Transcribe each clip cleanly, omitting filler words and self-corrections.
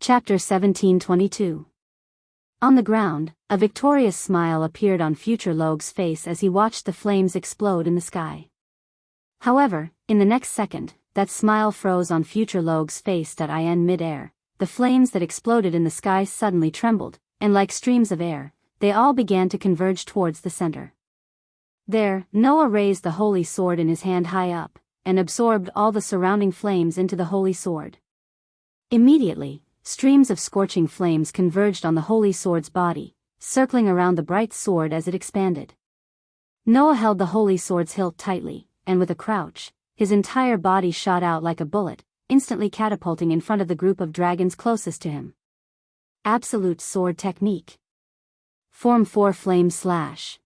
Chapter 1722. On the ground, a victorious smile appeared on Future Logue's face as he watched the flames explode in the sky. However, in the next second, that smile froze on Future Logue's face. In mid-air, the flames that exploded in the sky suddenly trembled, and like streams of air, they all began to converge towards the center. There, Noah raised the holy sword in his hand high up, and absorbed all the surrounding flames into the holy sword. Immediately, streams of scorching flames converged on the holy sword's body, circling around the bright sword as it expanded. Noah held the holy sword's hilt tightly, and with a crouch, his entire body shot out like a bullet, instantly catapulting in front of the group of dragons closest to him. Absolute sword technique. Form 4 flame slash.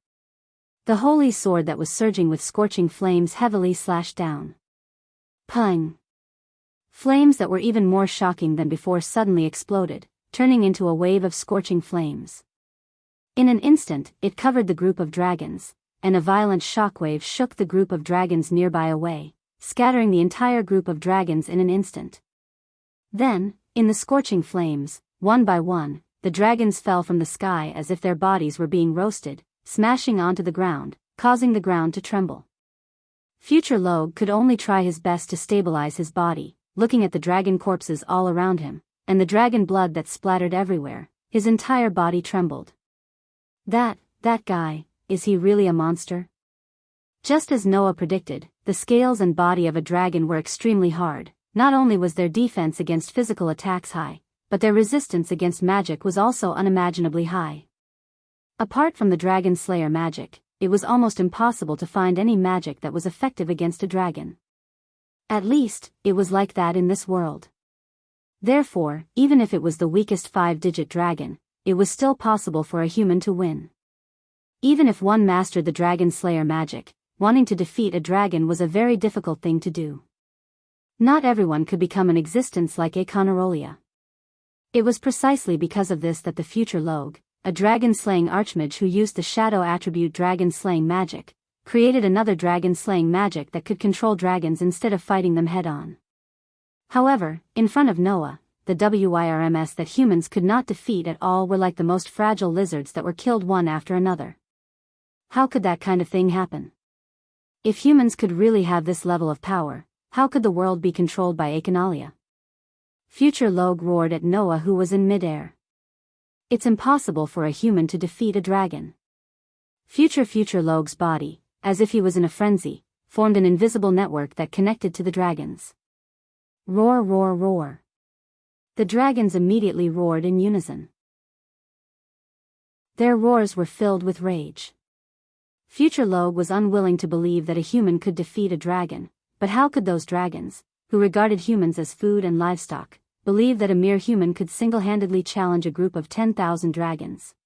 The holy sword that was surging with scorching flames heavily slashed down. Pung! Flames that were even more shocking than before suddenly exploded, turning into a wave of scorching flames. In an instant, it covered the group of dragons, and a violent shockwave shook the group of dragons nearby away, scattering the entire group of dragons in an instant. Then, in the scorching flames, one by one, the dragons fell from the sky as if their bodies were being roasted, smashing onto the ground, causing the ground to tremble. Future Logue could only try his best to stabilize his body, looking at the dragon corpses all around him, and the dragon blood that splattered everywhere. His entire body trembled. That guy, is he really a monster? Just as Noah predicted, the scales and body of a dragon were extremely hard. Not only was their defense against physical attacks high, but their resistance against magic was also unimaginably high. Apart from the dragon slayer magic, it was almost impossible to find any magic that was effective against a dragon. At least, it was like that in this world. Therefore, even if it was the weakest 5-digit dragon, it was still possible for a human to win. Even if one mastered the dragon slayer magic, wanting to defeat a dragon was a very difficult thing to do. Not everyone could become an existence like a Conarolia. It was precisely because of this that the Future Logue, a dragon-slaying archmage who used the shadow attribute dragon-slaying magic, created another dragon-slaying magic that could control dragons instead of fighting them head-on. However, in front of Noah, the WIRMs that humans could not defeat at all were like the most fragile lizards that were killed one after another. How could that kind of thing happen? If humans could really have this level of power, how could the world be controlled by Achanalia? Future Logue roared at Noah, who was in mid-air. It's impossible for a human to defeat a dragon. Future Logue's body, as if he was in a frenzy, formed an invisible network that connected to the dragons. Roar, roar, roar. The dragons immediately roared in unison. Their roars were filled with rage. Future Logue was unwilling to believe that a human could defeat a dragon, but how could those dragons, who regarded humans as food and livestock, believe that a mere human could single-handedly challenge a group of 10,000 dragons?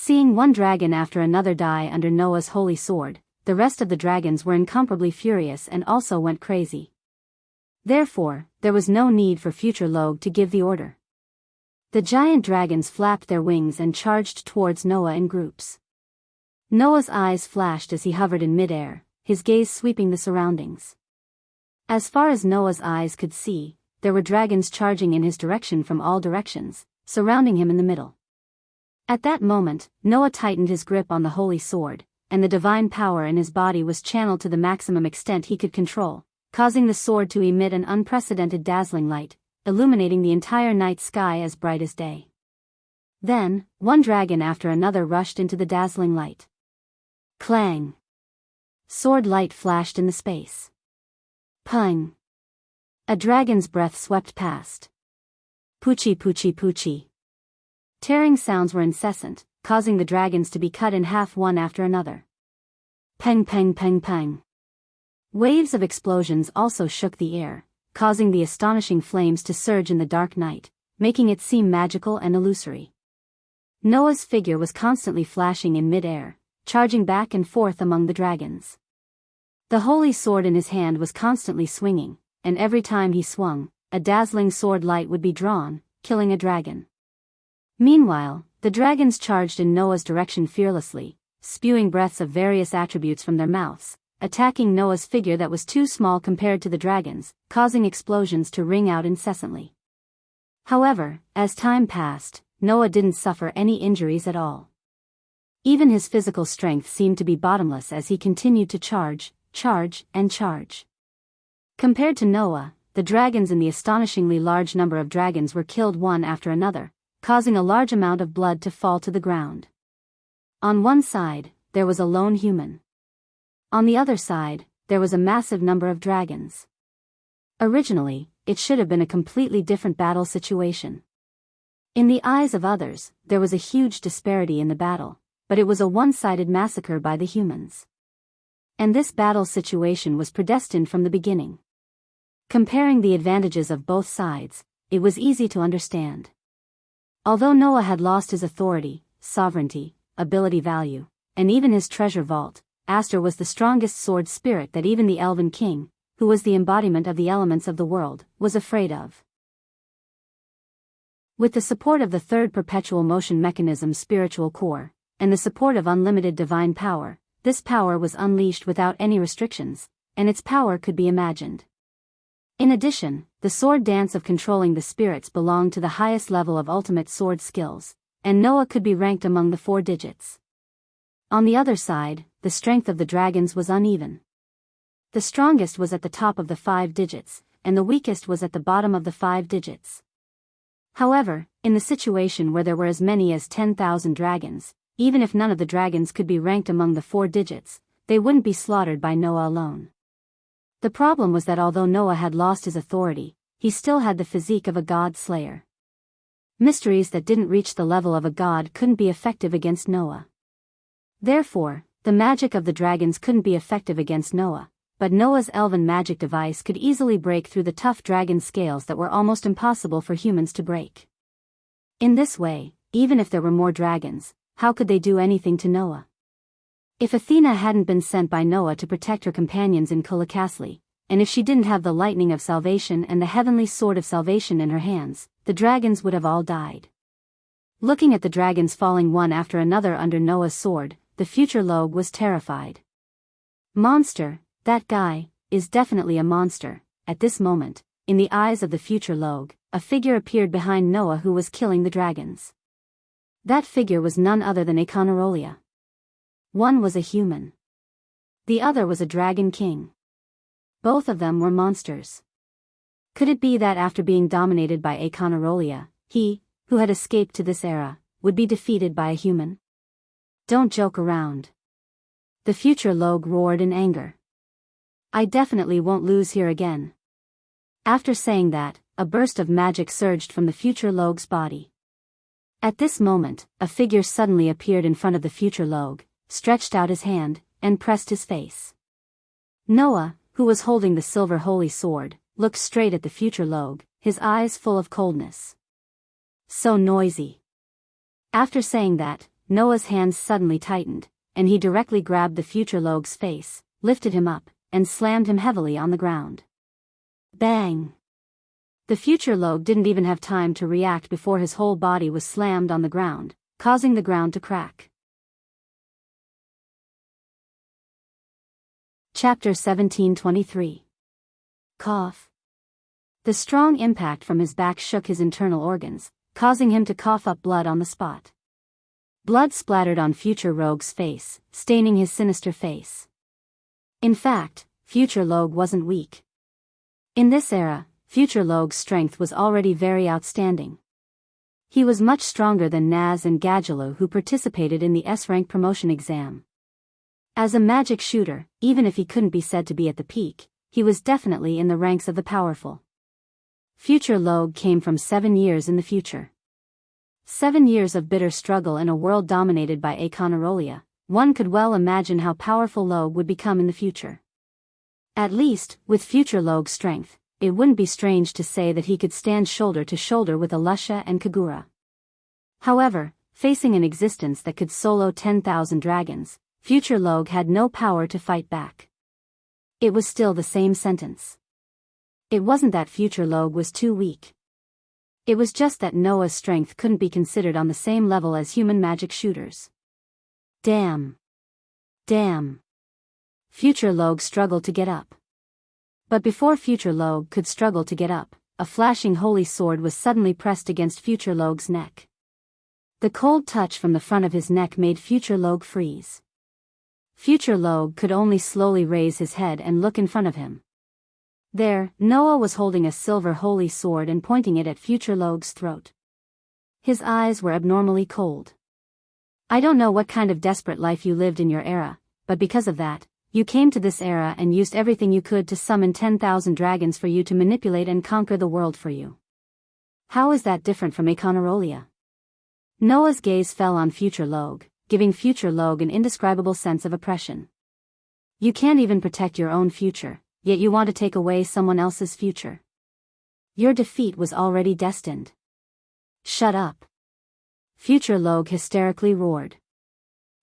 Seeing one dragon after another die under Noah's holy sword, the rest of the dragons were incomparably furious and also went crazy. Therefore, there was no need for Future Logue to give the order. The giant dragons flapped their wings and charged towards Noah in groups. Noah's eyes flashed as he hovered in mid-air, his gaze sweeping the surroundings. As far as Noah's eyes could see, there were dragons charging in his direction from all directions, surrounding him in the middle. At that moment, Noah tightened his grip on the holy sword, and the divine power in his body was channeled to the maximum extent he could control, causing the sword to emit an unprecedented dazzling light, illuminating the entire night sky as bright as day. Then, one dragon after another rushed into the dazzling light. Clang! Sword light flashed in the space. Pung! A dragon's breath swept past. Poochie, poochie, poochie. Tearing sounds were incessant, causing the dragons to be cut in half one after another. Peng, peng, peng, peng. Waves of explosions also shook the air, causing the astonishing flames to surge in the dark night, making it seem magical and illusory. Noah's figure was constantly flashing in mid-air, charging back and forth among the dragons. The holy sword in his hand was constantly swinging, and every time he swung, a dazzling sword light would be drawn, killing a dragon. Meanwhile, the dragons charged in Noah's direction fearlessly, spewing breaths of various attributes from their mouths, attacking Noah's figure that was too small compared to the dragons, causing explosions to ring out incessantly. However, as time passed, Noah didn't suffer any injuries at all. Even his physical strength seemed to be bottomless as he continued to charge, and charge. Compared to Noah, the dragons and the astonishingly large number of dragons were killed one after another, causing a large amount of blood to fall to the ground. On one side, there was a lone human. On the other side, there was a massive number of dragons. Originally, it should have been a completely different battle situation. In the eyes of others, there was a huge disparity in the battle, but it was a one-sided massacre by the humans. And this battle situation was predestined from the beginning. Comparing the advantages of both sides, it was easy to understand. Although Noah had lost his authority, sovereignty, ability value, and even his treasure vault, Aster was the strongest sword spirit that even the Elven King, who was the embodiment of the elements of the world, was afraid of. With the support of the third perpetual motion mechanism spiritual core, and the support of unlimited divine power, this power was unleashed without any restrictions, and its power could be imagined. In addition, the sword dance of controlling the spirits belonged to the highest level of ultimate sword skills, and Noah could be ranked among the 4 digits. On the other side, the strength of the dragons was uneven. The strongest was at the top of the 5 digits, and the weakest was at the bottom of the 5 digits. However, in the situation where there were as many as 10,000 dragons, even if none of the dragons could be ranked among the 4 digits, they wouldn't be slaughtered by Noah alone. The problem was that although Noah had lost his authority, he still had the physique of a god slayer. Mysteries that didn't reach the level of a god couldn't be effective against Noah. Therefore, the magic of the dragons couldn't be effective against Noah, but Noah's elven magic device could easily break through the tough dragon scales that were almost impossible for humans to break. In this way, even if there were more dragons, how could they do anything to Noah? If Athena hadn't been sent by Noah to protect her companions in Kulikasli, and if she didn't have the lightning of salvation and the heavenly sword of salvation in her hands, the dragons would have all died. Looking at the dragons falling one after another under Noah's sword, the future Logue was terrified. Monster, that guy, is definitely a monster. At this moment, in the eyes of the future Logue, a figure appeared behind Noah who was killing the dragons. That figure was none other than Econarolia. One was a human. The other was a dragon king. Both of them were monsters. Could it be that after being dominated by Econarolia, he, who had escaped to this era, would be defeated by a human? Don't joke around. The future Logue roared in anger. I definitely won't lose here again. After saying that, a burst of magic surged from the future Logue's body. At this moment, a figure suddenly appeared in front of the future Logue, stretched out his hand, and pressed his face. Noah, who was holding the silver holy sword, looked straight at the future Logue, his eyes full of coldness. So noisy. After saying that, Noah's hands suddenly tightened, and he directly grabbed the future Logue's face, lifted him up, and slammed him heavily on the ground. Bang! The future Logue didn't even have time to react before his whole body was slammed on the ground, causing the ground to crack. Chapter 1723. Cough. The strong impact from his back shook his internal organs, causing him to cough up blood on the spot. Blood splattered on future Rogue's face, staining his sinister face. In fact, future Logue wasn't weak. In this era, future Logue's strength was already very outstanding. He was much stronger than Naz and Gadjalu, who participated in the S-rank promotion exam. As a magic shooter, even if he couldn't be said to be at the peak, he was definitely in the ranks of the powerful. Future Logue came from 7 years in the future. 7 years of bitter struggle in a world dominated by Econarolia. One could well imagine how powerful Logue would become in the future. At least, with future Logue's strength, it wouldn't be strange to say that he could stand shoulder to shoulder with Alusha and Kagura. However, facing an existence that could solo 10,000 dragons, future Logue had no power to fight back. It was still the same sentence. It wasn't that future Logue was too weak. It was just that Noah's strength couldn't be considered on the same level as human magic shooters. Damn. Damn. Future Logue struggled to get up. But before future Logue could struggle to get up, a flashing holy sword was suddenly pressed against Future Logue's neck. The cold touch from the front of his neck made Future Logue freeze. Future Logue could only slowly raise his head and look in front of him. There, Noah was holding a silver holy sword and pointing it at Future Logue's throat. His eyes were abnormally cold. I don't know what kind of desperate life you lived in your era, but because of that, you came to this era and used everything you could to summon 10,000 dragons for you to manipulate and conquer the world for you. How is that different from Aeconarolia? Noah's gaze fell on Future Logue, giving Future Logue an indescribable sense of oppression. You can't even protect your own future, yet you want to take away someone else's future. Your defeat was already destined. Shut up. Future Logue hysterically roared.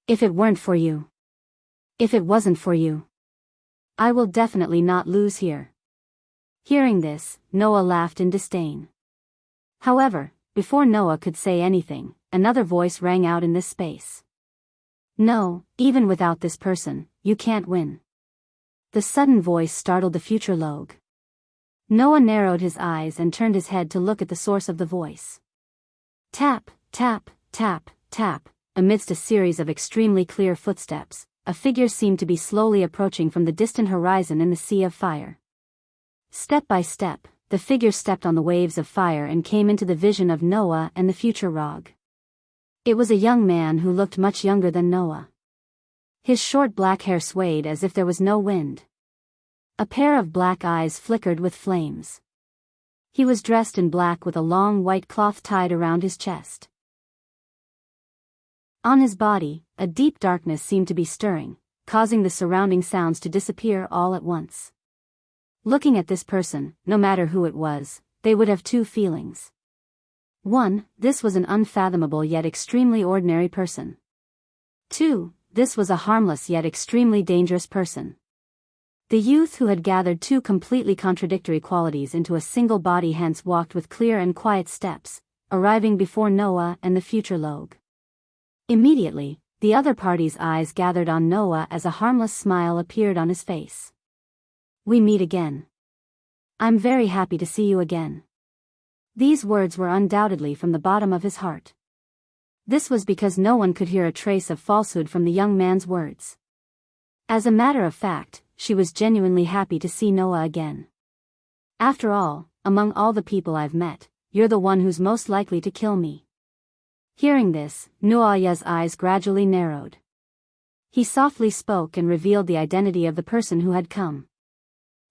If it weren't for you. If it wasn't for you. I will definitely not lose here. Hearing this, Noah laughed in disdain. However, before Noah could say anything, another voice rang out in this space. No, even without this person, you can't win. The sudden voice startled the Future Logue. Noah narrowed his eyes and turned his head to look at the source of the voice. Tap, tap, tap, tap, amidst a series of extremely clear footsteps, a figure seemed to be slowly approaching from the distant horizon in the sea of fire. Step by step, the figure stepped on the waves of fire and came into the vision of Noah and the Future Logue. It was a young man who looked much younger than Noah. His short black hair swayed as if there was no wind. A pair of black eyes flickered with flames. He was dressed in black with a long white cloth tied around his chest. On his body, a deep darkness seemed to be stirring, causing the surrounding sounds to disappear all at once. Looking at this person, no matter who it was, they would have two feelings. 1. This was an unfathomable yet extremely ordinary person. 2. This was a harmless yet extremely dangerous person. The youth who had gathered two completely contradictory qualities into a single body hence walked with clear and quiet steps, arriving before Noah and the Future Logue. Immediately, the other party's eyes gathered on Noah as a harmless smile appeared on his face. We meet again. I'm very happy to see you again. These words were undoubtedly from the bottom of his heart. This was because no one could hear a trace of falsehood from the young man's words. As a matter of fact, she was genuinely happy to see Noah again. After all, among all the people I've met, you're the one who's most likely to kill me. Hearing this, Noah's eyes gradually narrowed. He softly spoke and revealed the identity of the person who had come.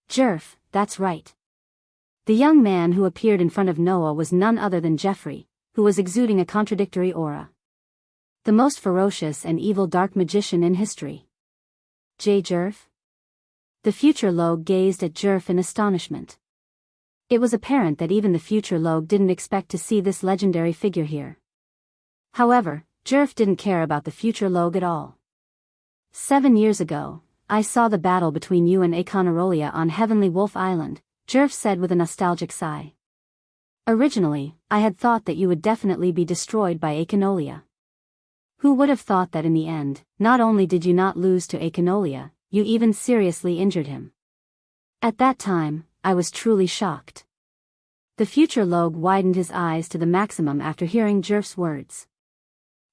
Jerf, that's right. The young man who appeared in front of Noah was none other than Jeffrey, who was exuding a contradictory aura. The most ferocious and evil dark magician in history. Jerf? The Future Logue gazed at Jerf in astonishment. It was apparent that even the Future Logue didn't expect to see this legendary figure here. However, Jerf didn't care about the Future Logue at all. 7 years ago, I saw the battle between you and Aeconarolia on Heavenly Wolf Island, Jerf said with a nostalgic sigh. Originally, I had thought that you would definitely be destroyed by Aeconarolia. Who would have thought that in the end, not only did you not lose to Aeconarolia, you even seriously injured him. At that time, I was truly shocked. The Future Logue widened his eyes to the maximum after hearing Jerf's words.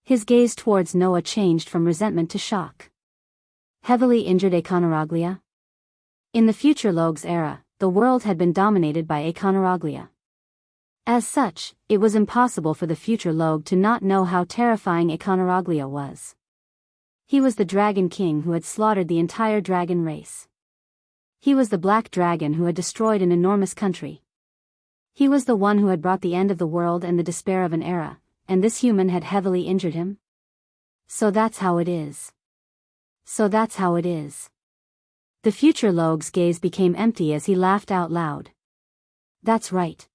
His gaze towards Noah changed from resentment to shock. Heavily injured Aeconarolia? In the Future Logue's era, the world had been dominated by Aeconarolia. As such, it was impossible for the Future Logue to not know how terrifying Aeconarolia was. He was the Dragon King who had slaughtered the entire dragon race. He was the Black Dragon who had destroyed an enormous country. He was the one who had brought the end of the world and the despair of an era, and this human had heavily injured him? So that's how it is. So that's how it is. The Future Logue's gaze became empty as he laughed out loud. That's right.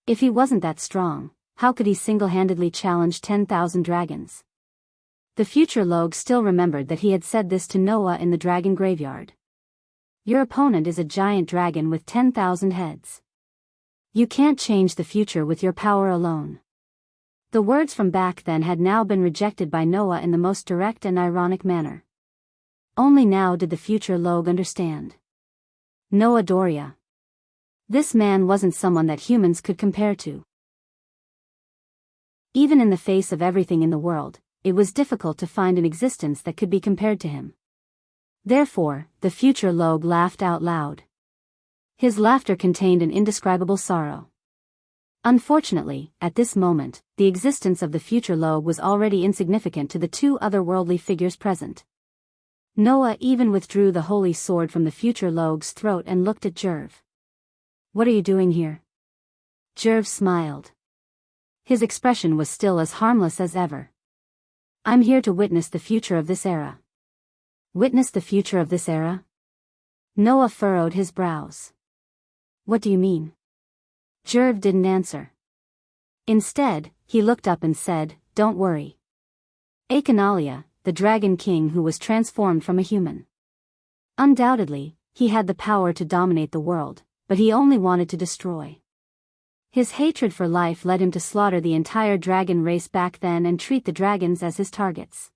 If he wasn't that strong, how could he single-handedly challenge 10,000 dragons? The Future Logue still remembered that he had said this to Noah in the dragon graveyard. Your opponent is a giant dragon with 10,000 heads. You can't change the future with your power alone. The words from back then had now been rejected by Noah in the most direct and ironic manner. Only now did the Future Logue understand. Noah Doria. This man wasn't someone that humans could compare to. Even in the face of everything in the world, it was difficult to find an existence that could be compared to him. Therefore, the future Logue laughed out loud. His laughter contained an indescribable sorrow. Unfortunately, at this moment, the existence of the future Logue was already insignificant to the two otherworldly figures present. Noah even withdrew the holy sword from the future Logue's throat and looked at Jerv. "What are you doing here?" Jerv smiled. His expression was still as harmless as ever. "I'm here to witness the future of this era." "Witness the future of this era?" Noah furrowed his brows. "What do you mean?" Jerv didn't answer. Instead, he looked up and said, "Don't worry. Akanalia, the Dragon King who was transformed from a human. Undoubtedly, he had the power to dominate the world, but he only wanted to destroy. His hatred for life led him to slaughter the entire dragon race back then and treat the dragons as his targets."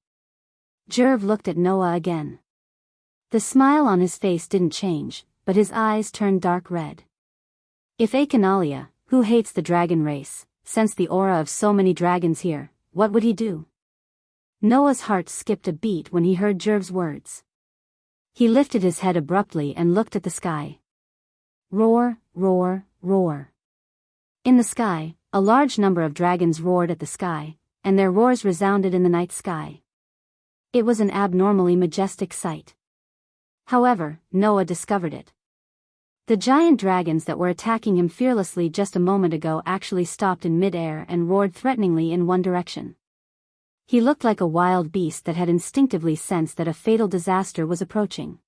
Jerv looked at Noah again. The smile on his face didn't change, but his eyes turned dark red. If Akanalia, who hates the dragon race, sensed the aura of so many dragons here, what would he do? Noah's heart skipped a beat when he heard Jerv's words. He lifted his head abruptly and looked at the sky. Roar, roar, roar. In the sky, a large number of dragons roared at the sky, and their roars resounded in the night sky. It was an abnormally majestic sight. However, Noah discovered it. The giant dragons that were attacking him fearlessly just a moment ago actually stopped in mid-air and roared threateningly in one direction. He looked like a wild beast that had instinctively sensed that a fatal disaster was approaching.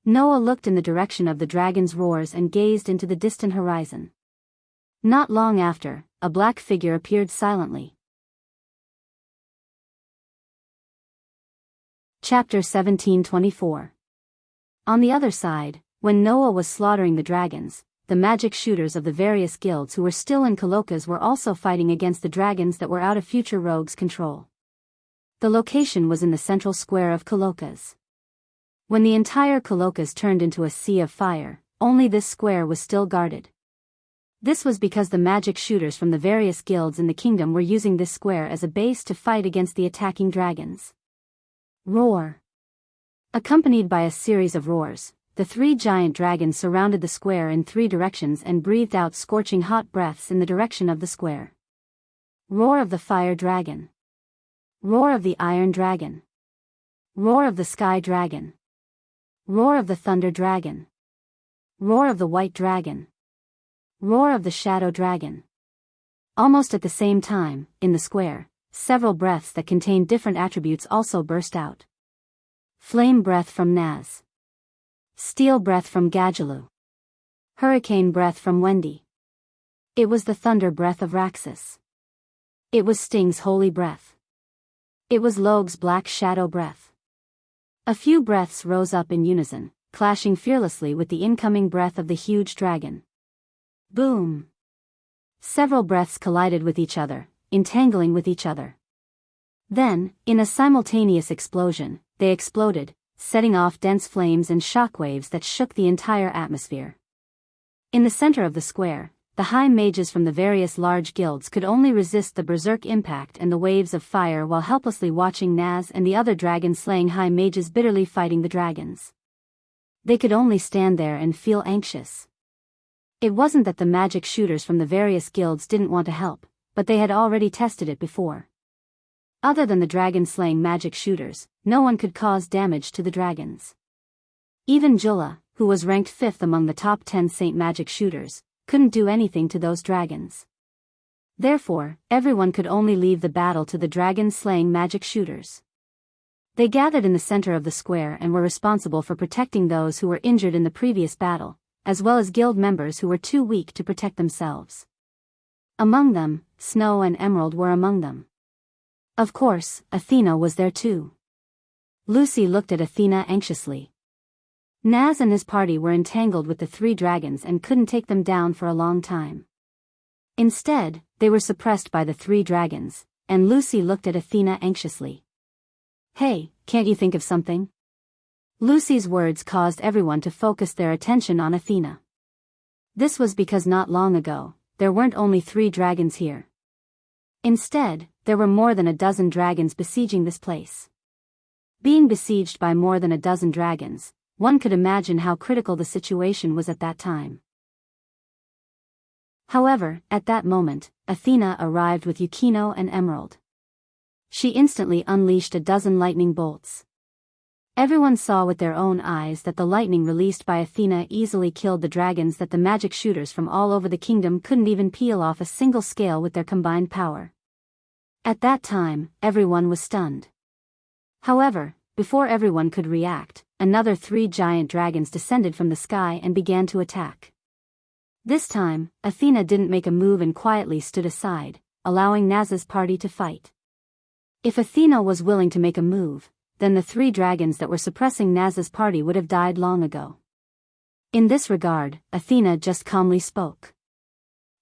Noah looked in the direction of the dragon's roars and gazed into the distant horizon. Not long after, a black figure appeared silently. Chapter 17:24. On the other side, when Noah was slaughtering the dragons, the magic shooters of the various guilds who were still in Coloca's were also fighting against the dragons that were out of future Rogue's control. The location was in the central square of Coloca's. When the entire Coloca's turned into a sea of fire, only this square was still guarded. This was because the magic shooters from the various guilds in the kingdom were using this square as a base to fight against the attacking dragons. Roar! Accompanied by a series of roars, the three giant dragons surrounded the square in three directions and breathed out scorching hot breaths in the direction of the square. Roar of the fire dragon. Roar of the iron dragon. Roar of the sky dragon. Roar of the thunder dragon. Roar of the white dragon. Roar of the shadow dragon. Almost at the same time, in the square, several breaths that contained different attributes also burst out. Flame breath from Naz. Steel breath from Gadjalu. Hurricane breath from Wendy. It was the thunder breath of Raxus. It was Sting's holy breath. It was Logue's black shadow breath. A few breaths rose up in unison, clashing fearlessly with the incoming breath of the huge dragon. Boom! Several breaths collided with each other, entangling with each other. Then, in a simultaneous explosion, they exploded, setting off dense flames and shockwaves that shook the entire atmosphere. In the center of the square, the high mages from the various large guilds could only resist the berserk impact and the waves of fire while helplessly watching Naz and the other dragon-slaying high mages bitterly fighting the dragons. They could only stand there and feel anxious. It wasn't that the magic shooters from the various guilds didn't want to help, but they had already tested it before. Other than the dragon-slaying magic shooters, no one could cause damage to the dragons. Even Jula, who was ranked 5th among the top 10 Saint magic shooters, couldn't do anything to those dragons. Therefore, everyone could only leave the battle to the dragon-slaying magic shooters. They gathered in the center of the square and were responsible for protecting those who were injured in the previous battle, as well as guild members who were too weak to protect themselves. Among them, Snow and Emerald were among them. Of course, Athena was there too. Lucy looked at Athena anxiously. Naz and his party were entangled with the three dragons and couldn't take them down for a long time. Instead, they were suppressed by the three dragons, and Lucy looked at Athena anxiously. "Hey, can't you think of something?" Lucy's words caused everyone to focus their attention on Athena. This was because not long ago, there weren't only 3 dragons here. Instead, there were more than a dozen dragons besieging this place. Being besieged by more than a dozen dragons, one could imagine how critical the situation was at that time. However, at that moment, Athena arrived with Yukino and Emerald. She instantly unleashed a dozen lightning bolts. Everyone saw with their own eyes that the lightning released by Athena easily killed the dragons that the magic shooters from all over the kingdom couldn't even peel off a single scale with their combined power. At that time, everyone was stunned. However, before everyone could react, another 3 giant dragons descended from the sky and began to attack. This time, Athena didn't make a move and quietly stood aside, allowing Naz's party to fight. If Athena was willing to make a move, then the 3 dragons that were suppressing Naz's party would have died long ago. In this regard, Athena just calmly spoke.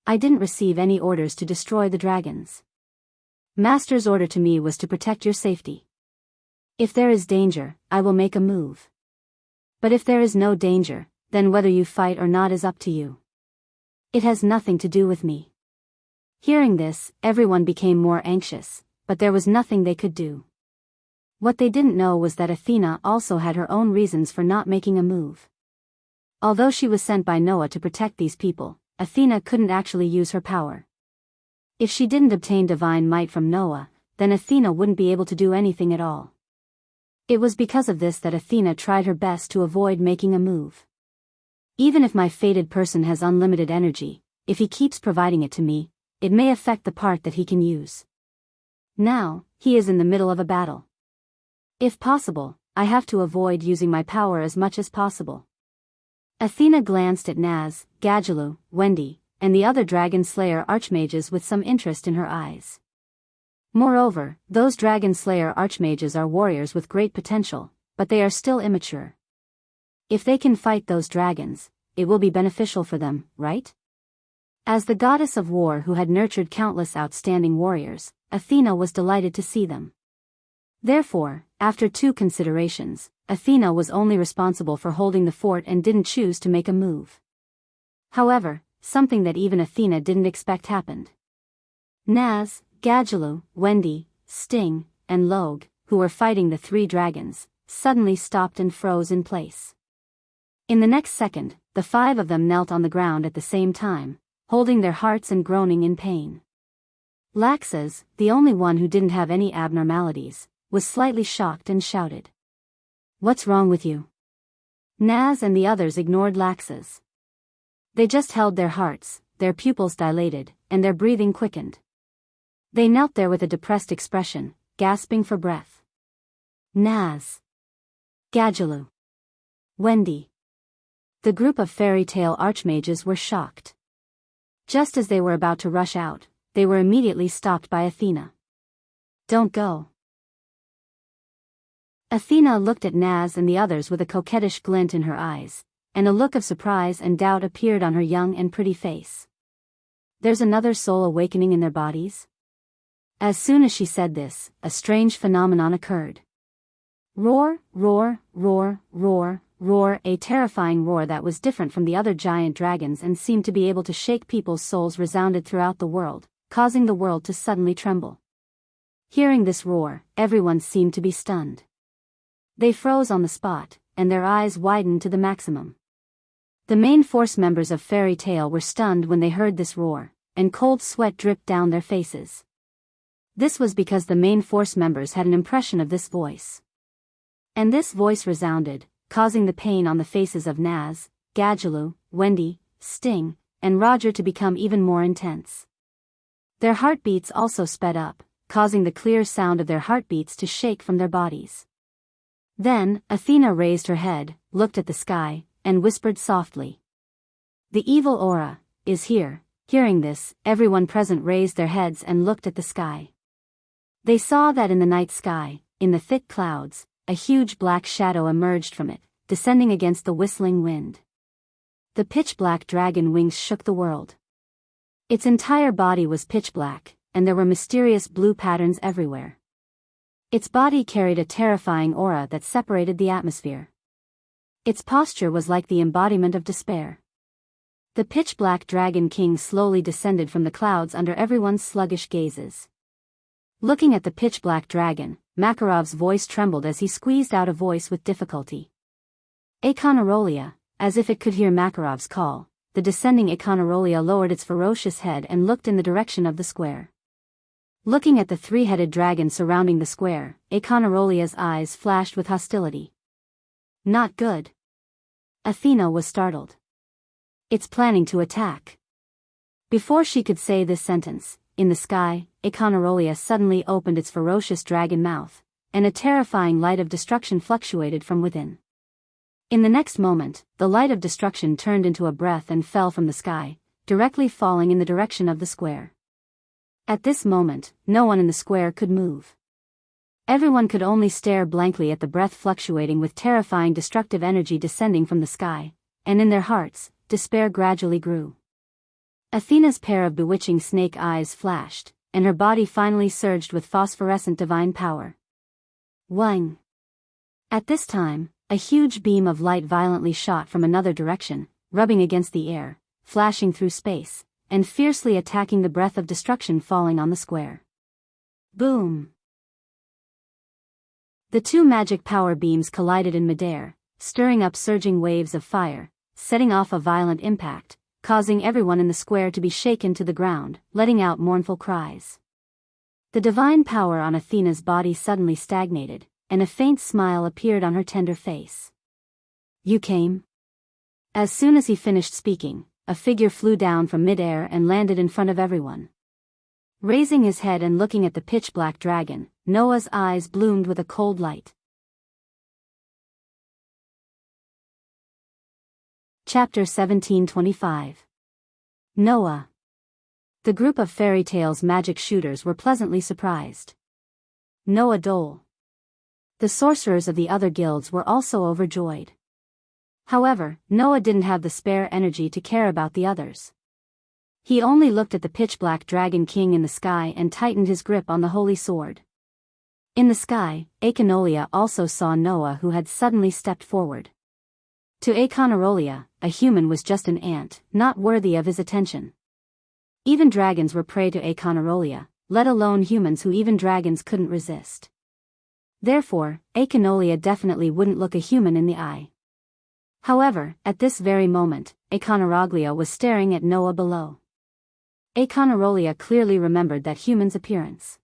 I didn't receive any orders to destroy the dragons. Master's order to me was to protect your safety. If there is danger, I will make a move. But if there is no danger, then whether you fight or not is up to you. It has nothing to do with me. Hearing this, everyone became more anxious, but there was nothing they could do. What they didn't know was that Athena also had her own reasons for not making a move. Although she was sent by Noah to protect these people, Athena couldn't actually use her power. If she didn't obtain divine might from Noah, then Athena wouldn't be able to do anything at all. It was because of this that Athena tried her best to avoid making a move. Even if my fated person has unlimited energy, if he keeps providing it to me, it may affect the part that he can use. Now, he is in the middle of a battle. If possible, I have to avoid using my power as much as possible. Athena glanced at Naz, Gadgelu, Wendy, and the other Dragon Slayer Archmages with some interest in her eyes. Moreover, those Dragon Slayer Archmages are warriors with great potential, but they are still immature. If they can fight those dragons, it will be beneficial for them, right? As the goddess of war who had nurtured countless outstanding warriors, Athena was delighted to see them. Therefore, after 2 considerations, Athena was only responsible for holding the fort and didn't choose to make a move. However, something that even Athena didn't expect happened. Naz, Gadgelu, Wendy, Sting, and Logue, who were fighting the 3 dragons, suddenly stopped and froze in place. In the next second, the 5 of them knelt on the ground at the same time, holding their hearts and groaning in pain. Laxas, the only one who didn't have any abnormalities, was slightly shocked and shouted. What's wrong with you? Naz and the others ignored Laxas. They just held their hearts, their pupils dilated, and their breathing quickened. They knelt there with a depressed expression, gasping for breath. Naz. Gadgelu. Wendy. The group of fairy tale archmages were shocked. Just as they were about to rush out, they were immediately stopped by Athena. Don't go. Athena looked at Naz and the others with a coquettish glint in her eyes, and a look of surprise and doubt appeared on her young and pretty face. There's another soul awakening in their bodies? As soon as she said this, a strange phenomenon occurred. Roar, roar, roar, roar, roar, a terrifying roar that was different from the other giant dragons and seemed to be able to shake people's souls resounded throughout the world, causing the world to suddenly tremble. Hearing this roar, everyone seemed to be stunned. They froze on the spot, and their eyes widened to the maximum. The main force members of Fairy Tail were stunned when they heard this roar, and cold sweat dripped down their faces. This was because the main force members had an impression of this voice. And this voice resounded, causing the pain on the faces of Naz, Gadgelu, Wendy, Sting, and Roger to become even more intense. Their heartbeats also sped up, causing the clear sound of their heartbeats to shake from their bodies. Then, Athena raised her head, looked at the sky, and whispered softly. The evil aura is here. Hearing this, everyone present raised their heads and looked at the sky. They saw that in the night sky, in the thick clouds, a huge black shadow emerged from it, descending against the whistling wind. The pitch-black dragon wings shook the world. Its entire body was pitch black, and there were mysterious blue patterns everywhere. Its body carried a terrifying aura that separated the atmosphere. Its posture was like the embodiment of despair. The pitch-black Dragon King slowly descended from the clouds under everyone's sluggish gazes. Looking at the pitch-black dragon, Makarov's voice trembled as he squeezed out a voice with difficulty. Akonarolia, as if it could hear Makarov's call, the descending Akonarolia lowered its ferocious head and looked in the direction of the square. Looking at the three-headed dragon surrounding the square, Akonarolia's eyes flashed with hostility. Not good. Athena was startled. It's planning to attack. Before she could say this sentence, in the sky, Akonarolia suddenly opened its ferocious dragon mouth, and a terrifying light of destruction fluctuated from within. In the next moment, the light of destruction turned into a breath and fell from the sky, directly falling in the direction of the square. At this moment, no one in the square could move. Everyone could only stare blankly at the breath fluctuating with terrifying destructive energy descending from the sky, and in their hearts, despair gradually grew. Athena's pair of bewitching snake eyes flashed, and her body finally surged with phosphorescent divine power. Wang! At this time, a huge beam of light violently shot from another direction, rubbing against the air, flashing through space, and fiercely attacking the breath of destruction falling on the square. Boom! The two magic power beams collided in midair, stirring up surging waves of fire, setting off a violent impact, causing everyone in the square to be shaken to the ground, letting out mournful cries. The divine power on Athena's body suddenly stagnated, and a faint smile appeared on her tender face. You came? As soon as he finished speaking, a figure flew down from midair and landed in front of everyone. Raising his head and looking at the pitch-black dragon, Noah's eyes bloomed with a cold light. Chapter 1725. Noah. The group of Fairy Tale's magic shooters were pleasantly surprised. Noah Dole. The sorcerers of the other guilds were also overjoyed. However, Noah didn't have the spare energy to care about the others. He only looked at the pitch-black Dragon King in the sky and tightened his grip on the holy sword. In the sky, Akonarolia also saw Noah, who had suddenly stepped forward. To Akonarolia, a human was just an ant, not worthy of his attention. Even dragons were prey to Akonarolia, let alone humans who even dragons couldn't resist. Therefore, Akonarolia definitely wouldn't look a human in the eye. However, at this very moment, Akonarolia was staring at Noah below. Akonarolia clearly remembered that human's appearance.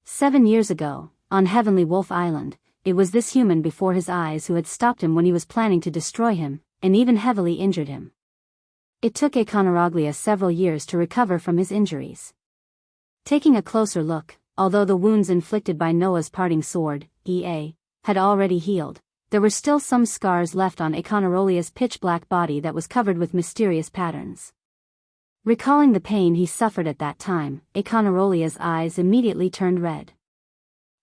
7 years ago, on Heavenly Wolf Island, it was this human before his eyes who had stopped him when he was planning to destroy him, and even heavily injured him. It took Akonarolia several years to recover from his injuries. Taking a closer look, although the wounds inflicted by Noah's parting sword, E.A., had already healed, there were still some scars left on Akonarolia's pitch-black body that was covered with mysterious patterns. Recalling the pain he suffered at that time, Akonarolia's eyes immediately turned red.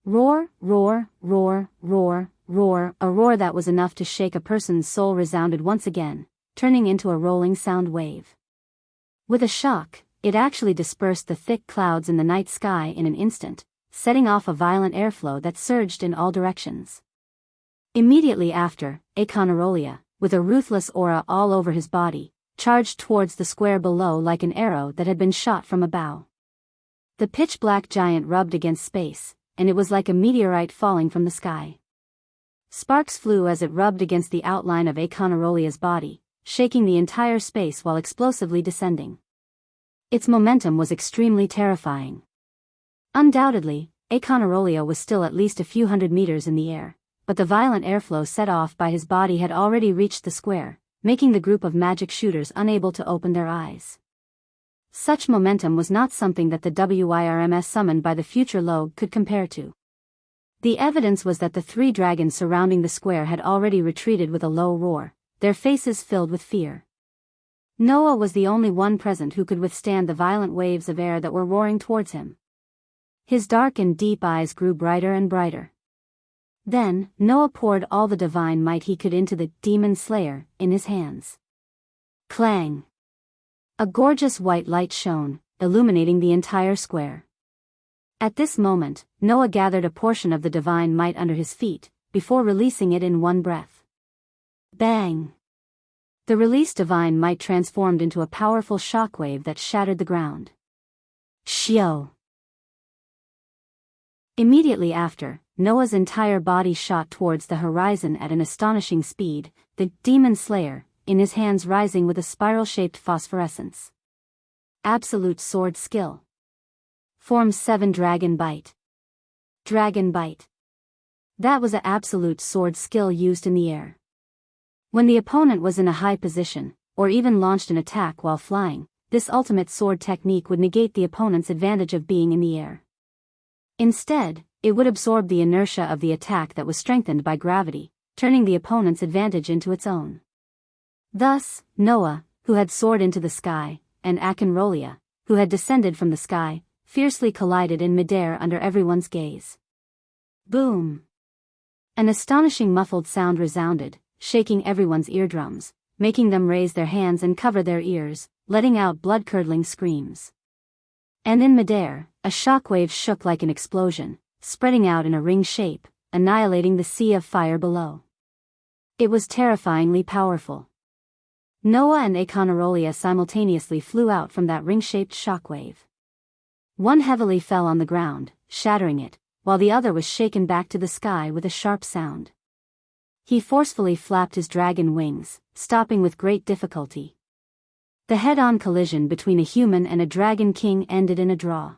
Roar, roar, roar, roar, roar, a roar that was enough to shake a person's soul resounded once again, turning into a rolling sound wave. With a shock, it actually dispersed the thick clouds in the night sky in an instant, setting off a violent airflow that surged in all directions. Immediately after, Akonarolia, with a ruthless aura all over his body, charged towards the square below like an arrow that had been shot from a bow. The pitch-black giant rubbed against space, and it was like a meteorite falling from the sky. Sparks flew as it rubbed against the outline of Akonarolia's body, shaking the entire space while explosively descending. Its momentum was extremely terrifying. Undoubtedly, Akonarolia was still at least a few hundred meters in the air, but the violent airflow set off by his body had already reached the square, making the group of magic shooters unable to open their eyes. Such momentum was not something that the WIRMS summoned by the future Logue could compare to. The evidence was that the 3 dragons surrounding the square had already retreated with a low roar, their faces filled with fear. Noah was the only one present who could withstand the violent waves of air that were roaring towards him. His dark and deep eyes grew brighter and brighter. Then, Noah poured all the divine might he could into the Demon Slayer in his hands. Clang! A gorgeous white light shone, illuminating the entire square. At this moment, Noah gathered a portion of the divine might under his feet, before releasing it in one breath. Bang! The released divine might transformed into a powerful shockwave that shattered the ground. Shio! Immediately after, Noah's entire body shot towards the horizon at an astonishing speed, the demon slayer, in his hands rising with a spiral-shaped phosphorescence. Absolute sword skill. Form 7 Dragon Bite. Dragon Bite. That was a absolute sword skill used in the air. When the opponent was in a high position, or even launched an attack while flying, this ultimate sword technique would negate the opponent's advantage of being in the air. Instead, it would absorb the inertia of the attack that was strengthened by gravity, turning the opponent's advantage into its own. Thus, Noah, who had soared into the sky, and Akenrolia, who had descended from the sky, fiercely collided in midair under everyone's gaze. Boom! An astonishing muffled sound resounded, shaking everyone's eardrums, making them raise their hands and cover their ears, letting out blood-curdling screams. And in midair, a shockwave shook like an explosion, spreading out in a ring shape, annihilating the sea of fire below. It was terrifyingly powerful. Noah and Akenrolia simultaneously flew out from that ring-shaped shockwave. One heavily fell on the ground, shattering it, while the other was shaken back to the sky with a sharp sound. He forcefully flapped his dragon wings, stopping with great difficulty. The head-on collision between a human and a dragon king ended in a draw.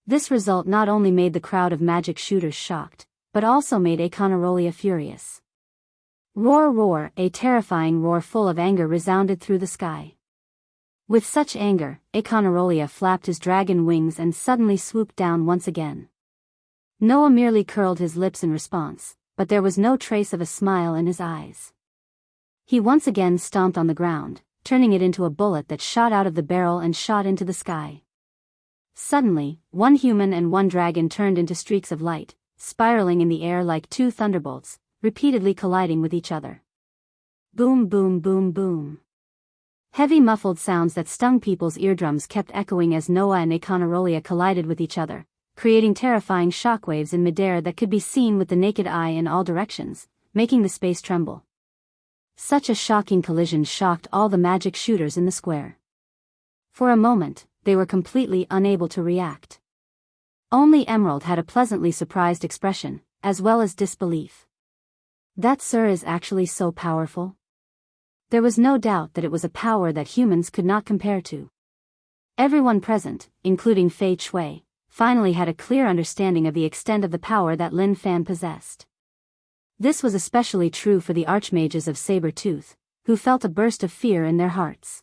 This result not only made the crowd of magic shooters shocked, but also made Akenrolia furious. Roar, roar! A terrifying roar full of anger resounded through the sky. With such anger, Akenrolia flapped his dragon wings and suddenly swooped down once again. Noah merely curled his lips in response, but there was no trace of a smile in his eyes. He once again stomped on the ground, turning it into a bullet that shot out of the barrel and shot into the sky. Suddenly, one human and one dragon turned into streaks of light, spiraling in the air like two thunderbolts, repeatedly colliding with each other. Boom, boom, boom, boom. Heavy muffled sounds that stung people's eardrums kept echoing as Noah and Akenrolia collided with each other, creating terrifying shockwaves in midair that could be seen with the naked eye in all directions, making the space tremble. Such a shocking collision shocked all the magic shooters in the square. For a moment, they were completely unable to react. Only Emerald had a pleasantly surprised expression, as well as disbelief. That sir is actually so powerful? There was no doubt that it was a power that humans could not compare to. Everyone present, including Fei Chui, finally had a clear understanding of the extent of the power that Lin Fan possessed. This was especially true for the archmages of Saber-Tooth, who felt a burst of fear in their hearts.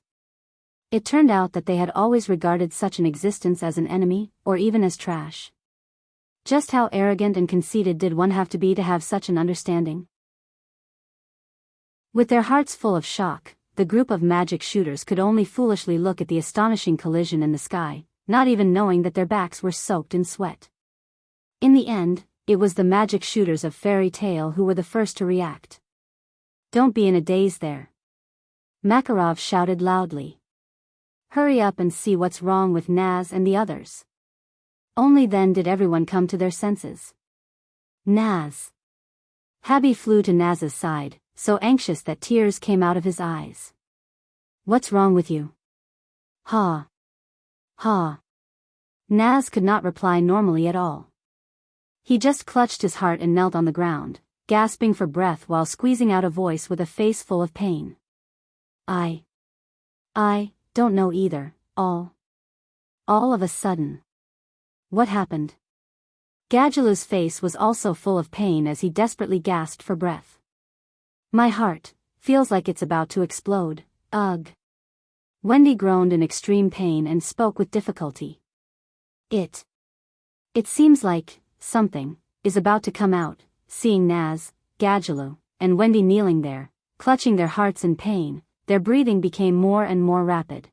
It turned out that they had always regarded such an existence as an enemy, or even as trash. Just how arrogant and conceited did one have to have such an understanding? With their hearts full of shock, the group of magic shooters could only foolishly look at the astonishing collision in the sky, not even knowing that their backs were soaked in sweat. In the end, it was the magic shooters of Fairy Tale who were the first to react. Don't be in a daze there. Makarov shouted loudly. Hurry up and see what's wrong with Naz and the others. Only then did everyone come to their senses. Naz. Habi flew to Naz's side, so anxious that tears came out of his eyes. What's wrong with you? Ha. Ha. Naz could not reply normally at all. He just clutched his heart and knelt on the ground, gasping for breath while squeezing out a voice with a face full of pain. I don't know either, all of a sudden. What happened? Gadgelu's face was also full of pain as he desperately gasped for breath. My heart feels like it's about to explode, ugh. Wendy groaned in extreme pain and spoke with difficulty. It seems like something is about to come out. Seeing Naz, Gadgelu, and Wendy kneeling there, clutching their hearts in pain, their breathing became more and more rapid.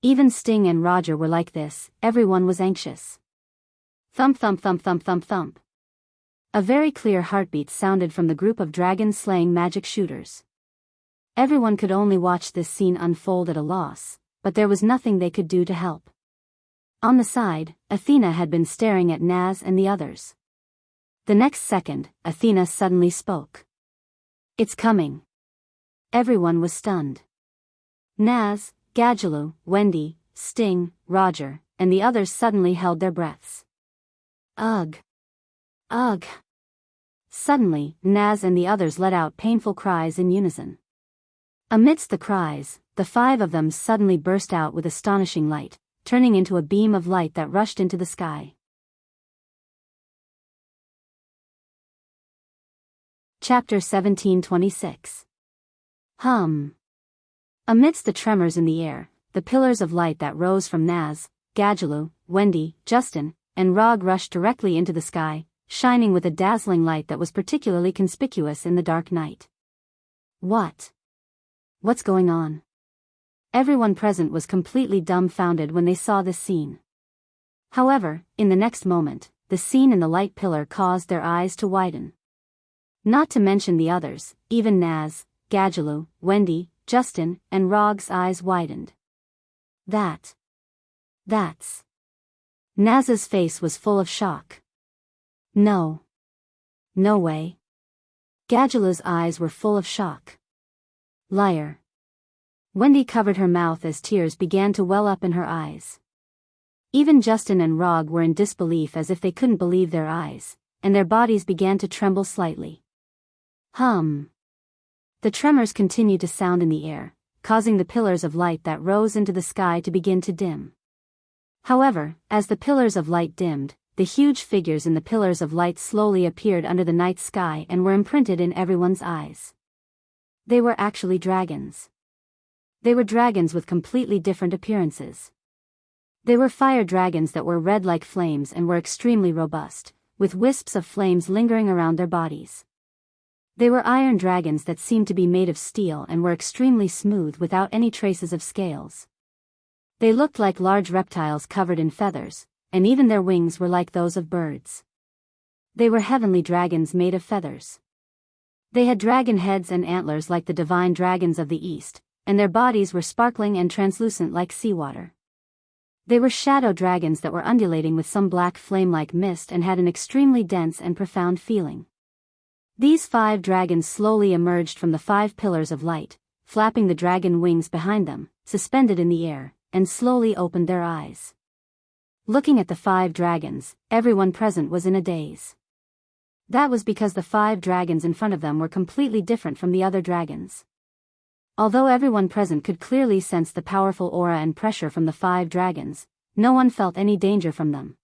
Even Sting and Roger were like this, everyone was anxious. Thump thump thump thump thump thump. A very clear heartbeat sounded from the group of dragon-slaying magic shooters. Everyone could only watch this scene unfold at a loss, but there was nothing they could do to help. On the side, Athena had been staring at Naz and the others. The next second, Athena suddenly spoke. It's coming. Everyone was stunned. Naz, Gadjaloo, Wendy, Sting, Roger, and the others suddenly held their breaths. Ugh! Ugh! Suddenly, Naz and the others let out painful cries in unison. Amidst the cries, the 5 of them suddenly burst out with astonishing light, turning into a beam of light that rushed into the sky. Chapter 1726. Amidst the tremors in the air, the pillars of light that rose from Naz, Gadjaloo, Wendy, Justin, and Rog rushed directly into the sky, shining with a dazzling light that was particularly conspicuous in the dark night. What's going on? Everyone present was completely dumbfounded when they saw this scene. However, in the next moment, the scene in the light pillar caused their eyes to widen. Not to mention the others, even Naz, Gadjaloo, Wendy, Justin, and Rog's eyes widened. That's... Naz's face was full of shock. No way. Gadjaloo's eyes were full of shock. Liar. Wendy covered her mouth as tears began to well up in her eyes. Even Justin and Rog were in disbelief as if they couldn't believe their eyes, and their bodies began to tremble slightly. The tremors continued to sound in the air, causing the pillars of light that rose into the sky to begin to dim. However, as the pillars of light dimmed, the huge figures in the pillars of light slowly appeared under the night sky and were imprinted in everyone's eyes. They were actually dragons. They were dragons with completely different appearances. They were fire dragons that were red like flames and were extremely robust, with wisps of flames lingering around their bodies. They were iron dragons that seemed to be made of steel and were extremely smooth without any traces of scales. They looked like large reptiles covered in feathers, and even their wings were like those of birds. They were heavenly dragons made of feathers. They had dragon heads and antlers like the divine dragons of the East, and their bodies were sparkling and translucent like seawater. They were shadow dragons that were undulating with some black flame-like mist and had an extremely dense and profound feeling. These 5 dragons slowly emerged from the 5 pillars of light, flapping the dragon wings behind them, suspended in the air, and slowly opened their eyes. Looking at the 5 dragons, everyone present was in a daze. That was because the 5 dragons in front of them were completely different from the other dragons. Although everyone present could clearly sense the powerful aura and pressure from the 5 dragons, no one felt any danger from them.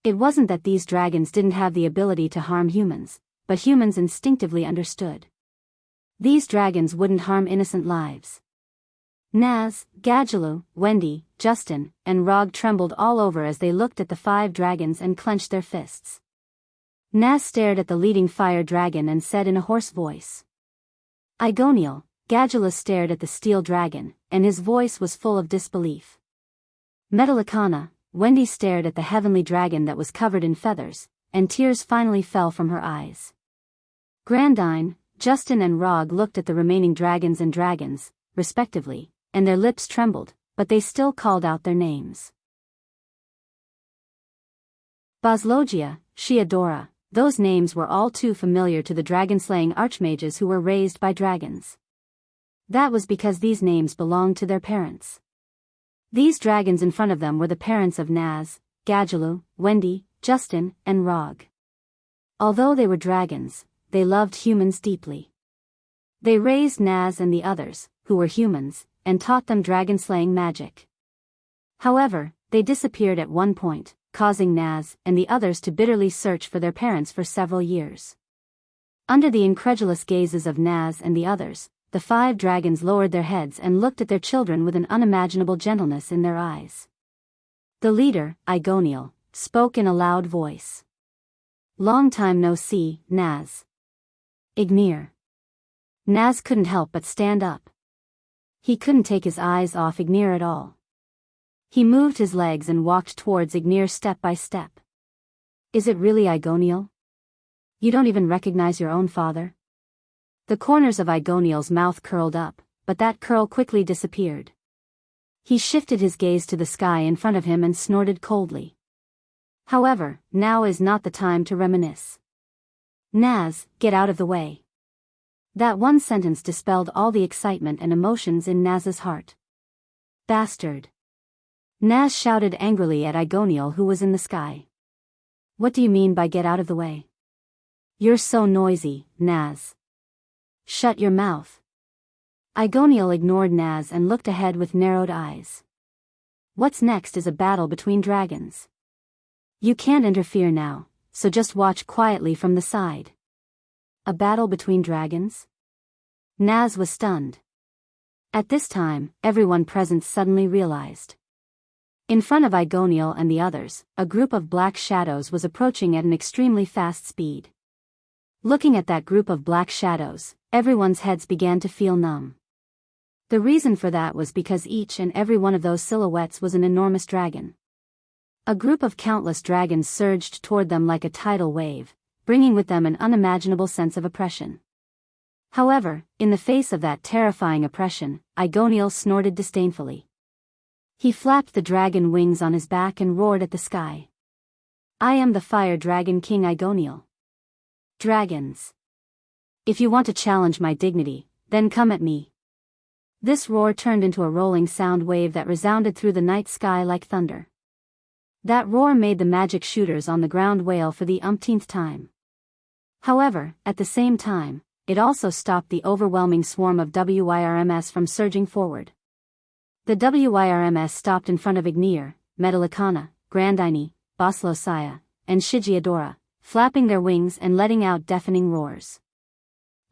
It wasn't that these dragons didn't have the ability to harm humans, but humans instinctively understood. These dragons wouldn't harm innocent lives. Naz, Gadjaloo, Wendy, Justin, and Rog trembled all over as they looked at the 5 dragons and clenched their fists. Naz stared at the leading fire dragon and said in a hoarse voice. Igonial. Gadjaloo stared at the steel dragon, and his voice was full of disbelief. Metallicana. Wendy stared at the heavenly dragon that was covered in feathers, and tears finally fell from her eyes. Grandine, Justin and Rog looked at the remaining dragons and dragons, respectively, and their lips trembled, but they still called out their names. Boslogia, Shiadora, those names were all too familiar to the dragon-slaying archmages who were raised by dragons. That was because these names belonged to their parents. These dragons in front of them were the parents of Naz, Gadjaloo, Wendy, Justin, and Rog. Although they were dragons, they loved humans deeply. They raised Naz and the others, who were humans, and taught them dragon-slaying magic. However, they disappeared at one point, causing Naz and the others to bitterly search for their parents for several years. Under the incredulous gazes of Naz and the others, the 5 dragons lowered their heads and looked at their children with an unimaginable gentleness in their eyes. The leader, Igonial, spoke in a loud voice. Long time no see, Naz. Ignir. Naz couldn't help but stand up. He couldn't take his eyes off Ignir at all. He moved his legs and walked towards Ignir step by step. Is it really Igonial? You don't even recognize your own father? The corners of Igonial's mouth curled up, but that curl quickly disappeared. He shifted his gaze to the sky in front of him and snorted coldly. However, now is not the time to reminisce. Naz, get out of the way. That one sentence dispelled all the excitement and emotions in Naz's heart. Bastard! Naz shouted angrily at Igoniel, who was in the sky. What do you mean by get out of the way? You're so noisy, Naz. Shut your mouth. Igoniel ignored Naz and looked ahead with narrowed eyes. What's next is a battle between dragons. You can't interfere now, so just watch quietly from the side. A battle between dragons? Naz was stunned. At this time, everyone present suddenly realized. In front of Igoniel and the others, a group of black shadows was approaching at an extremely fast speed. Looking at that group of black shadows, everyone's heads began to feel numb. The reason for that was because each and every one of those silhouettes was an enormous dragon. A group of countless dragons surged toward them like a tidal wave, bringing with them an unimaginable sense of oppression. However, in the face of that terrifying oppression, Igoniel snorted disdainfully. He flapped the dragon wings on his back and roared at the sky. I am the Fire Dragon King Igoniel. Dragons. If you want to challenge my dignity, then come at me. This roar turned into a rolling sound wave that resounded through the night sky like thunder. That roar made the magic shooters on the ground wail for the umpteenth time. However, at the same time, it also stopped the overwhelming swarm of WIRMS from surging forward. The WIRMS stopped in front of Ignir, Metallicana, Grandine, Boslosaya, and Shigiadora, flapping their wings and letting out deafening roars.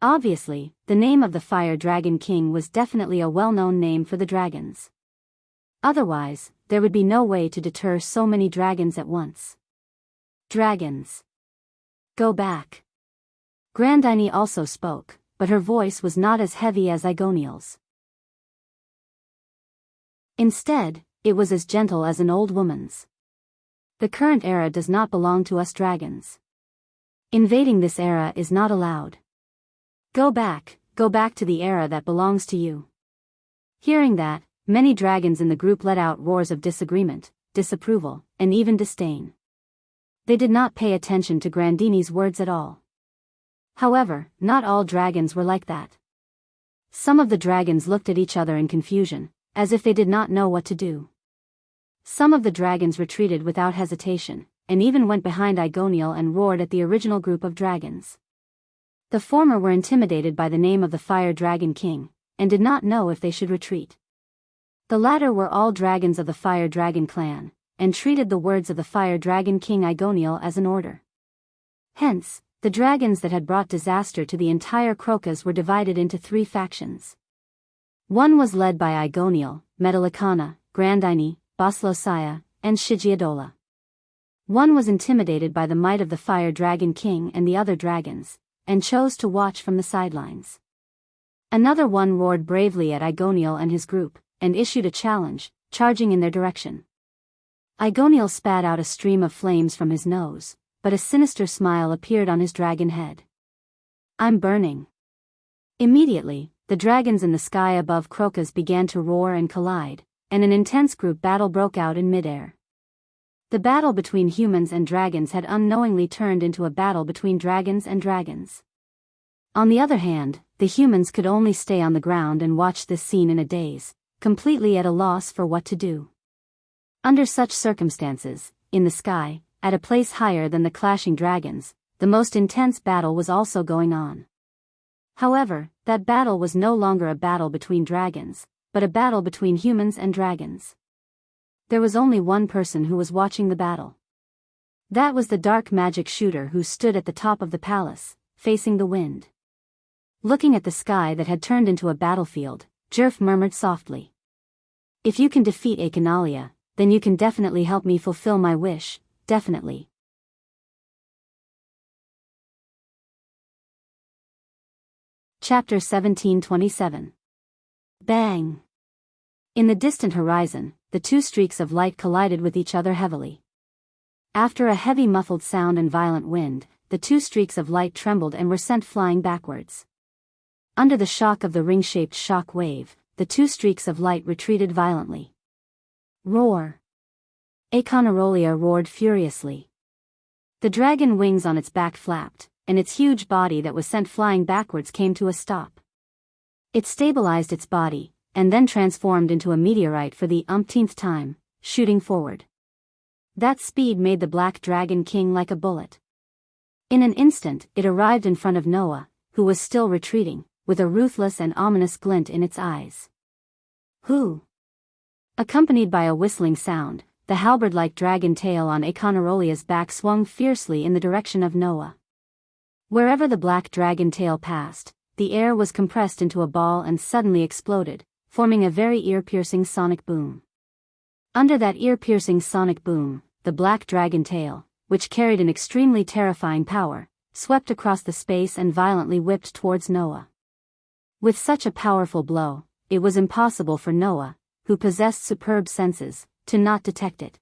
Obviously, the name of the Fire Dragon King was definitely a well-known name for the dragons. Otherwise, there would be no way to deter so many dragons at once. Dragons. Go back. Grandine also spoke, but her voice was not as heavy as Igoniel's. Instead, it was as gentle as an old woman's. The current era does not belong to us dragons. Invading this era is not allowed. Go back to the era that belongs to you. Hearing that, many dragons in the group let out roars of disagreement, disapproval, and even disdain. They did not pay attention to Grandine's words at all. However, not all dragons were like that. Some of the dragons looked at each other in confusion, as if they did not know what to do. Some of the dragons retreated without hesitation, and even went behind Igoniel and roared at the original group of dragons. The former were intimidated by the name of the Fire Dragon King, and did not know if they should retreat. The latter were all dragons of the Fire Dragon clan, and treated the words of the Fire Dragon King Igoniel as an order. Hence, the dragons that had brought disaster to the entire Crocus were divided into 3 factions. One was led by Igoniel, Metallicana, Grandine, Boslosaya, and Shigiadola. One was intimidated by the might of the Fire Dragon King and the other dragons, and chose to watch from the sidelines. Another one roared bravely at Igoniel and his group, and issued a challenge, charging in their direction. Igoniel spat out a stream of flames from his nose, but a sinister smile appeared on his dragon head. I'm burning. Immediately, the dragons in the sky above Crocus began to roar and collide, and an intense group battle broke out in midair. The battle between humans and dragons had unknowingly turned into a battle between dragons and dragons. On the other hand, the humans could only stay on the ground and watch this scene in a daze, completely at a loss for what to do. Under such circumstances, in the sky, at a place higher than the clashing dragons, the most intense battle was also going on. However, that battle was no longer a battle between dragons, but a battle between humans and dragons. There was only one person who was watching the battle. That was the dark magic shooter who stood at the top of the palace, facing the wind. Looking at the sky that had turned into a battlefield, Jerf murmured softly. If you can defeat Akinalia, then you can definitely help me fulfill my wish, definitely. Chapter 1727. Bang! In the distant horizon, the 2 streaks of light collided with each other heavily. After a heavy muffled sound and violent wind, the 2 streaks of light trembled and were sent flying backwards. Under the shock of the ring-shaped shock wave, the 2 streaks of light retreated violently. Roar! Akinarolia roared furiously. The dragon wings on its back flapped, and its huge body that was sent flying backwards came to a stop. It stabilized its body, and then transformed into a meteorite for the umpteenth time, shooting forward. That speed made the Black Dragon King like a bullet. In an instant, it arrived in front of Noah, who was still retreating, with a ruthless and ominous glint in its eyes. Who? Accompanied by a whistling sound, the halberd-like dragon tail on Aconarolia's back swung fiercely in the direction of Noah. Wherever the black dragon tail passed, the air was compressed into a ball and suddenly exploded, forming a very ear-piercing sonic boom. Under that ear-piercing sonic boom, the black dragon tail, which carried an extremely terrifying power, swept across the space and violently whipped towards Noah. With such a powerful blow, it was impossible for Noah, who possessed superb senses, to not detect it.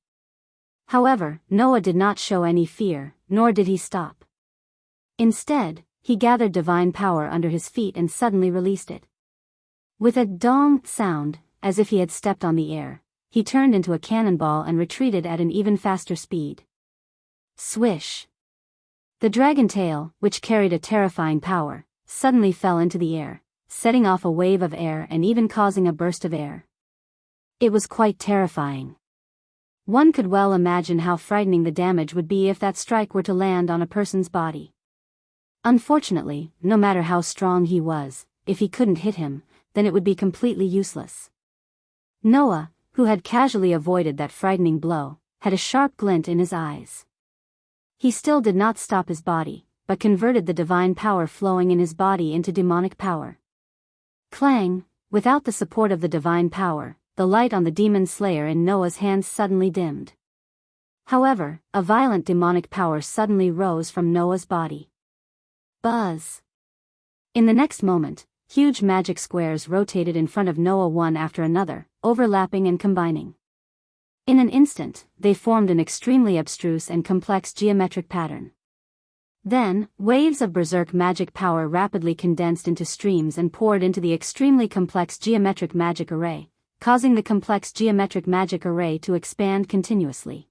However, Noah did not show any fear, nor did he stop. Instead, he gathered divine power under his feet and suddenly released it. With a dong sound, as if he had stepped on the air, he turned into a cannonball and retreated at an even faster speed. Swish! The dragon tail, which carried a terrifying power, suddenly fell into the air, setting off a wave of air and even causing a burst of air. It was quite terrifying. One could well imagine how frightening the damage would be if that strike were to land on a person's body. Unfortunately, no matter how strong he was, if he couldn't hit him, then it would be completely useless. Noah, who had casually avoided that frightening blow, had a sharp glint in his eyes. He still did not stop his body, but converted the divine power flowing in his body into demonic power. Clang! Without the support of the divine power, the light on the demon slayer in Noah's hands suddenly dimmed. However, a violent demonic power suddenly rose from Noah's body. Buzz! In the next moment, huge magic squares rotated in front of Noah one after another, overlapping and combining. In an instant, they formed an extremely abstruse and complex geometric pattern. Then, waves of berserk magic power rapidly condensed into streams and poured into the extremely complex geometric magic array, causing the complex geometric magic array to expand continuously.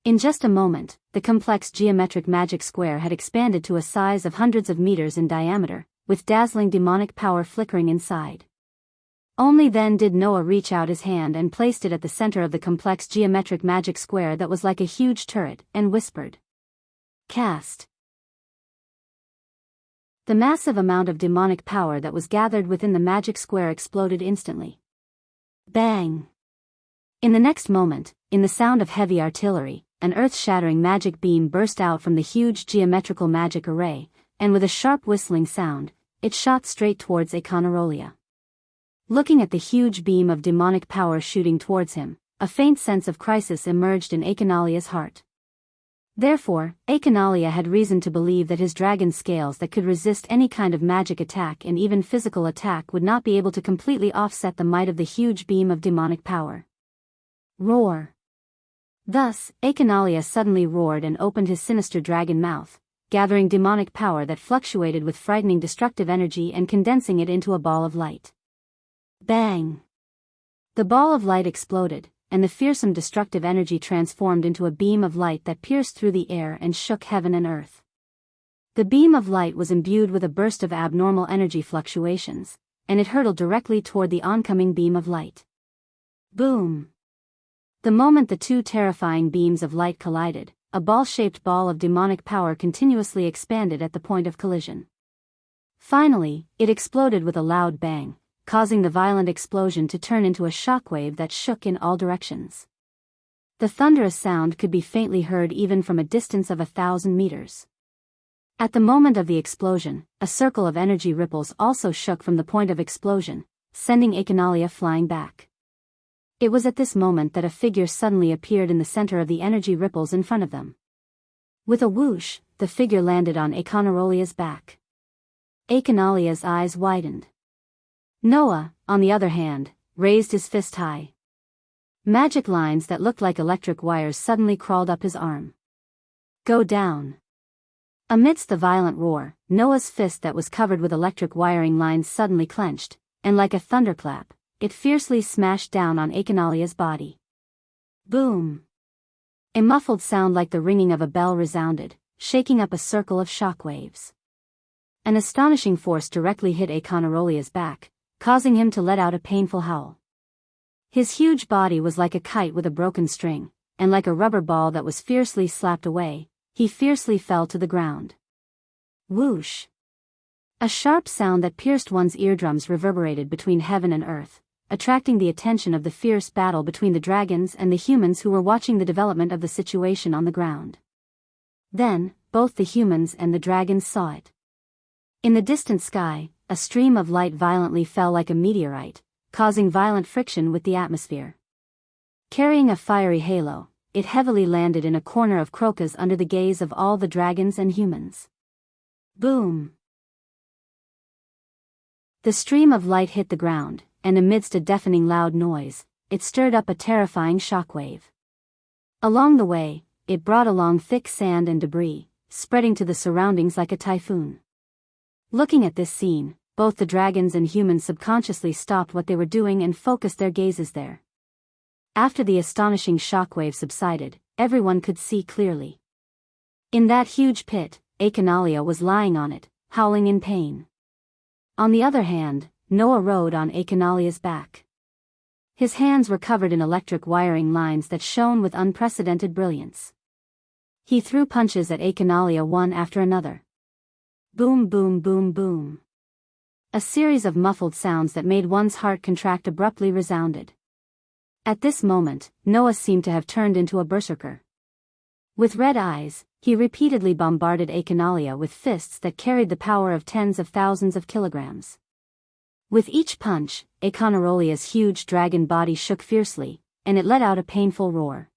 In just a moment, the complex geometric magic square had expanded to a size of hundreds of meters in diameter, with dazzling demonic power flickering inside. Only then did Noah reach out his hand and placed it at the center of the complex geometric magic square that was like a huge turret, and whispered, "Cast." The massive amount of demonic power that was gathered within the magic square exploded instantly. Bang! In the next moment, in the sound of heavy artillery, an earth-shattering magic beam burst out from the huge geometrical magic array, and with a sharp whistling sound, it shot straight towards Aconnarolia. Looking at the huge beam of demonic power shooting towards him, a faint sense of crisis emerged in Aconalia's heart. Therefore, Aconalia had reason to believe that his dragon scales that could resist any kind of magic attack and even physical attack would not be able to completely offset the might of the huge beam of demonic power. Roar! Thus, Aconalia suddenly roared and opened his sinister dragon mouth, gathering demonic power that fluctuated with frightening destructive energy and condensing it into a ball of light. Bang! The ball of light exploded, and the fearsome destructive energy transformed into a beam of light that pierced through the air and shook heaven and earth. The beam of light was imbued with a burst of abnormal energy fluctuations, and it hurtled directly toward the oncoming beam of light. Boom! The moment the two terrifying beams of light collided, a ball-shaped ball of demonic power continuously expanded at the point of collision. Finally, it exploded with a loud bang, causing the violent explosion to turn into a shockwave that shook in all directions. The thunderous sound could be faintly heard even from a distance of 1,000 meters. At the moment of the explosion, a circle of energy ripples also shook from the point of explosion, sending Aconalia flying back. It was at this moment that a figure suddenly appeared in the center of the energy ripples in front of them. With a whoosh, the figure landed on Aconarolia's back. Aconalia's eyes widened. Noah, on the other hand, raised his fist high. Magic lines that looked like electric wires suddenly crawled up his arm. Go down. Amidst the violent roar, Noah's fist that was covered with electric wiring lines suddenly clenched, and like a thunderclap, it fiercely smashed down on Aconalia's body. Boom! A muffled sound like the ringing of a bell resounded, shaking up a circle of shockwaves. An astonishing force directly hit Aconarolia's back, causing him to let out a painful howl. His huge body was like a kite with a broken string, and like a rubber ball that was fiercely slapped away, he fiercely fell to the ground. Whoosh! A sharp sound that pierced one's eardrums reverberated between heaven and earth, attracting the attention of the fierce battle between the dragons and the humans who were watching the development of the situation on the ground. Then, both the humans and the dragons saw it. In the distant sky, a stream of light violently fell like a meteorite, causing violent friction with the atmosphere. Carrying a fiery halo, it heavily landed in a corner of Crocus under the gaze of all the dragons and humans. Boom! The stream of light hit the ground, and amidst a deafening loud noise, it stirred up a terrifying shockwave. Along the way, it brought along thick sand and debris, spreading to the surroundings like a typhoon. Looking at this scene, both the dragons and humans subconsciously stopped what they were doing and focused their gazes there. After the astonishing shockwave subsided, everyone could see clearly. In that huge pit, Aconalia was lying on it, howling in pain. On the other hand, Noah rode on Aconalia's back. His hands were covered in electric wiring lines that shone with unprecedented brilliance. He threw punches at Aconalia one after another. Boom, boom, boom, boom. A series of muffled sounds that made one's heart contract abruptly resounded. At this moment, Noah seemed to have turned into a berserker. With red eyes, he repeatedly bombarded Aconalia with fists that carried the power of tens of thousands of kilograms. With each punch, Aconarolia's huge dragon body shook fiercely, and it let out a painful roar.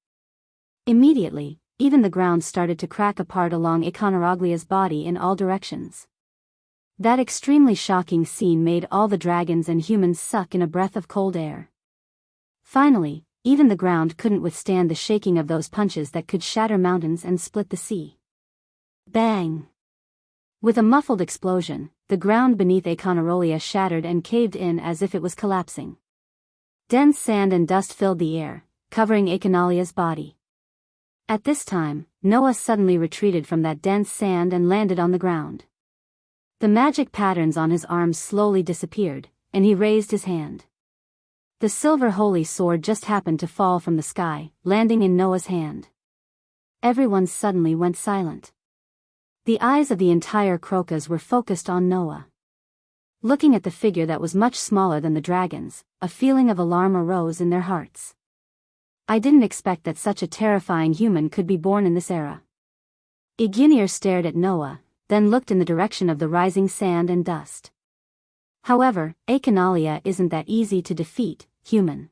Immediately, even the ground started to crack apart along Aconaraglia's body in all directions. That extremely shocking scene made all the dragons and humans suck in a breath of cold air. Finally, even the ground couldn't withstand the shaking of those punches that could shatter mountains and split the sea. Bang! With a muffled explosion, the ground beneath Aconarolia shattered and caved in as if it was collapsing. Dense sand and dust filled the air, covering Aconalia's body. At this time, Noah suddenly retreated from that dense sand and landed on the ground. The magic patterns on his arms slowly disappeared, and he raised his hand. The silver holy sword just happened to fall from the sky, landing in Noah's hand. Everyone suddenly went silent. The eyes of the entire Crocus were focused on Noah. Looking at the figure that was much smaller than the dragons, a feeling of alarm arose in their hearts. I didn't expect that such a terrifying human could be born in this era. Igunir stared at Noah, then looked in the direction of the rising sand and dust. However, Aconalia isn't that easy to defeat, human.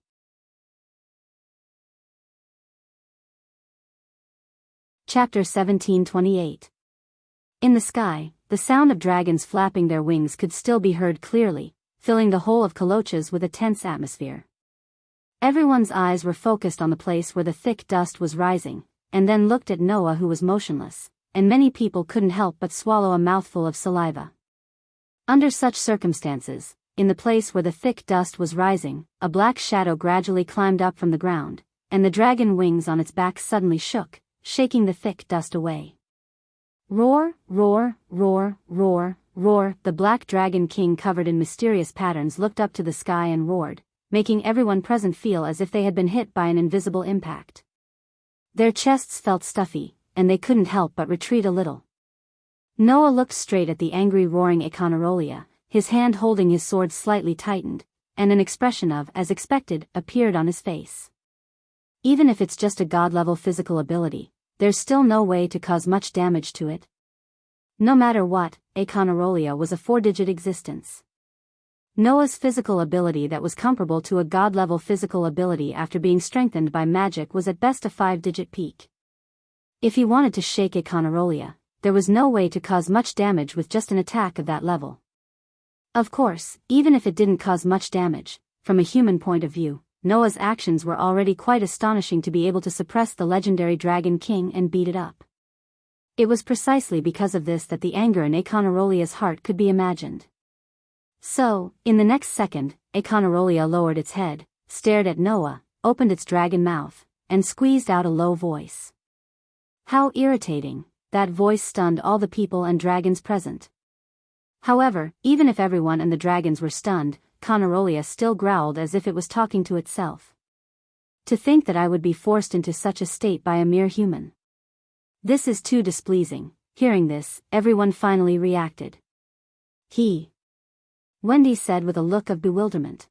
Chapter 1728. In the sky, the sound of dragons flapping their wings could still be heard clearly, filling the whole of Colchis with a tense atmosphere. Everyone's eyes were focused on the place where the thick dust was rising, and then looked at Noah, who was motionless, and many people couldn't help but swallow a mouthful of saliva. Under such circumstances, in the place where the thick dust was rising, a black shadow gradually climbed up from the ground, and the dragon wings on its back suddenly shook, shaking the thick dust away. Roar, roar, roar, roar, roar! The black dragon king, covered in mysterious patterns, looked up to the sky and roared, making everyone present feel as if they had been hit by an invisible impact. Their chests felt stuffy, and they couldn't help but retreat a little. Noah looked straight at the angry roaring Aconarolia, his hand holding his sword slightly tightened, and an expression of, as expected, appeared on his face. Even if it's just a god-level physical ability, there's still no way to cause much damage to it. No matter what, Aconarolia was a 4-digit existence. Noah's physical ability that was comparable to a god-level physical ability after being strengthened by magic was at best a 5-digit peak. If he wanted to shake Aconarolia, there was no way to cause much damage with just an attack of that level. Of course, even if it didn't cause much damage, from a human point of view, Noah's actions were already quite astonishing to be able to suppress the legendary Dragon King and beat it up. It was precisely because of this that the anger in Aconarolia's heart could be imagined. So, in the next second, Aconarolia lowered its head, stared at Noah, opened its dragon mouth, and squeezed out a low voice. How irritating, that voice stunned all the people and dragons present. However, even if everyone and the dragons were stunned, Conarolia still growled as if it was talking to itself. To think that I would be forced into such a state by a mere human. This is too displeasing. Hearing this, everyone finally reacted. Wendy said with a look of bewilderment.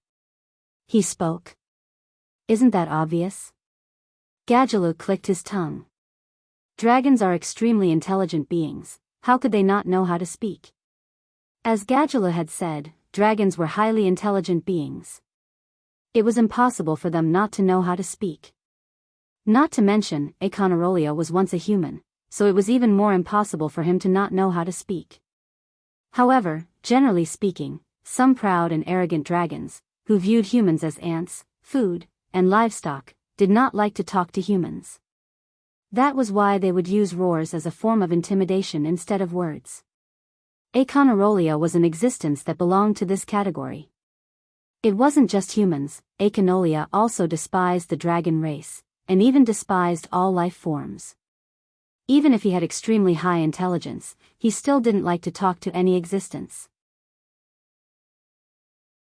He spoke. Isn't that obvious? Gadjaloo clicked his tongue. Dragons are extremely intelligent beings, how could they not know how to speak? As Gadjaloo had said, dragons were highly intelligent beings. It was impossible for them not to know how to speak. Not to mention, Conarolia was once a human, so it was even more impossible for him to not know how to speak. However, generally speaking, some proud and arrogant dragons, who viewed humans as ants, food, and livestock, did not like to talk to humans. That was why they would use roars as a form of intimidation instead of words. Conarolia was an existence that belonged to this category. It wasn't just humans, Conarolia also despised the dragon race, and even despised all life forms. Even if he had extremely high intelligence, he still didn't like to talk to any existence.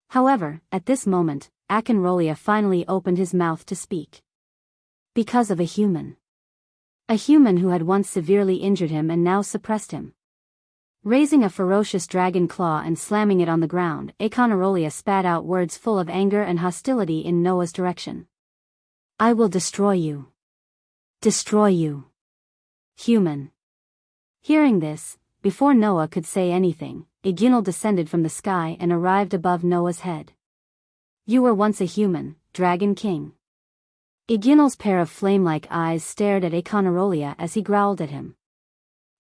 However, at this moment, Akinrolia finally opened his mouth to speak. Because of a human. A human who had once severely injured him and now suppressed him. Raising a ferocious dragon claw and slamming it on the ground, Conarolia spat out words full of anger and hostility in Noah's direction. I will destroy you. Destroy you. Human. Hearing this, before Noah could say anything, Iginal descended from the sky and arrived above Noah's head. You were once a human, Dragon King. Iginal's pair of flame-like eyes stared at Conarolia as he growled at him.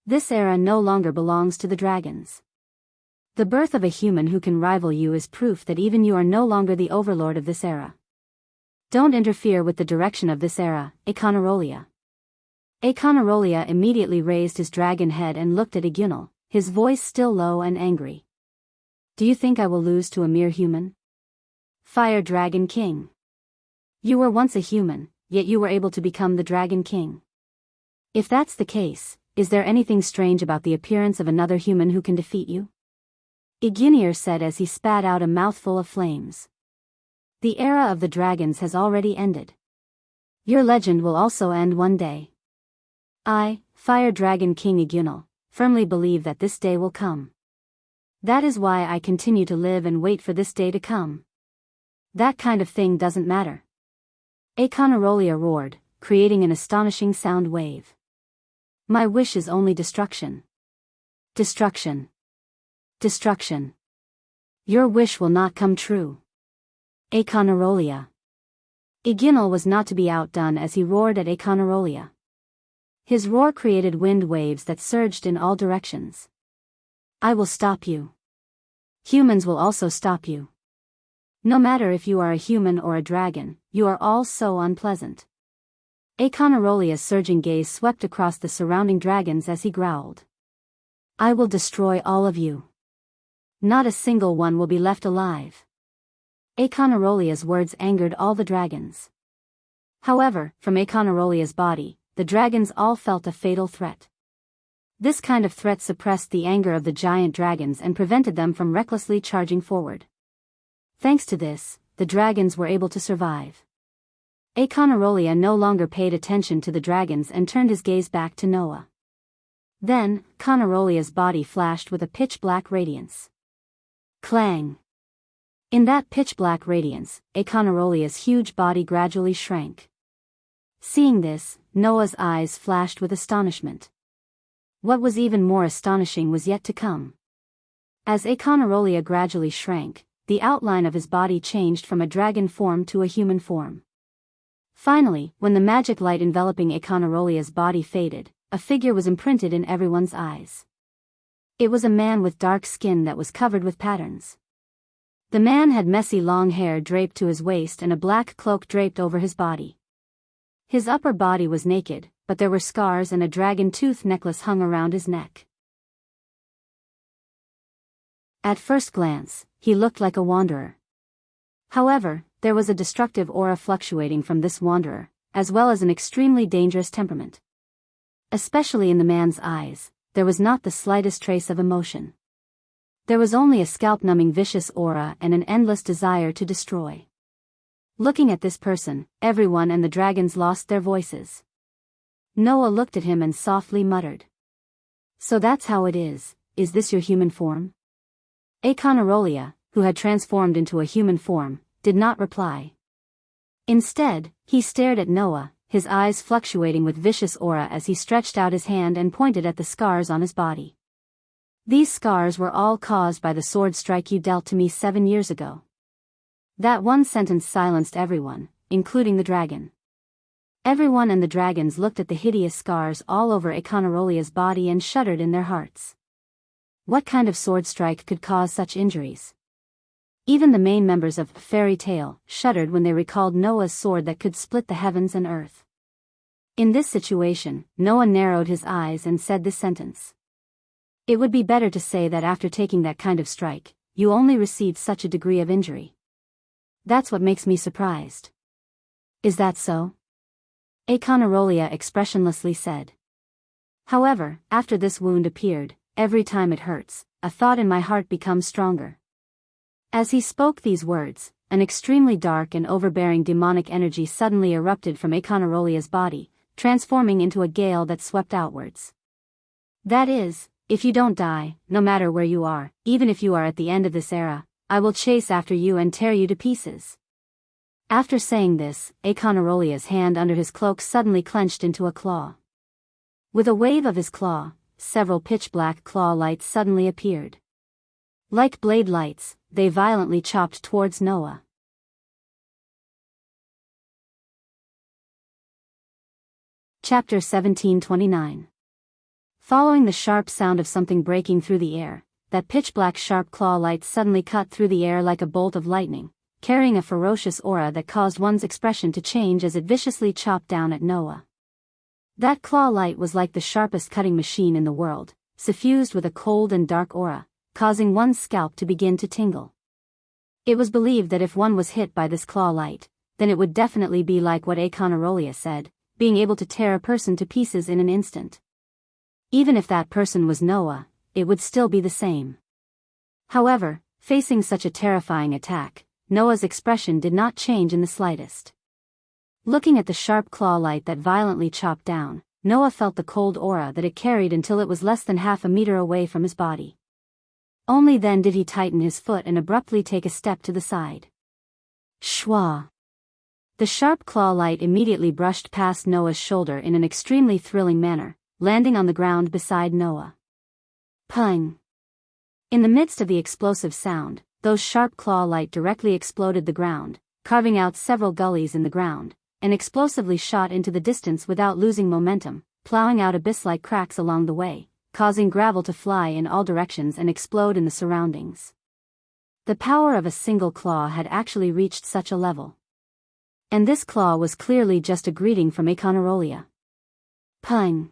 This era no longer belongs to the dragons. The birth of a human who can rival you is proof that even you are no longer the overlord of this era. Don't interfere with the direction of this era, Conarolia. Conarolia immediately raised his dragon head and looked at Iginal, his voice still low and angry. Do you think I will lose to a mere human? Fire Dragon King. You were once a human, yet you were able to become the Dragon King. If that's the case, is there anything strange about the appearance of another human who can defeat you? Iginir said as he spat out a mouthful of flames. The era of the dragons has already ended. Your legend will also end one day. I, Fire Dragon King Iginal, firmly believe that this day will come. That is why I continue to live and wait for this day to come. That kind of thing doesn't matter. Conarolia roared, creating an astonishing sound wave. My wish is only destruction. Destruction. Destruction. Your wish will not come true. Conarolia. Iginal was not to be outdone as he roared at Conarolia. His roar created wind waves that surged in all directions. I will stop you. Humans will also stop you. No matter if you are a human or a dragon, you are all so unpleasant. Conarolia surging gaze swept across the surrounding dragons as he growled. I will destroy all of you. Not a single one will be left alive. Conarolia words angered all the dragons. However, from Conarolia body, the dragons all felt a fatal threat. This kind of threat suppressed the anger of the giant dragons and prevented them from recklessly charging forward. Thanks to this, the dragons were able to survive. Conarolia no longer paid attention to the dragons and turned his gaze back to Noah. Then, Conarolia's body flashed with a pitch-black radiance. Clang! In that pitch-black radiance, Conarolia huge body gradually shrank. Seeing this, Noah's eyes flashed with astonishment. What was even more astonishing was yet to come. As Conarolia gradually shrank, the outline of his body changed from a dragon form to a human form. Finally, when the magic light enveloping Conarolia body faded, a figure was imprinted in everyone's eyes. It was a man with dark skin that was covered with patterns. The man had messy long hair draped to his waist and a black cloak draped over his body. His upper body was naked, but there were scars and a dragon tooth necklace hung around his neck. At first glance, he looked like a wanderer. However, there was a destructive aura fluctuating from this wanderer, as well as an extremely dangerous temperament. Especially in the man's eyes, there was not the slightest trace of emotion. There was only a scalp-numbing vicious aura and an endless desire to destroy. Looking at this person, everyone and the dragons lost their voices. Noah looked at him and softly muttered. "So that's how it is this your human form?" Aconorolia, who had transformed into a human form, did not reply. Instead, he stared at Noah, his eyes fluctuating with vicious aura as he stretched out his hand and pointed at the scars on his body. "These scars were all caused by the sword strike you dealt to me 7 years ago." That one sentence silenced everyone, including the dragon. Everyone and the dragons looked at the hideous scars all over Aconorolia's body and shuddered in their hearts. What kind of sword strike could cause such injuries? Even the main members of Fairy Tale shuddered when they recalled Noah's sword that could split the heavens and earth. In this situation, Noah narrowed his eyes and said this sentence. "It would be better to say that after taking that kind of strike, you only received such a degree of injury. That's what makes me surprised." "Is that so?" Aconorolia expressionlessly said. "However, after this wound appeared, every time it hurts, a thought in my heart becomes stronger." As he spoke these words, an extremely dark and overbearing demonic energy suddenly erupted from Aconorolia's body, transforming into a gale that swept outwards. "That is, if you don't die, no matter where you are, even if you are at the end of this era, I will chase after you and tear you to pieces." After saying this, Aconorolia's hand under his cloak suddenly clenched into a claw. With a wave of his claw, several pitch-black claw lights suddenly appeared. Like blade lights, they violently chopped towards Noah. Chapter 1729. Following the sharp sound of something breaking through the air, that pitch-black sharp claw light suddenly cut through the air like a bolt of lightning, carrying a ferocious aura that caused one's expression to change as it viciously chopped down at Noah. That claw light was like the sharpest cutting machine in the world, suffused with a cold and dark aura, causing one's scalp to begin to tingle. It was believed that if one was hit by this claw light, then it would definitely be like what Aconorolia said, being able to tear a person to pieces in an instant. Even if that person was Noah, it would still be the same. However, facing such a terrifying attack, Noah's expression did not change in the slightest. Looking at the sharp claw light that violently chopped down, Noah felt the cold aura that it carried until it was less than half a meter away from his body. Only then did he tighten his foot and abruptly take a step to the side. Shwa! The sharp claw light immediately brushed past Noah's shoulder in an extremely thrilling manner, landing on the ground beside Noah. Pung! In the midst of the explosive sound, those sharp claw light directly exploded the ground, carving out several gullies in the ground, and explosively shot into the distance without losing momentum, plowing out abyss-like cracks along the way, causing gravel to fly in all directions and explode in the surroundings. The power of a single claw had actually reached such a level. And this claw was clearly just a greeting from Aconorolia. Pung!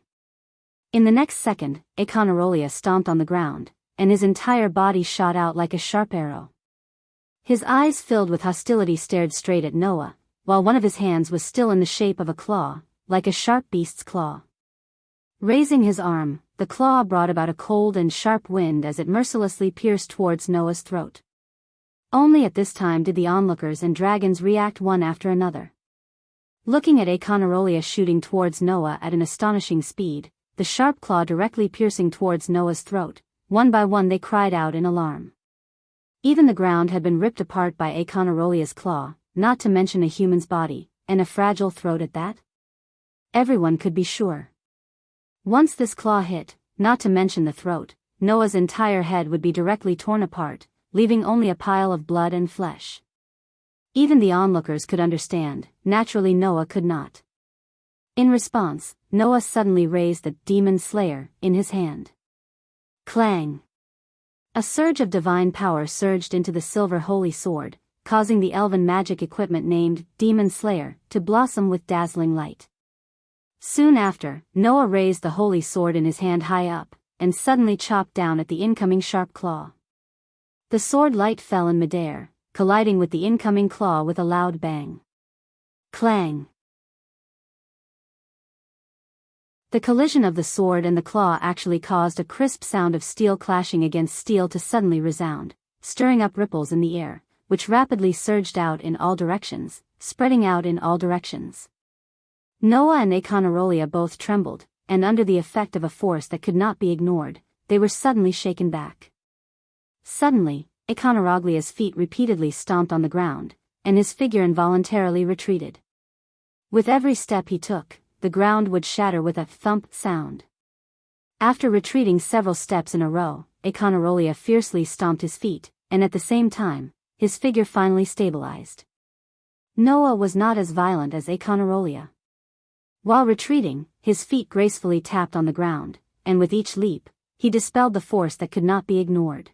In the next second, Aconorolia stomped on the ground, and his entire body shot out like a sharp arrow. His eyes filled with hostility stared straight at Noah, while one of his hands was still in the shape of a claw, like a sharp beast's claw. Raising his arm, the claw brought about a cold and sharp wind as it mercilessly pierced towards Noah's throat. Only at this time did the onlookers and dragons react one after another. Looking at Aconorolia shooting towards Noah at an astonishing speed, the sharp claw directly piercing towards Noah's throat, one by one they cried out in alarm. Even the ground had been ripped apart by Aconorolia's claw, not to mention a human's body, and a fragile throat at that. Everyone could be sure. Once this claw hit, not to mention the throat, Noah's entire head would be directly torn apart, leaving only a pile of blood and flesh. Even the onlookers could understand, naturally Noah could not. In response, Noah suddenly raised the Demon Slayer in his hand. Clang! A surge of divine power surged into the silver holy sword, causing the elven magic equipment named Demon Slayer to blossom with dazzling light. Soon after, Noah raised the holy sword in his hand high up, and suddenly chopped down at the incoming sharp claw. The sword light fell in midair, colliding with the incoming claw with a loud bang. Clang! The collision of the sword and the claw actually caused a crisp sound of steel clashing against steel to suddenly resound, stirring up ripples in the air, which rapidly surged out in all directions, spreading out in all directions. Noah and Econarolia both trembled, and under the effect of a force that could not be ignored, they were suddenly shaken back. Suddenly, Econarolia's feet repeatedly stomped on the ground, and his figure involuntarily retreated. With every step he took, the ground would shatter with a thump sound. After retreating several steps in a row, Econarolia fiercely stomped his feet, and at the same time, his figure finally stabilized. Noah was not as violent as Econarolia. While retreating, his feet gracefully tapped on the ground, and with each leap, he dispelled the force that could not be ignored.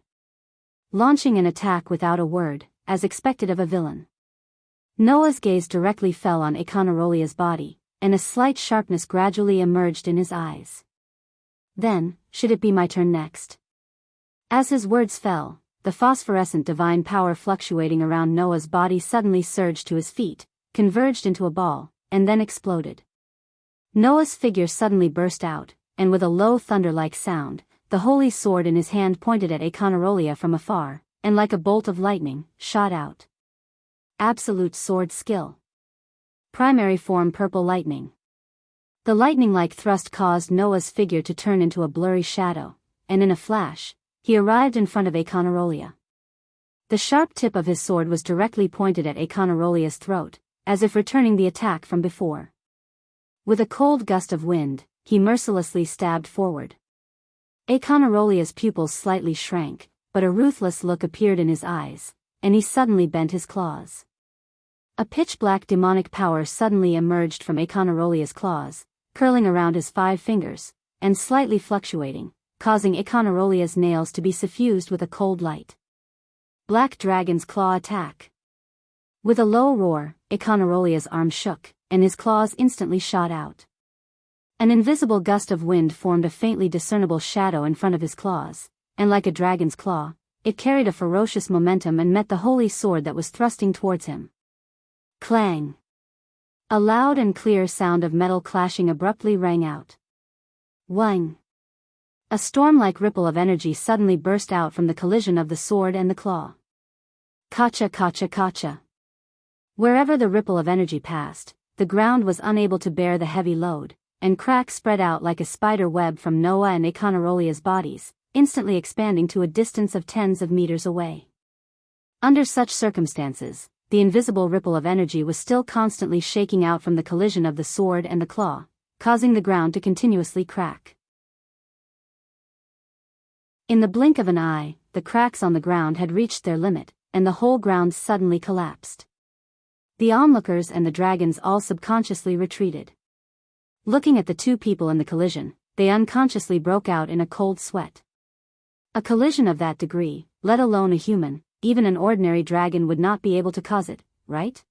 Launching an attack without a word, as expected of a villain. Noah's gaze directly fell on Econarolia's body, and a slight sharpness gradually emerged in his eyes. Then, should it be my turn next? As his words fell, the phosphorescent divine power fluctuating around Noah's body suddenly surged to his feet, converged into a ball, and then exploded. Noah's figure suddenly burst out, and with a low thunder-like sound, the holy sword in his hand pointed at Econarolia from afar, and like a bolt of lightning, shot out. Absolute sword skill. Primary form purple lightning. The lightning-like thrust caused Noah's figure to turn into a blurry shadow, and in a flash, he arrived in front of Econarolia. The sharp tip of his sword was directly pointed at Econarolia's throat, as if returning the attack from before. With a cold gust of wind, he mercilessly stabbed forward. Econarolia's pupils slightly shrank, but a ruthless look appeared in his eyes, and he suddenly bent his claws. A pitch-black demonic power suddenly emerged from Econarolia's claws, curling around his 5 fingers, and slightly fluctuating, causing Econarolia's nails to be suffused with a cold light. Black Dragon's Claw Attack. With a low roar, Econarolia's arm shook, and his claws instantly shot out. An invisible gust of wind formed a faintly discernible shadow in front of his claws, and like a dragon's claw, it carried a ferocious momentum and met the holy sword that was thrusting towards him. Clang! A loud and clear sound of metal clashing abruptly rang out. Whang! A storm-like ripple of energy suddenly burst out from the collision of the sword and the claw. Kacha kacha kacha. Wherever the ripple of energy passed, the ground was unable to bear the heavy load, and cracks spread out like a spider web from Noah and Econarolia's bodies, instantly expanding to a distance of tens of meters away. Under such circumstances, the invisible ripple of energy was still constantly shaking out from the collision of the sword and the claw, causing the ground to continuously crack. In the blink of an eye, the cracks on the ground had reached their limit, and the whole ground suddenly collapsed. The onlookers and the dragons all subconsciously retreated. Looking at the two people in the collision, they unconsciously broke out in a cold sweat. A collision of that degree, let alone a human, even an ordinary dragon would not be able to cause it, right?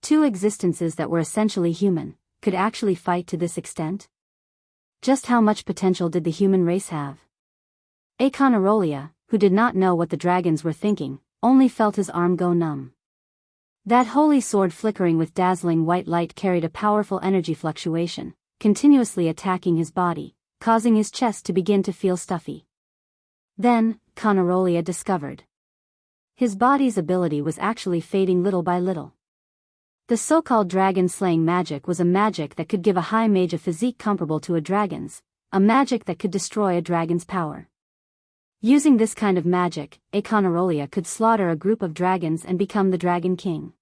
Two existences that were essentially human, could actually fight to this extent? Just how much potential did the human race have? Econarolia, who did not know what the dragons were thinking, only felt his arm go numb. That holy sword flickering with dazzling white light carried a powerful energy fluctuation, continuously attacking his body, causing his chest to begin to feel stuffy. Then, Econarolia discovered. His body's ability was actually fading little by little. The so-called dragon-slaying magic was a magic that could give a high mage a physique comparable to a dragon's, a magic that could destroy a dragon's power. Using this kind of magic, Econarolia could slaughter a group of dragons and become the Dragon King.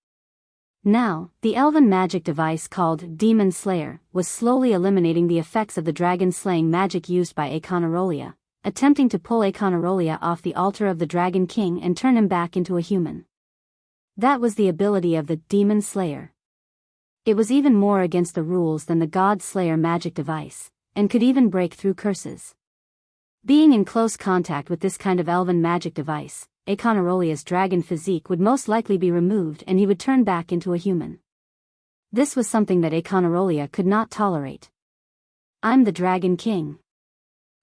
Now, the elven magic device called Demon Slayer was slowly eliminating the effects of the dragon-slaying magic used by Econarolia, attempting to pull Econarolia off the altar of the Dragon King and turn him back into a human. That was the ability of the Demon Slayer. It was even more against the rules than the God Slayer magic device, and could even break through curses. Being in close contact with this kind of elven magic device, Econarolia's dragon physique would most likely be removed and he would turn back into a human. This was something that Econarolia could not tolerate. I'm the Dragon King.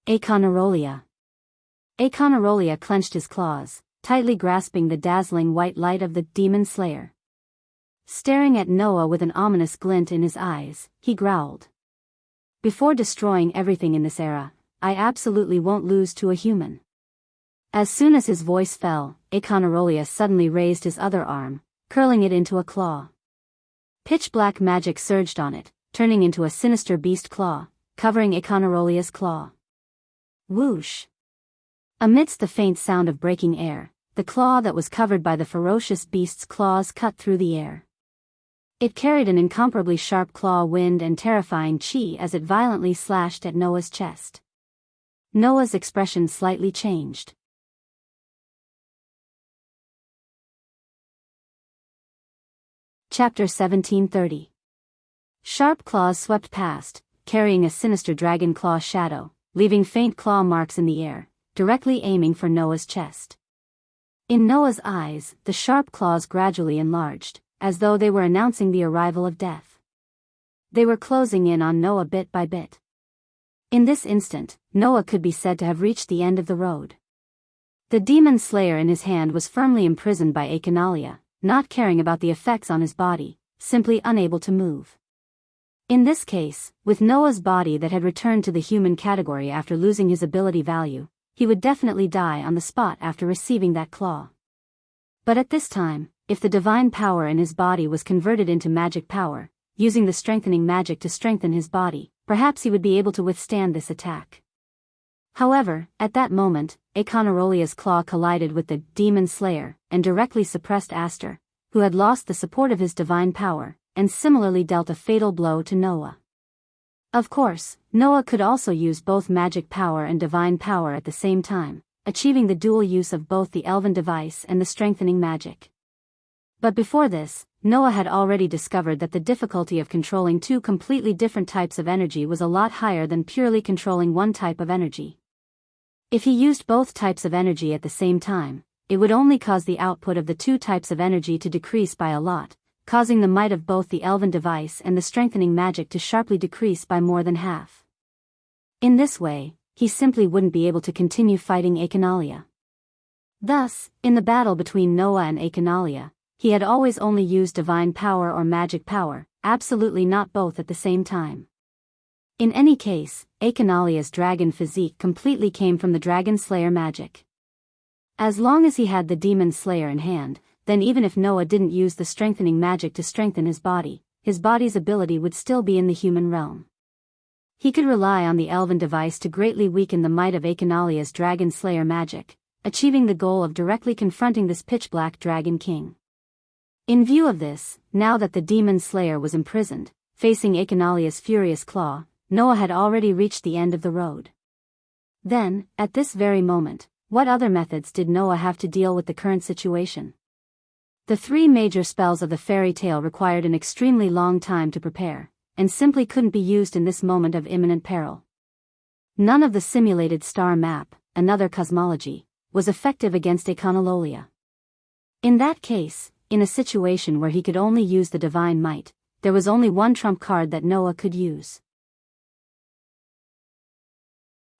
Econarolia. Econarolia clenched his claws, tightly grasping the dazzling white light of the Demon Slayer. Staring at Noah with an ominous glint in his eyes, he growled. Before destroying everything in this era, I absolutely won't lose to a human. As soon as his voice fell, Econorolius suddenly raised his other arm, curling it into a claw. Pitch-black magic surged on it, turning into a sinister beast claw, covering Econorolius' claw. Whoosh! Amidst the faint sound of breaking air, the claw that was covered by the ferocious beast's claws cut through the air. It carried an incomparably sharp claw wind and terrifying chi as it violently slashed at Noah's chest. Noah's expression slightly changed. Chapter 1730. Sharp claws swept past, carrying a sinister dragon claw shadow, leaving faint claw marks in the air, directly aiming for Noah's chest. In Noah's eyes, the sharp claws gradually enlarged, as though they were announcing the arrival of death. They were closing in on Noah bit by bit. In this instant, Noah could be said to have reached the end of the road. The demon slayer in his hand was firmly imprisoned by Achinalia, not caring about the effects on his body, simply unable to move. In this case, with Noah's body that had returned to the human category after losing his ability value, he would definitely die on the spot after receiving that claw. But at this time, if the divine power in his body was converted into magic power, using the strengthening magic to strengthen his body, perhaps he would be able to withstand this attack. However, at that moment, Econorolius' claw collided with the demon slayer and directly suppressed Aster, who had lost the support of his divine power, and similarly dealt a fatal blow to Noah. Of course, Noah could also use both magic power and divine power at the same time, achieving the dual use of both the elven device and the strengthening magic. But before this, Noah had already discovered that the difficulty of controlling two completely different types of energy was a lot higher than purely controlling one type of energy. If he used both types of energy at the same time, it would only cause the output of the two types of energy to decrease by a lot, causing the might of both the elven device and the strengthening magic to sharply decrease by more than half. In this way, he simply wouldn't be able to continue fighting Achinalia. Thus, in the battle between Noah and Achinalia, he had always only used divine power or magic power, absolutely not both at the same time. In any case, Achinalia's dragon physique completely came from the dragon slayer magic. As long as he had the demon slayer in hand, then even if Noah didn't use the strengthening magic to strengthen his body's ability would still be in the human realm. He could rely on the elven device to greatly weaken the might of Achinalia's dragon slayer magic, achieving the goal of directly confronting this pitch-black dragon king. In view of this, now that the demon slayer was imprisoned, facing Achinalia's furious claw, Noah had already reached the end of the road. Then, at this very moment, what other methods did Noah have to deal with the current situation? The three major spells of the fairy tale required an extremely long time to prepare, and simply couldn't be used in this moment of imminent peril. None of the simulated star map, another cosmology, was effective against Econololia. In that case, in a situation where he could only use the divine might, there was only one trump card that Noah could use.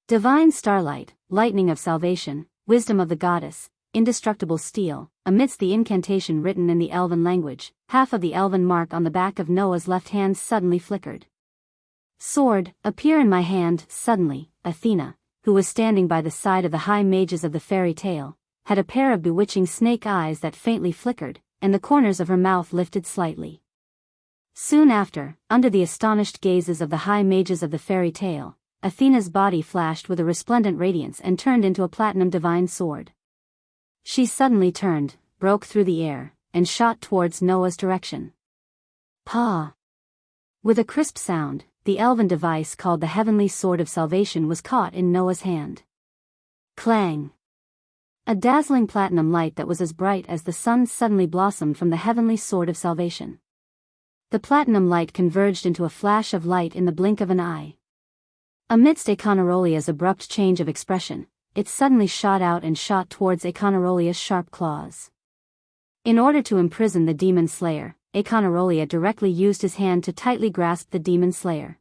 Divine starlight, lightning of salvation, wisdom of the goddess, indestructible steel. Amidst the incantation written in the elven language, half of the elven mark on the back of Noah's left hand suddenly flickered. Sword, appear in my hand. Suddenly, Athena, who was standing by the side of the high mages of the fairy tale, had a pair of bewitching snake eyes that faintly flickered, and the corners of her mouth lifted slightly. Soon after, under the astonished gazes of the high mages of the fairy tale, Athena's body flashed with a resplendent radiance and turned into a platinum divine sword. She suddenly turned, broke through the air, and shot towards Noah's direction. Pa! With a crisp sound, the elven device called the Heavenly Sword of Salvation was caught in Noah's hand. Clang! A dazzling platinum light that was as bright as the sun suddenly blossomed from the Heavenly Sword of Salvation. The platinum light converged into a flash of light in the blink of an eye. Amidst Econorolia's abrupt change of expression, it suddenly shot out and shot towards Econorolia's sharp claws. In order to imprison the demon slayer, Econorolia directly used his hand to tightly grasp the demon slayer.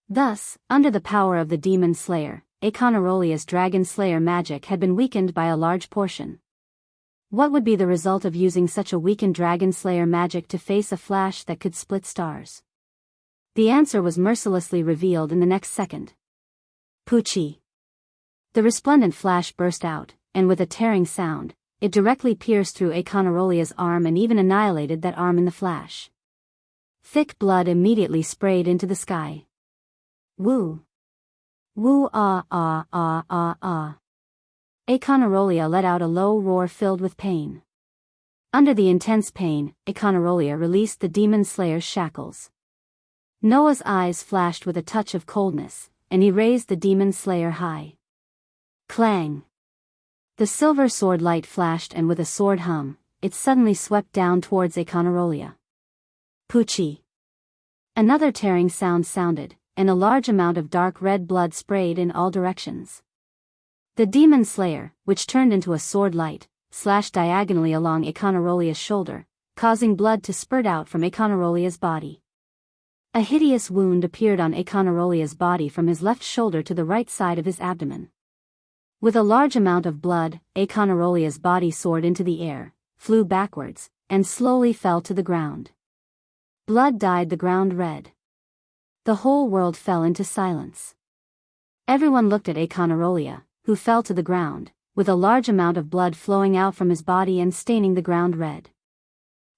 Thus, under the power of the demon slayer, Econorolia's dragon slayer magic had been weakened by a large portion. What would be the result of using such a weakened dragon slayer magic to face a flash that could split stars? The answer was mercilessly revealed in the next second. Poochie. The resplendent flash burst out, and with a tearing sound, it directly pierced through Aconarolia's arm and even annihilated that arm in the flash. Thick blood immediately sprayed into the sky. Woo. Woo ah ah ah ah ah. Aconarolia let out a low roar filled with pain. Under the intense pain, Aconarolia released the demon slayer's shackles. Noah's eyes flashed with a touch of coldness, and he raised the demon slayer high. Clang! The silver sword light flashed, and with a sword hum, it suddenly swept down towards Aconarolia. Poochie! Another tearing sound sounded, and a large amount of dark red blood sprayed in all directions. The demon slayer, which turned into a sword light, slashed diagonally along Aconarolia's shoulder, causing blood to spurt out from Aconarolia's body. A hideous wound appeared on Aconarolia's body from his left shoulder to the right side of his abdomen. With a large amount of blood, Aconarolia's body soared into the air, flew backwards, and slowly fell to the ground. Blood dyed the ground red. The whole world fell into silence. Everyone looked at Aconarolia, who fell to the ground, with a large amount of blood flowing out from his body and staining the ground red.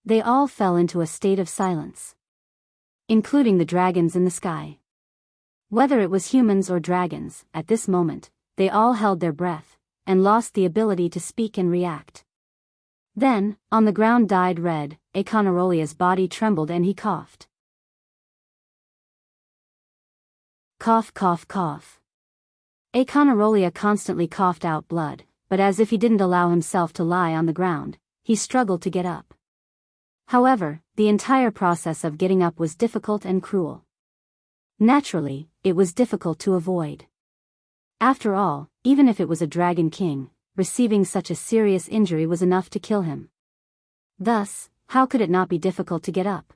They all fell into a state of silence, including the dragons in the sky. Whether it was humans or dragons, at this moment, they all held their breath, and lost the ability to speak and react. Then, on the ground dyed red, Aconarolia's body trembled and he coughed. Cough cough cough. Aconarolia constantly coughed out blood, but as if he didn't allow himself to lie on the ground, he struggled to get up. However, the entire process of getting up was difficult and cruel. Naturally, it was difficult to avoid. After all, even if it was a dragon king, receiving such a serious injury was enough to kill him. Thus, how could it not be difficult to get up?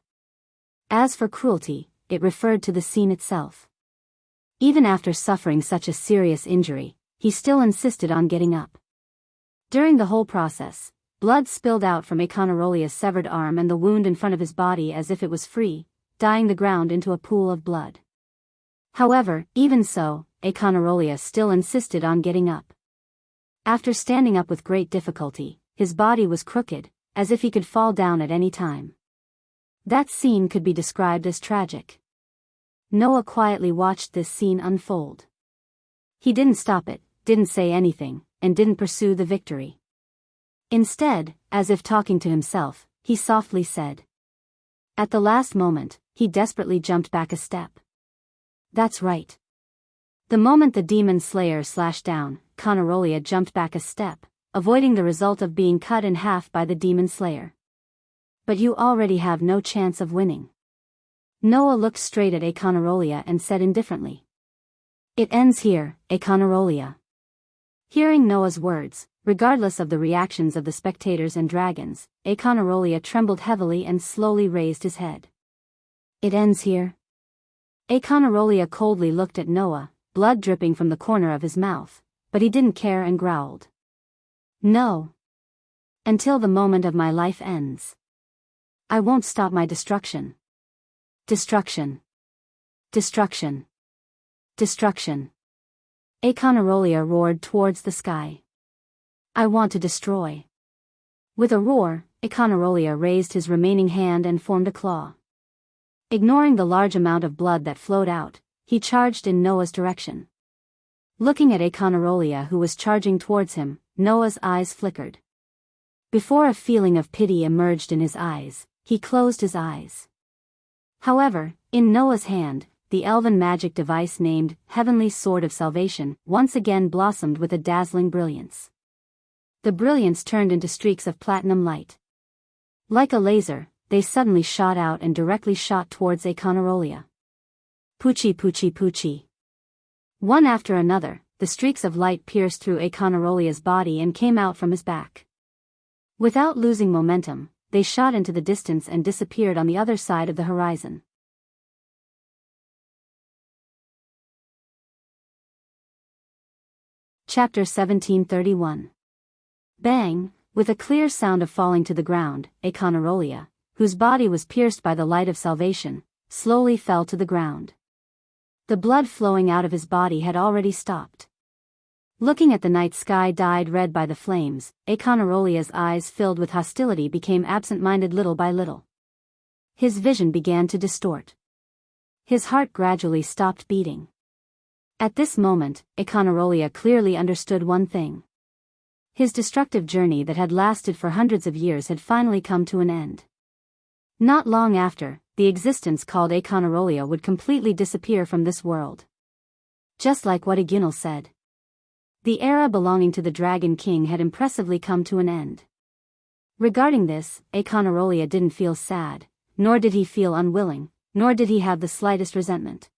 As for cruelty, it referred to the scene itself. Even after suffering such a serious injury, he still insisted on getting up. During the whole process, blood spilled out from Aconarolia's severed arm and the wound in front of his body as if it was free, dyeing the ground into a pool of blood. However, even so, Aconarolia still insisted on getting up. After standing up with great difficulty, his body was crooked, as if he could fall down at any time. That scene could be described as tragic. Noah quietly watched this scene unfold. He didn't stop it, didn't say anything, and didn't pursue the victory. Instead, as if talking to himself, he softly said. At the last moment, he desperately jumped back a step. That's right. The moment the demon slayer slashed down, Aconarolia jumped back a step, avoiding the result of being cut in half by the demon slayer. But you already have no chance of winning. Noah looked straight at Aconarolia and said indifferently. It ends here, Aconarolia. Hearing Noah's words, regardless of the reactions of the spectators and dragons, Aconarolia trembled heavily and slowly raised his head. It ends here? Aconarolia coldly looked at Noah, blood dripping from the corner of his mouth, but he didn't care and growled. No. Until the moment of my life ends. I won't stop my destruction. Destruction. Destruction. Destruction. Aconarolia roared towards the sky. I want to destroy. With a roar, Aconarolia raised his remaining hand and formed a claw. Ignoring the large amount of blood that flowed out, he charged in Noah's direction. Looking at Aconarolia who was charging towards him, Noah's eyes flickered. Before a feeling of pity emerged in his eyes, he closed his eyes. However, in Noah's hand, the elven magic device named Heavenly Sword of Salvation once again blossomed with a dazzling brilliance. The brilliance turned into streaks of platinum light. Like a laser, they suddenly shot out and directly shot towards Aconarolia. Poochie poochie poochie. One after another, the streaks of light pierced through Aconarolia's body and came out from his back. Without losing momentum, they shot into the distance and disappeared on the other side of the horizon. Chapter 1731. Bang! With a clear sound of falling to the ground, Aconarolia, whose body was pierced by the light of salvation, slowly fell to the ground. The blood flowing out of his body had already stopped. Looking at the night sky dyed red by the flames, Aconarolia's eyes filled with hostility became absent-minded little by little. His vision began to distort. His heart gradually stopped beating. At this moment, Aconarolia clearly understood one thing. His destructive journey that had lasted for hundreds of years had finally come to an end. Not long after, the existence called Aconarolia would completely disappear from this world. Just like what Igunal said. The era belonging to the Dragon King had impressively come to an end. Regarding this, Aconarolia didn't feel sad, nor did he feel unwilling, nor did he have the slightest resentment.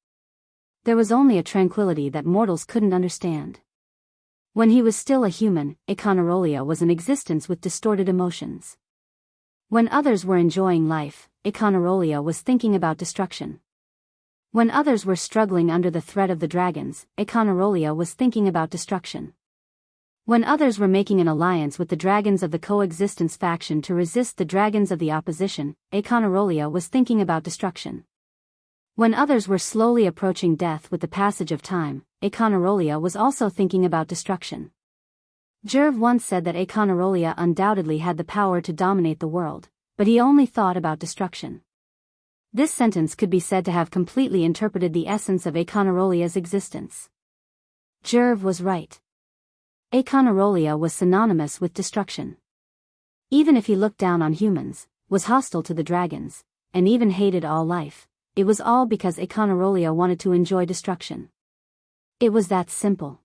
There was only a tranquility that mortals couldn't understand. When he was still a human, Aconarolia was an existence with distorted emotions. When others were enjoying life, Aconarolia was thinking about destruction. When others were struggling under the threat of the dragons, Aconarolia was thinking about destruction. When others were making an alliance with the dragons of the coexistence faction to resist the dragons of the opposition, Aconarolia was thinking about destruction. When others were slowly approaching death with the passage of time, Aconarolia was also thinking about destruction. Jerv once said that Aconarolia undoubtedly had the power to dominate the world, but he only thought about destruction. This sentence could be said to have completely interpreted the essence of Aconarolia's existence. Jerv was right. Aconarolia was synonymous with destruction. Even if he looked down on humans, was hostile to the dragons, and even hated all life, it was all because Aconarolia wanted to enjoy destruction. It was that simple.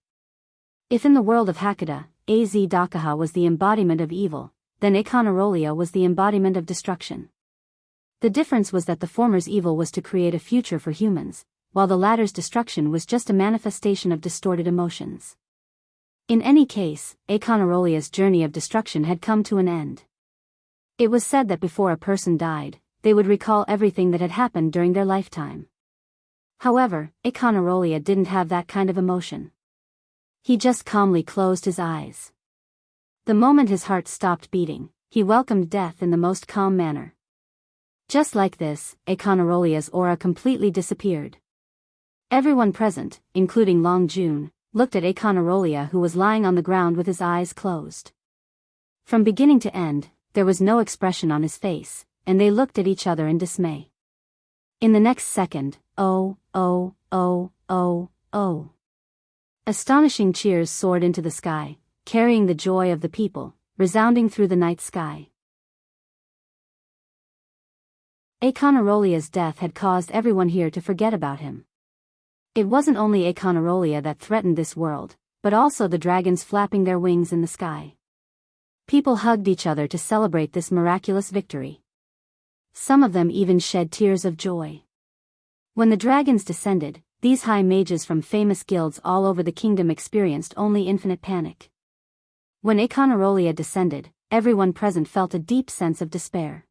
If in the world of Hakata, Dakaha was the embodiment of evil, then Aconarolia was the embodiment of destruction. The difference was that the former's evil was to create a future for humans, while the latter's destruction was just a manifestation of distorted emotions. In any case, Aconarolia's journey of destruction had come to an end. It was said that before a person died, they would recall everything that had happened during their lifetime. However, Aconarolia didn't have that kind of emotion. He just calmly closed his eyes. The moment his heart stopped beating, he welcomed death in the most calm manner. Just like this, Aconarolia's aura completely disappeared. Everyone present, including Long Jun, looked at Aconarolia, who was lying on the ground with his eyes closed. From beginning to end, there was no expression on his face, and they looked at each other in dismay. In the next second, oh. Astonishing cheers soared into the sky, carrying the joy of the people, resounding through the night sky. Aconarolia's death had caused everyone here to forget about him. It wasn't only Aconarolia that threatened this world, but also the dragons flapping their wings in the sky. People hugged each other to celebrate this miraculous victory. Some of them even shed tears of joy. When the dragons descended, these high mages from famous guilds all over the kingdom experienced only infinite panic. When Aconarolia descended, everyone present felt a deep sense of despair.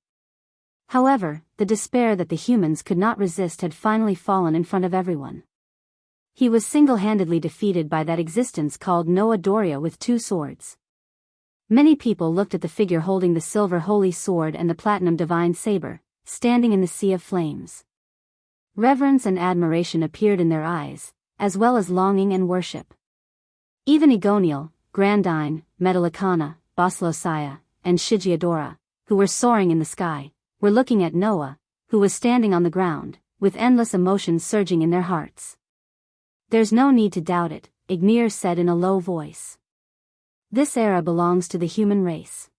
However, the despair that the humans could not resist had finally fallen in front of everyone. He was single-handedly defeated by that existence called Noa Doria with 2 swords. Many people looked at the figure holding the silver holy sword and the platinum divine saber, standing in the sea of flames. Reverence and admiration appeared in their eyes, as well as longing and worship. Even Igoniel, Grandine, Metallicana, Boslosaya, and Shigiadora, who were soaring in the sky, were looking at Noah, who was standing on the ground, with endless emotions surging in their hearts. "There's no need to doubt it," Ignir said in a low voice. "This era belongs to the human race."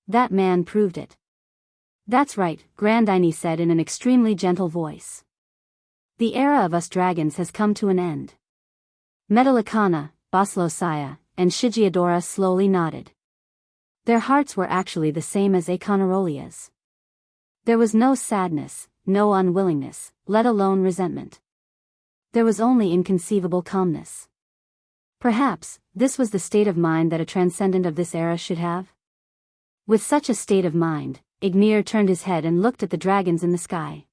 That man proved it. "That's right," Grandine said in an extremely gentle voice. "The era of us dragons has come to an end." Metallicana, Boslosaya, and Shigiadora slowly nodded. Their hearts were actually the same as Aconarolia's. There was no sadness, no unwillingness, let alone resentment. There was only inconceivable calmness. Perhaps, this was the state of mind that a transcendent of this era should have? With such a state of mind, Ignir turned his head and looked at the dragons in the sky.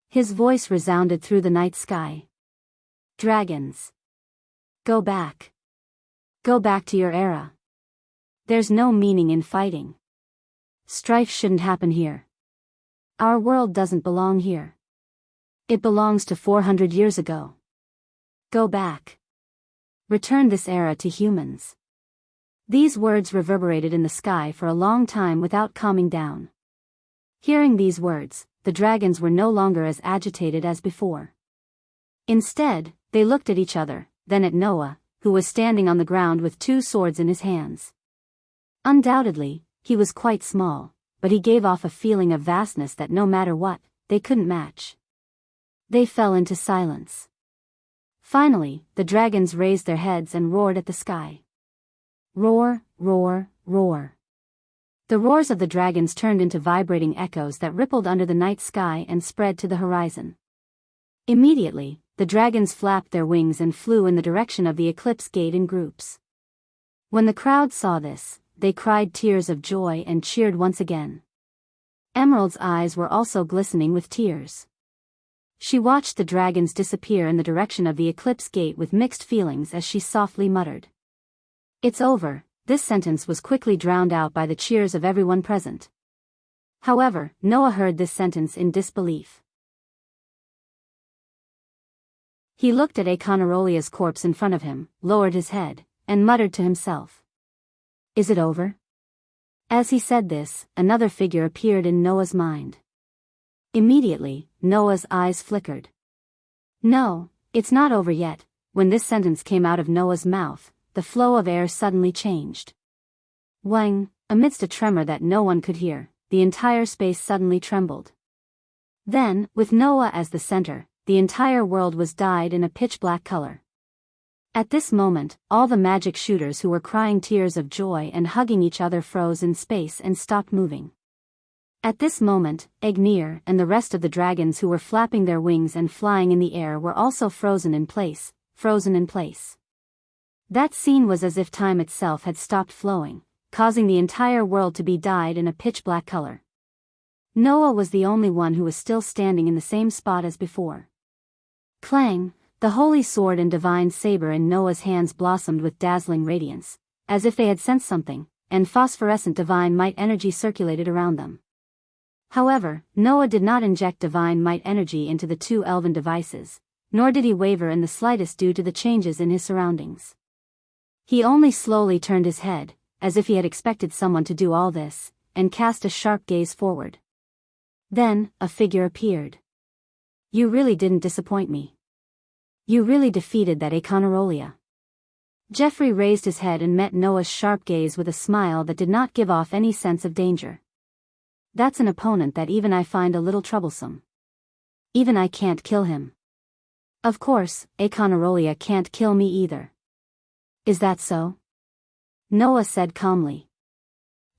His voice resounded through the night sky. "Dragons. Go back. Go back to your era. There's no meaning in fighting. Strife shouldn't happen here. Our world doesn't belong here. It belongs to 400 years ago. Go back. Return this era to humans. These words reverberated in the sky for a long time without calming down. Hearing these words, the dragons were no longer as agitated as before. Instead, they looked at each other, then at Noah, who was standing on the ground with two swords in his hands. Undoubtedly, he was quite small, but he gave off a feeling of vastness that no matter what, they couldn't match. They fell into silence. Finally, the dragons raised their heads and roared at the sky. Roar, roar, roar. The roars of the dragons turned into vibrating echoes that rippled under the night sky and spread to the horizon. Immediately, the dragons flapped their wings and flew in the direction of the eclipse gate in groups. When the crowd saw this, they cried tears of joy and cheered once again. Emerald's eyes were also glistening with tears. She watched the dragons disappear in the direction of the eclipse gate with mixed feelings as she softly muttered. It's over. This sentence was quickly drowned out by the cheers of everyone present. However, Noah heard this sentence in disbelief. He looked at Aconarolia's corpse in front of him, lowered his head, and muttered to himself. Is it over? As he said this, another figure appeared in Noah's mind. Immediately, Noah's eyes flickered. No, it's not over yet. When this sentence came out of Noah's mouth, the flow of air suddenly changed. Wang, amidst a tremor that no one could hear, the entire space suddenly trembled. Then, with Noah as the center, the entire world was dyed in a pitch-black color. At this moment, all the magic shooters who were crying tears of joy and hugging each other froze in space and stopped moving. At this moment, Agnir and the rest of the dragons who were flapping their wings and flying in the air were also frozen in place. That scene was as if time itself had stopped flowing, causing the entire world to be dyed in a pitch-black color. Noah was the only one who was still standing in the same spot as before. Clang! The holy sword and divine saber in Noah's hands blossomed with dazzling radiance, as if they had sensed something, and phosphorescent divine might energy circulated around them. However, Noah did not inject divine might energy into the two elven devices, nor did he waver in the slightest due to the changes in his surroundings. He only slowly turned his head, as if he had expected someone to do all this, and cast a sharp gaze forward. Then, a figure appeared. You really didn't disappoint me. You really defeated that Aconarolia. Jeffrey raised his head and met Noah's sharp gaze with a smile that did not give off any sense of danger. That's an opponent that even I find a little troublesome. Even I can't kill him. Of course, Aconarolia can't kill me either. Is that so? Noah said calmly.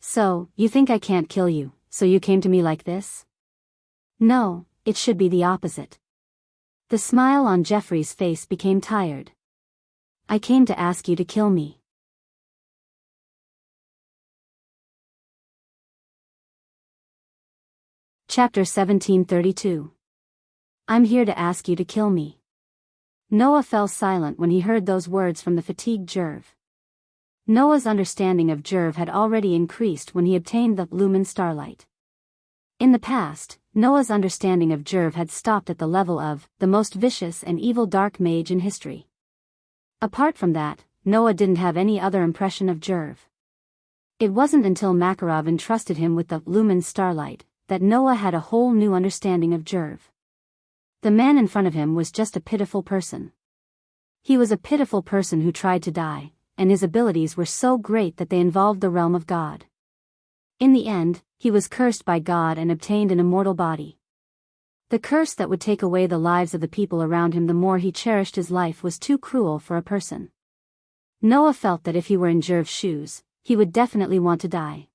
So, you think I can't kill you, so you came to me like this? No, it should be the opposite. The smile on Jeffrey's face became tired. I came to ask you to kill me. Chapter 1732. I'm here to ask you to kill me. Noah fell silent when he heard those words from the fatigued Jerv. Noah's understanding of Jerv had already increased when he obtained the lumen starlight. In the past, Noah's understanding of Jerv had stopped at the level of the most vicious and evil dark mage in history. Apart from that, Noah didn't have any other impression of Jerv. It wasn't until Makarov entrusted him with the lumen starlight that Noah had a whole new understanding of Jerv. The man in front of him was just a pitiful person. He was a pitiful person who tried to die, and his abilities were so great that they involved the realm of God. In the end, he was cursed by God and obtained an immortal body. The curse that would take away the lives of the people around him the more he cherished his life was too cruel for a person. Noah felt that if he were in Jerv's shoes, he would definitely want to die.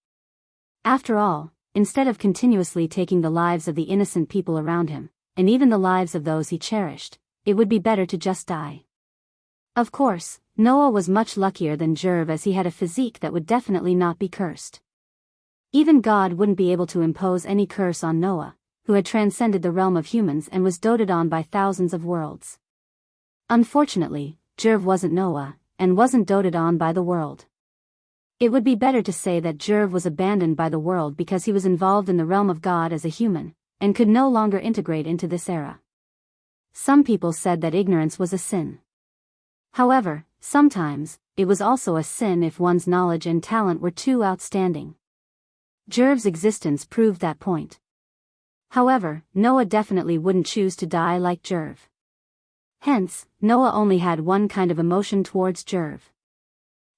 After all, instead of continuously taking the lives of the innocent people around him, and even the lives of those he cherished, it would be better to just die. Of course, Noah was much luckier than Jerv as he had a physique that would definitely not be cursed. Even God wouldn't be able to impose any curse on Noah, who had transcended the realm of humans and was doted on by thousands of worlds. Unfortunately, Jerv wasn't Noah, and wasn't doted on by the world. It would be better to say that Jerv was abandoned by the world because he was involved in the realm of God as a human, and could no longer integrate into this era. Some people said that ignorance was a sin. However, sometimes, it was also a sin if one's knowledge and talent were too outstanding. Jerv's existence proved that point. However, Noah definitely wouldn't choose to die like Jerv. Hence, Noah only had one kind of emotion towards Jerv.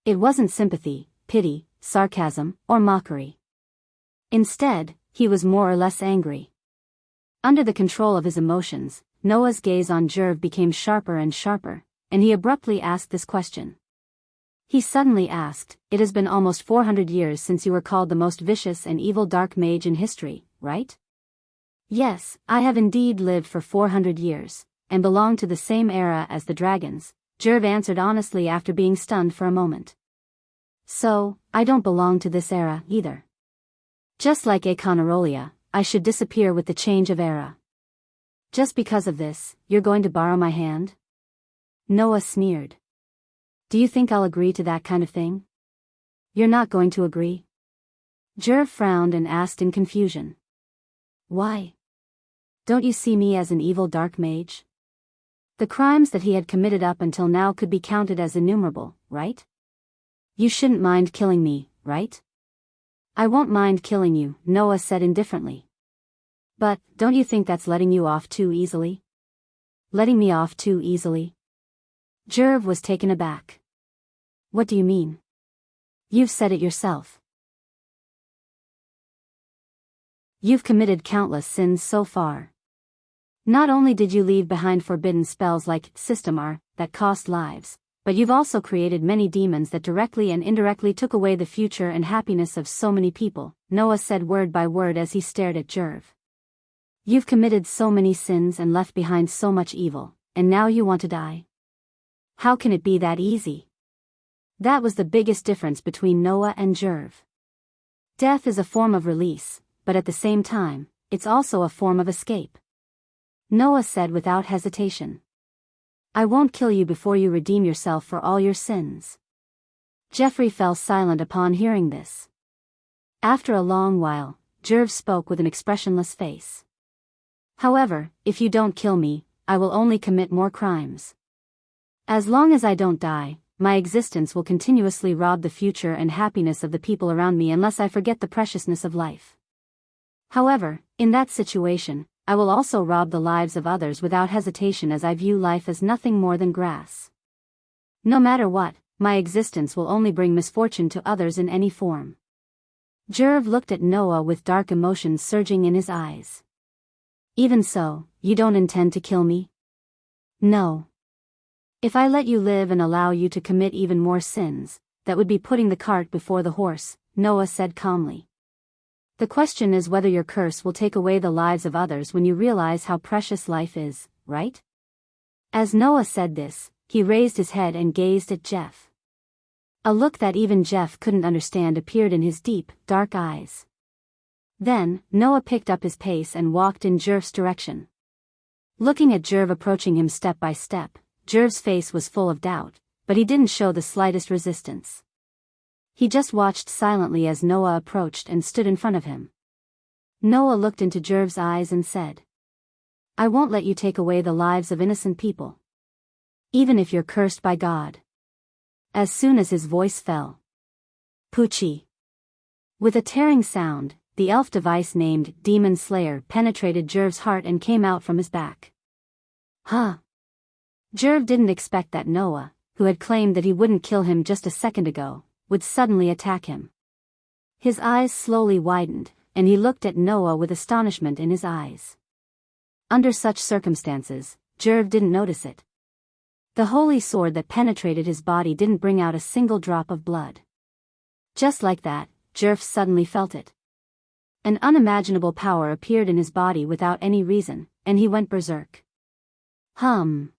It wasn't sympathy, pity, sarcasm, or mockery. Instead, he was more or less angry. Under the control of his emotions, Noah's gaze on Jerv became sharper and sharper, and he abruptly asked this question. He suddenly asked, "It has been almost 400 years since you were called the most vicious and evil dark mage in history, right?" "Yes, I have indeed lived for 400 years, and belong to the same era as the dragons," Jerv answered honestly after being stunned for a moment. "So, I don't belong to this era, either. Just like Akonarolia, I should disappear with the change of era. Just because of this, you're going to borrow my hand?" Noah sneered. "Do you think I'll agree to that kind of thing?" "You're not going to agree?" Jerv frowned and asked in confusion. "Why? Don't you see me as an evil dark mage?" The crimes that he had committed up until now could be counted as innumerable, right? "You shouldn't mind killing me, right?" "I won't mind killing you," Noah said indifferently. "But, don't you think that's letting you off too easily?" "Letting me off too easily?" Jerv was taken aback. "What do you mean?" "You've said it yourself. You've committed countless sins so far. Not only did you leave behind forbidden spells like Systemar that cost lives, but you've also created many demons that directly and indirectly took away the future and happiness of so many people," Noah said word by word as he stared at Jerv. "You've committed so many sins and left behind so much evil, and now you want to die? How can it be that easy?" That was the biggest difference between Noah and Jerv. Death is a form of release, but at the same time, it's also a form of escape. Noah said without hesitation. "I won't kill you before you redeem yourself for all your sins." Jeffrey fell silent upon hearing this. After a long while, Jerv spoke with an expressionless face. "However, if you don't kill me, I will only commit more crimes. As long as I don't die, my existence will continuously rob the future and happiness of the people around me unless I forget the preciousness of life. However, in that situation, I will also rob the lives of others without hesitation as I view life as nothing more than grass. No matter what, my existence will only bring misfortune to others in any form." Jerv looked at Noah with dark emotions surging in his eyes. "Even so, you don't intend to kill me?" "No. If I let you live and allow you to commit even more sins, that would be putting the cart before the horse," Noah said calmly. "The question is whether your curse will take away the lives of others when you realize how precious life is, right?" As Noah said this, he raised his head and gazed at Jeff. A look that even Jeff couldn't understand appeared in his deep, dark eyes. Then, Noah picked up his pace and walked in Jerv's direction. Looking at Jerv approaching him step by step, Jerv's face was full of doubt, but he didn't show the slightest resistance. He just watched silently as Noah approached and stood in front of him. Noah looked into Jerv's eyes and said, "I won't let you take away the lives of innocent people. Even if you're cursed by God." As soon as his voice fell, Poochie! With a tearing sound, the elf device named Demon Slayer penetrated Jerv's heart and came out from his back. Huh! Jerv didn't expect that Noah, who had claimed that he wouldn't kill him just a second ago, would suddenly attack him. His eyes slowly widened, and he looked at Noah with astonishment in his eyes. Under such circumstances, Jerv didn't notice it. The holy sword that penetrated his body didn't bring out a single drop of blood. Just like that, Jerv suddenly felt it. An unimaginable power appeared in his body without any reason, and he went berserk. Hum.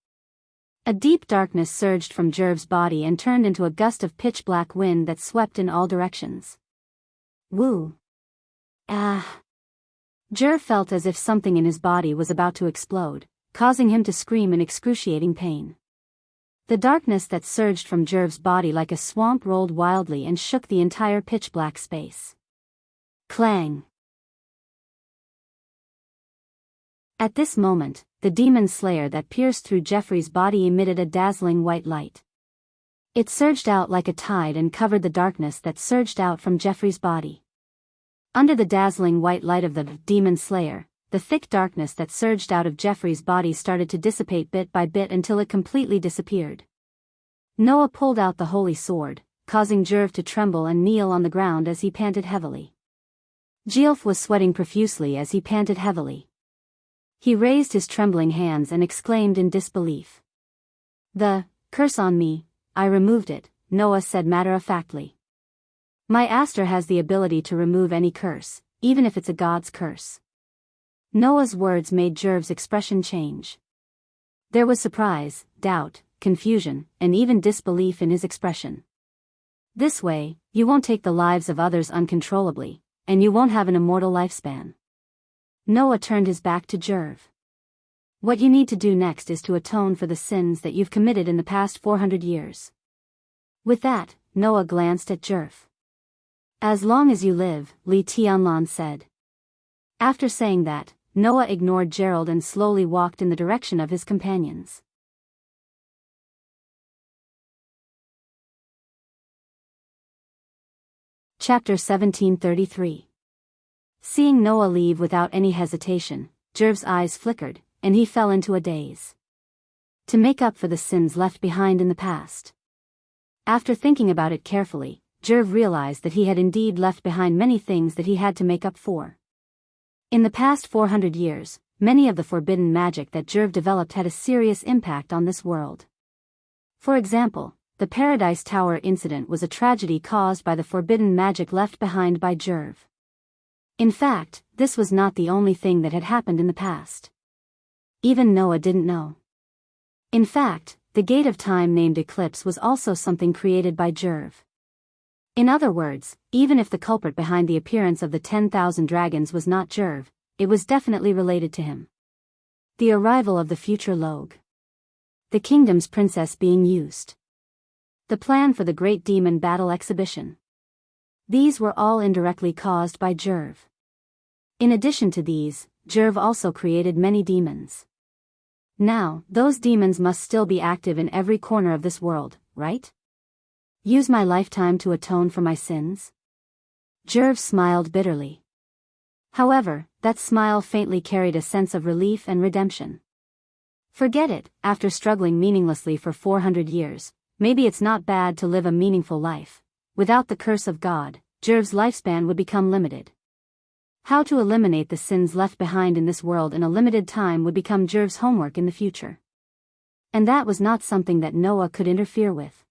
A deep darkness surged from Jerv's body and turned into a gust of pitch-black wind that swept in all directions. Woo! Ah! Jerv felt as if something in his body was about to explode, causing him to scream in excruciating pain. The darkness that surged from Jerv's body like a swamp rolled wildly and shook the entire pitch-black space. Clang! At this moment, the demon slayer that pierced through Jeffrey's body emitted a dazzling white light. It surged out like a tide and covered the darkness that surged out from Jeffrey's body. Under the dazzling white light of the demon slayer, the thick darkness that surged out of Jeffrey's body started to dissipate bit by bit until it completely disappeared. Noah pulled out the holy sword, causing Jerv to tremble and kneel on the ground as he panted heavily. Geoff was sweating profusely as he panted heavily. He raised his trembling hands and exclaimed in disbelief. "The curse on me, I removed it," Noah said matter-of-factly. "My Aster has the ability to remove any curse, even if it's a god's curse." Noah's words made Jerv's expression change. There was surprise, doubt, confusion, and even disbelief in his expression. "This way, you won't take the lives of others uncontrollably, and you won't have an immortal lifespan." Noah turned his back to Jerv. "What you need to do next is to atone for the sins that you've committed in the past 400 years. With that, Noah glanced at Jerv. "As long as you live," Li Tianlan said. After saying that, Noah ignored Gerald and slowly walked in the direction of his companions. Chapter 1733. Seeing Noah leave without any hesitation, Jerv's eyes flickered, and he fell into a daze. To make up for the sins left behind in the past. After thinking about it carefully, Jerv realized that he had indeed left behind many things that he had to make up for. In the past 400 years, many of the forbidden magic that Jerv developed had a serious impact on this world. For example, the Paradise Tower incident was a tragedy caused by the forbidden magic left behind by Jerv. In fact, this was not the only thing that had happened in the past. Even Noah didn't know. In fact, the Gate of Time named Eclipse was also something created by Jerv. In other words, even if the culprit behind the appearance of the 10,000 dragons was not Jerv, it was definitely related to him. The arrival of the future Logue. The kingdom's princess being used. The plan for the Great Demon Battle exhibition. These were all indirectly caused by Jerv. In addition to these, Jerv also created many demons. Now, those demons must still be active in every corner of this world, right? Use my lifetime to atone for my sins? Jerv smiled bitterly. However, that smile faintly carried a sense of relief and redemption. Forget it, after struggling meaninglessly for 400 years, maybe it's not bad to live a meaningful life. Without the curse of God, Jerv's lifespan would become limited. How to eliminate the sins left behind in this world in a limited time would become Jerv's homework in the future. And that was not something that Noah could interfere with.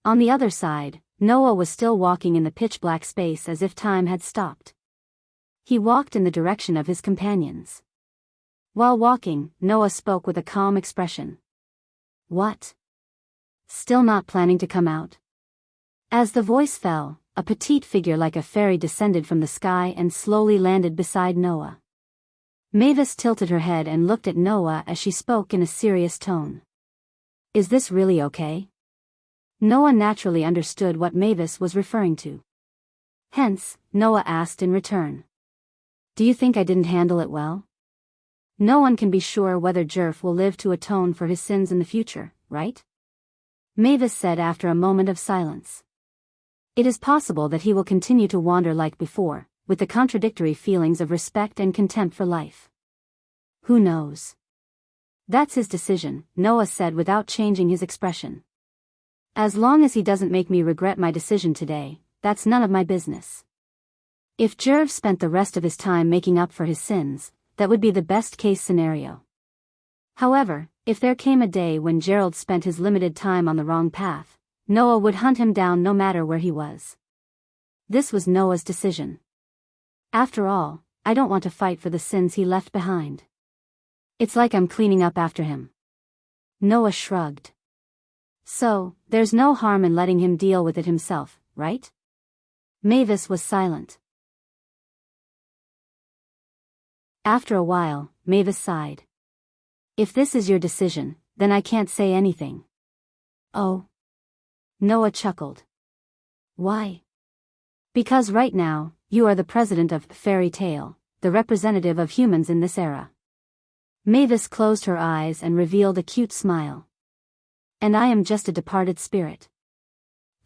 On the other side, Noah was still walking in the pitch-black space as if time had stopped. He walked in the direction of his companions. While walking, Noah spoke with a calm expression. "What? Still not planning to come out?" As the voice fell, a petite figure like a fairy descended from the sky and slowly landed beside Noah. Mavis tilted her head and looked at Noah as she spoke in a serious tone. "Is this really okay?" Noah naturally understood what Mavis was referring to. Hence, Noah asked in return. "Do you think I didn't handle it well? No one can be sure whether Jerv will live to atone for his sins in the future, right?" Mavis said after a moment of silence. "It is possible that he will continue to wander like before, with the contradictory feelings of respect and contempt for life. Who knows? That's his decision," Noah said without changing his expression. "As long as he doesn't make me regret my decision today, that's none of my business." If Jerv spent the rest of his time making up for his sins, that would be the best-case scenario. However, if there came a day when Gerald spent his limited time on the wrong path, Noah would hunt him down no matter where he was. This was Noah's decision. After all, I don't want to fight for the sins he left behind. It's like I'm cleaning up after him. Noah shrugged. "So, there's no harm in letting him deal with it himself, right?" Mavis was silent. After a while, Mavis sighed. "If this is your decision, then I can't say anything." "Oh." Noah chuckled. "Why?" "Because right now, you are the president of Fairy Tale, the representative of humans in this era. Mavis closed her eyes and revealed a cute smile. And I am just a departed spirit.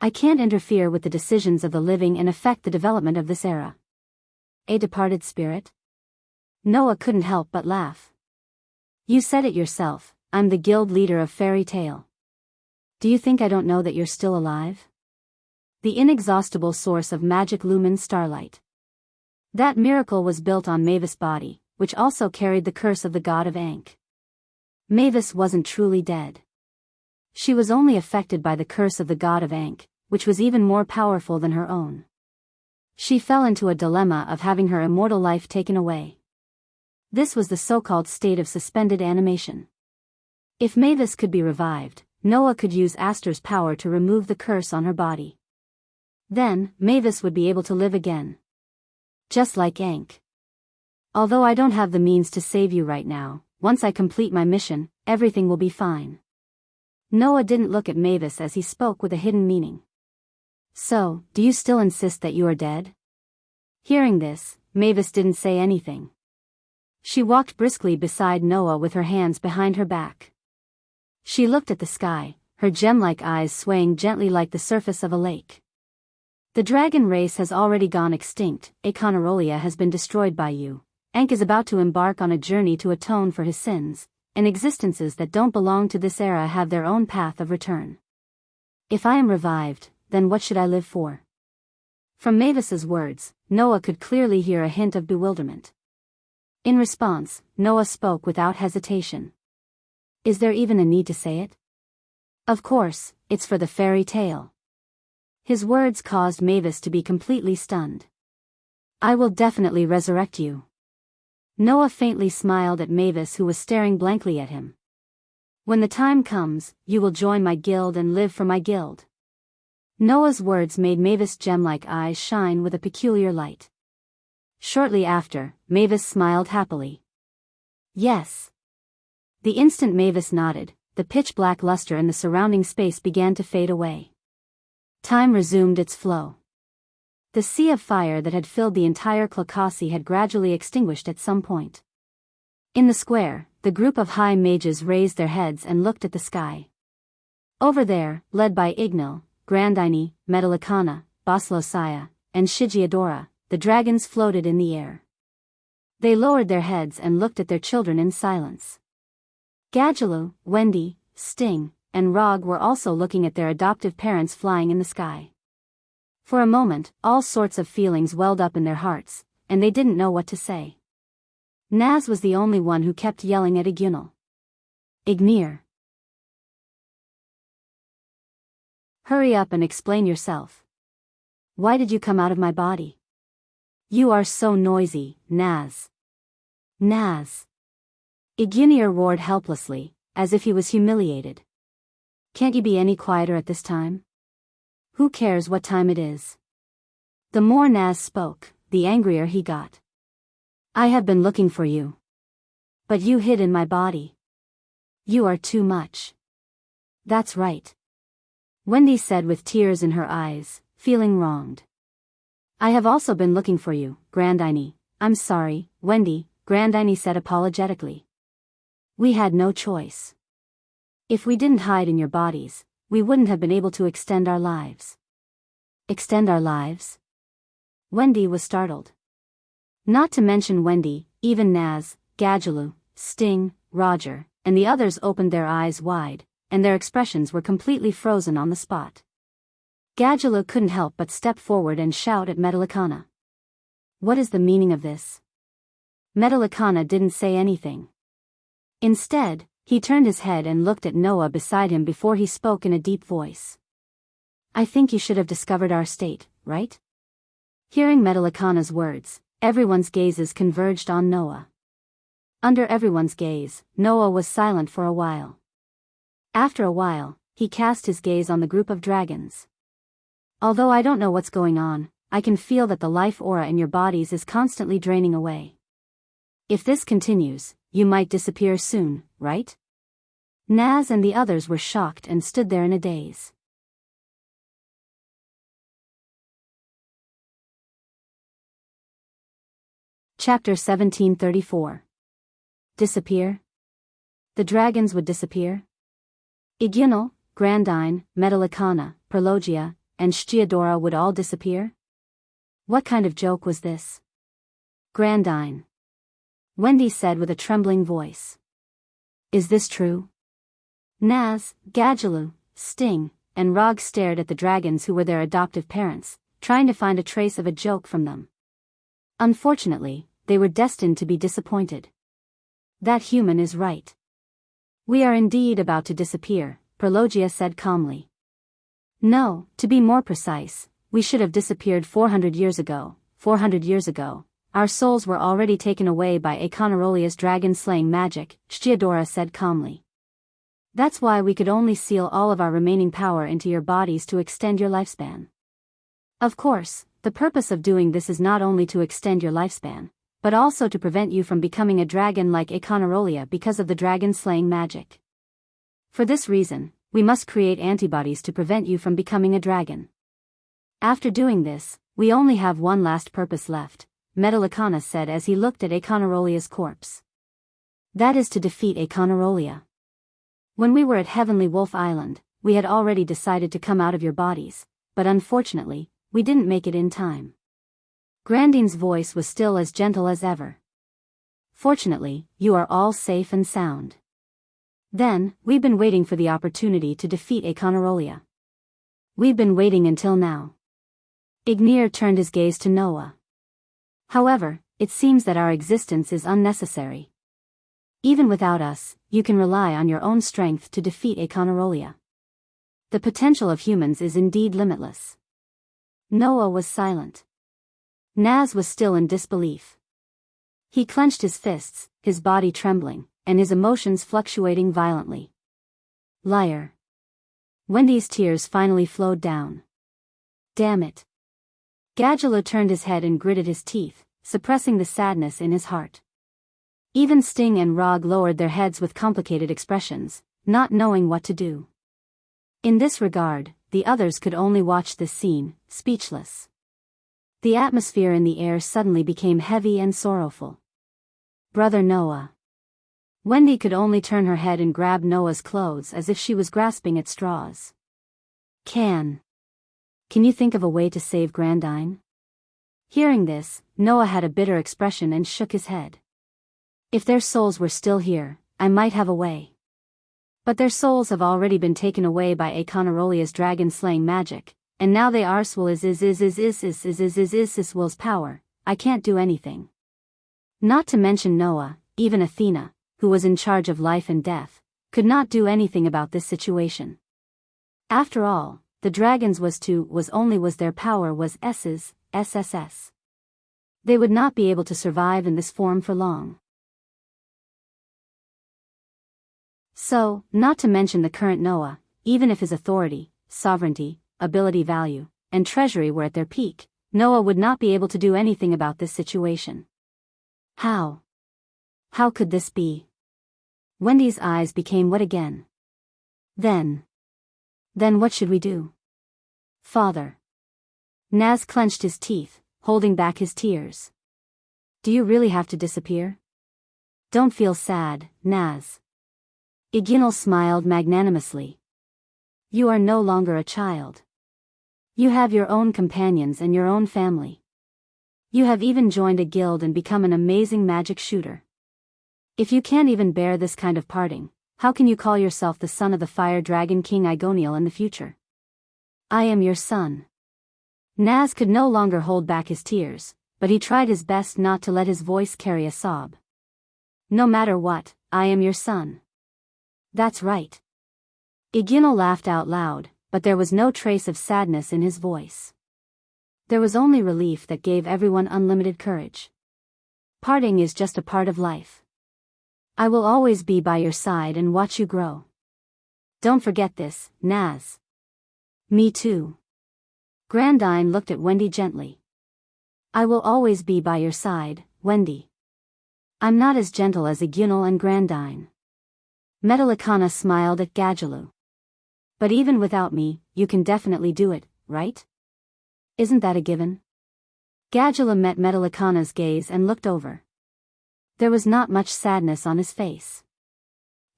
I can't interfere with the decisions of the living and affect the development of this era. A departed spirit? Noah couldn't help but laugh. You said it yourself, I'm the guild leader of Fairy Tale. Do you think I don't know that you're still alive? The inexhaustible source of magic lumen starlight. That miracle was built on Mavis' body, which also carried the curse of the god of Ankh. Mavis wasn't truly dead. She was only affected by the curse of the god of Ankh, which was even more powerful than her own. She fell into a dilemma of having her immortal life taken away. This was the so-called state of suspended animation. If Mavis could be revived, Noah could use Aster's power to remove the curse on her body. Then, Mavis would be able to live again. Just like Ankh. Although I don't have the means to save you right now, once I complete my mission, everything will be fine. Noah didn't look at Mavis as he spoke with a hidden meaning. So, do you still insist that you are dead? Hearing this, Mavis didn't say anything. She walked briskly beside Noah with her hands behind her back. She looked at the sky, her gem-like eyes swaying gently like the surface of a lake. The dragon race has already gone extinct, Akonarolia has been destroyed by you. Ankh is about to embark on a journey to atone for his sins, and existences that don't belong to this era have their own path of return. If I am revived, then what should I live for? From Mavis's words, Noah could clearly hear a hint of bewilderment. In response, Noah spoke without hesitation. Is there even a need to say it? Of course, it's for the fairy tale. His words caused Mavis to be completely stunned. I will definitely resurrect you. Noah faintly smiled at Mavis, who was staring blankly at him. When the time comes, you will join my guild and live for my guild. Noah's words made Mavis' gem-like eyes shine with a peculiar light. Shortly after, Mavis smiled happily. Yes. The instant Mavis nodded, the pitch-black luster in the surrounding space began to fade away. Time resumed its flow. The sea of fire that had filled the entire Klakasi had gradually extinguished at some point. In the square, the group of high mages raised their heads and looked at the sky. Over there, led by Ignil, Grandini, Metallicana, Baslosaya, and Shigiadora, the dragons floated in the air. They lowered their heads and looked at their children in silence. Gadjalu, Wendy, Sting, and Rog were also looking at their adoptive parents flying in the sky. For a moment, all sorts of feelings welled up in their hearts, and they didn't know what to say. Naz was the only one who kept yelling at Igunil. Ignir. Hurry up and explain yourself. Why did you come out of my body? You are so noisy, Naz. Naz. Igunir roared helplessly, as if he was humiliated. Can't you be any quieter at this time? Who cares what time it is? The more Naz spoke, the angrier he got. I have been looking for you. But you hid in my body. You are too much. That's right. Wendy said with tears in her eyes, feeling wronged. I have also been looking for you, Grandini. I'm sorry, Wendy, Grandini said apologetically. We had no choice. If we didn't hide in your bodies, we wouldn't have been able to extend our lives. Extend our lives? Wendy was startled. Not to mention Wendy, even Naz, Gadjalu, Sting, Roger, and the others opened their eyes wide, and their expressions were completely frozen on the spot. Gadjalu couldn't help but step forward and shout at Metallicana. What is the meaning of this? Metallicana didn't say anything. Instead, he turned his head and looked at Noah beside him before he spoke in a deep voice. I think you should have discovered our state, right? Hearing Metallicana's words, everyone's gazes converged on Noah. Under everyone's gaze, Noah was silent for a while. After a while, he cast his gaze on the group of dragons. Although I don't know what's going on, I can feel that the life aura in your bodies is constantly draining away. If this continues, you might disappear soon, right? Naz and the others were shocked and stood there in a daze. Chapter 1734. Disappear? The dragons would disappear? Igunal, Grandine, Metalicana, Perlogia, and Shchiadora would all disappear? What kind of joke was this? Grandine. Wendy said with a trembling voice. Is this true? Naz, Gadjaloo, Sting, and Rog stared at the dragons who were their adoptive parents, trying to find a trace of a joke from them. Unfortunately, they were destined to be disappointed. That human is right. We are indeed about to disappear, Perlogia said calmly. No, to be more precise, we should have disappeared 400 years ago. 400 years ago, our souls were already taken away by Aeconerolia's dragon-slaying magic, Shchiadora said calmly. That's why we could only seal all of our remaining power into your bodies to extend your lifespan. Of course, the purpose of doing this is not only to extend your lifespan, but also to prevent you from becoming a dragon like Aeconerolia because of the dragon-slaying magic. For this reason, we must create antibodies to prevent you from becoming a dragon. After doing this, we only have one last purpose left, Metalicana said as he looked at Aeconerolia's corpse. That is to defeat Aeconerolia. When we were at Heavenly Wolf Island, we had already decided to come out of your bodies, but unfortunately, we didn't make it in time. Grandine's voice was still as gentle as ever. Fortunately, you are all safe and sound. Then, we've been waiting for the opportunity to defeat Aeconerolia. We've been waiting until now. Ignir turned his gaze to Noah. However, it seems that our existence is unnecessary. Even without us, you can rely on your own strength to defeat Aeconerolia. The potential of humans is indeed limitless. Noah was silent. Naz was still in disbelief. He clenched his fists, his body trembling, and his emotions fluctuating violently. Liar. Wendy's tears finally flowed down. Damn it. Gadjaloo turned his head and gritted his teeth, suppressing the sadness in his heart. Even Sting and Rog lowered their heads with complicated expressions, not knowing what to do. In this regard, the others could only watch this scene, speechless. The atmosphere in the air suddenly became heavy and sorrowful. Brother Noah. Wendy could only turn her head and grab Noah's clothes as if she was grasping at straws. Can you think of a way to save Grandine? Hearing this, Noah had a bitter expression and shook his head. If their souls were still here, I might have a way. But their souls have already been taken away by Aeconerolia's dragon-slaying magic, and now they are swell is will's power. I can't do anything. Not to mention Noah, even Athena, who was in charge of life and death, could not do anything about this situation. After all, the dragons was their power was SSS. They would not be able to survive in this form for long. So, not to mention the current Noah, even if his authority, sovereignty, ability value, and treasury were at their peak, Noah would not be able to do anything about this situation. How could this be? Wendy's eyes became wet again. Then what should we do? Father. Naz clenched his teeth, holding back his tears. Do you really have to disappear? Don't feel sad, Naz. Igunal smiled magnanimously. You are no longer a child. You have your own companions and your own family. You have even joined a guild and become an amazing magic shooter. If you can't even bear this kind of parting, how can you call yourself the son of the fire dragon king Igoniel in the future? I am your son. Naz could no longer hold back his tears, but he tried his best not to let his voice carry a sob. No matter what, I am your son. That's right. Igunal laughed out loud, but there was no trace of sadness in his voice. There was only relief that gave everyone unlimited courage. Parting is just a part of life. I will always be by your side and watch you grow. Don't forget this, Naz. Me too. Grandine looked at Wendy gently. I will always be by your side, Wendy. I'm not as gentle as Igunal and Grandine. Metalicana smiled at Gadjaloo. But even without me, you can definitely do it, right? Isn't that a given? Gadjaloo met Metalicana's gaze and looked over. There was not much sadness on his face.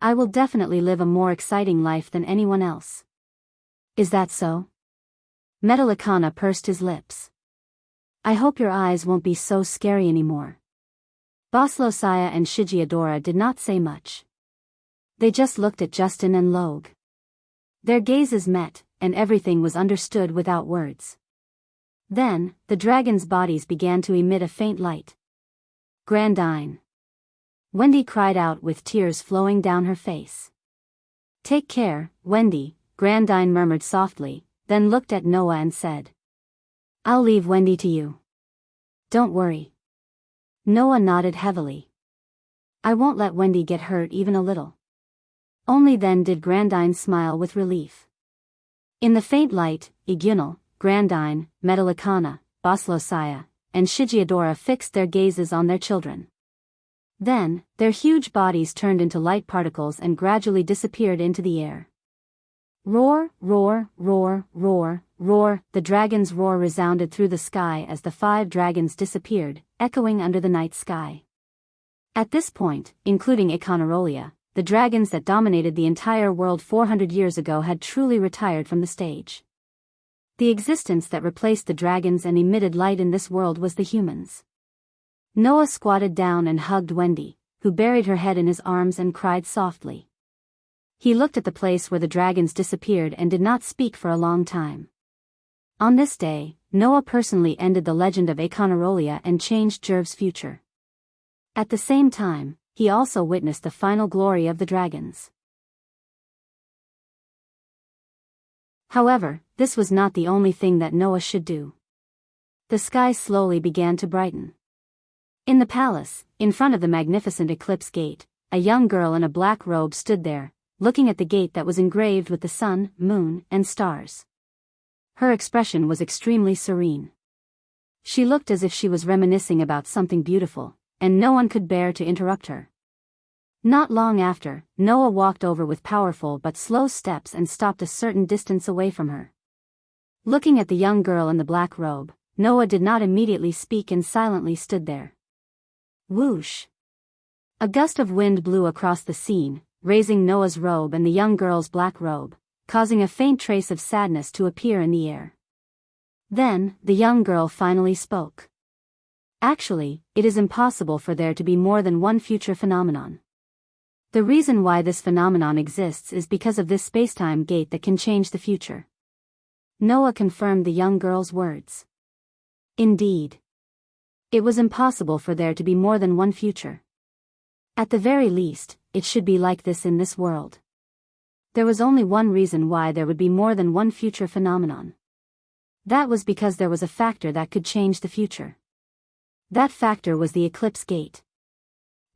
I will definitely live a more exciting life than anyone else. Is that so? Metallicana pursed his lips. I hope your eyes won't be so scary anymore. Boslosaya and Shigeadora did not say much. They just looked at Justin and Logue. Their gazes met, and everything was understood without words. Then, the dragons' bodies began to emit a faint light. Grandine. Wendy cried out with tears flowing down her face. Take care, Wendy, Grandine murmured softly, then looked at Noah and said. I'll leave Wendy to you. Don't worry. Noah nodded heavily. I won't let Wendy get hurt even a little. Only then did Grandine smile with relief. In the faint light, Igunal, Grandine, Metallicana, Boslosaya, and Shigeadora fixed their gazes on their children. Then, their huge bodies turned into light particles and gradually disappeared into the air. Roar, roar, roar, roar, roar, the dragon's roar resounded through the sky as the 5 dragons disappeared, echoing under the night sky. At this point, including Econarolia, the dragons that dominated the entire world 400 years ago had truly retired from the stage. The existence that replaced the dragons and emitted light in this world was the humans. Noah squatted down and hugged Wendy, who buried her head in his arms and cried softly. He looked at the place where the dragons disappeared and did not speak for a long time. On this day, Noah personally ended the legend of Econarolia and changed Jerv's future. At the same time, he also witnessed the final glory of the dragons. However, this was not the only thing that Noah should do. The sky slowly began to brighten. In the palace, in front of the magnificent Eclipse Gate, a young girl in a black robe stood there, looking at the gate that was engraved with the sun, moon, and stars. Her expression was extremely serene. She looked as if she was reminiscing about something beautiful, and no one could bear to interrupt her. Not long after, Noah walked over with powerful but slow steps and stopped a certain distance away from her. Looking at the young girl in the black robe, Noah did not immediately speak and silently stood there. Whoosh! A gust of wind blew across the scene, raising Noah's robe and the young girl's black robe, causing a faint trace of sadness to appear in the air. Then, the young girl finally spoke. Actually, it is impossible for there to be more than one future phenomenon. The reason why this phenomenon exists is because of this spacetime gate that can change the future. Noah confirmed the young girl's words. Indeed. It was impossible for there to be more than one future. At the very least, it should be like this in this world. There was only one reason why there would be more than one future phenomenon. That was because there was a factor that could change the future. That factor was the Eclipse Gate.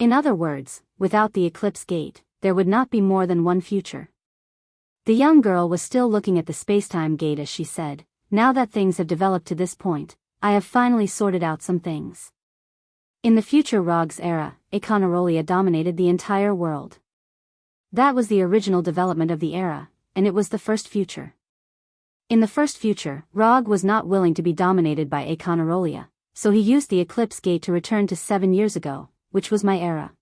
In other words, without the Eclipse Gate, there would not be more than one future. The young girl was still looking at the spacetime gate as she said, now that things have developed to this point, I have finally sorted out some things. In the future Rog's era, Econarolia dominated the entire world. That was the original development of the era, and it was the first future. In the first future, Rog was not willing to be dominated by Econarolia, so he used the Eclipse Gate to return to 7 years ago, which was my era.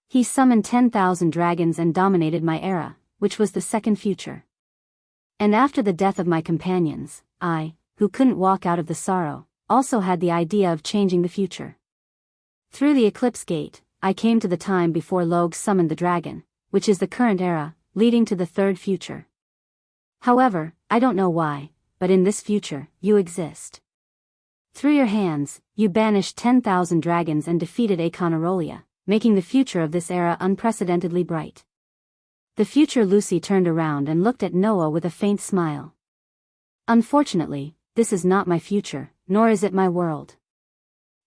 He summoned 10,000 dragons and dominated my era, which was the second future. And after the death of my companions, I, who couldn't walk out of the sorrow, also had the idea of changing the future. Through the Eclipse Gate, I came to the time before Logue summoned the dragon, which is the current era, leading to the third future. However, I don't know why, but in this future, you exist. Through your hands, you banished 10,000 dragons and defeated Econarolia, making the future of this era unprecedentedly bright. The future Lucy turned around and looked at Noah with a faint smile. Unfortunately, this is not my future, nor is it my world.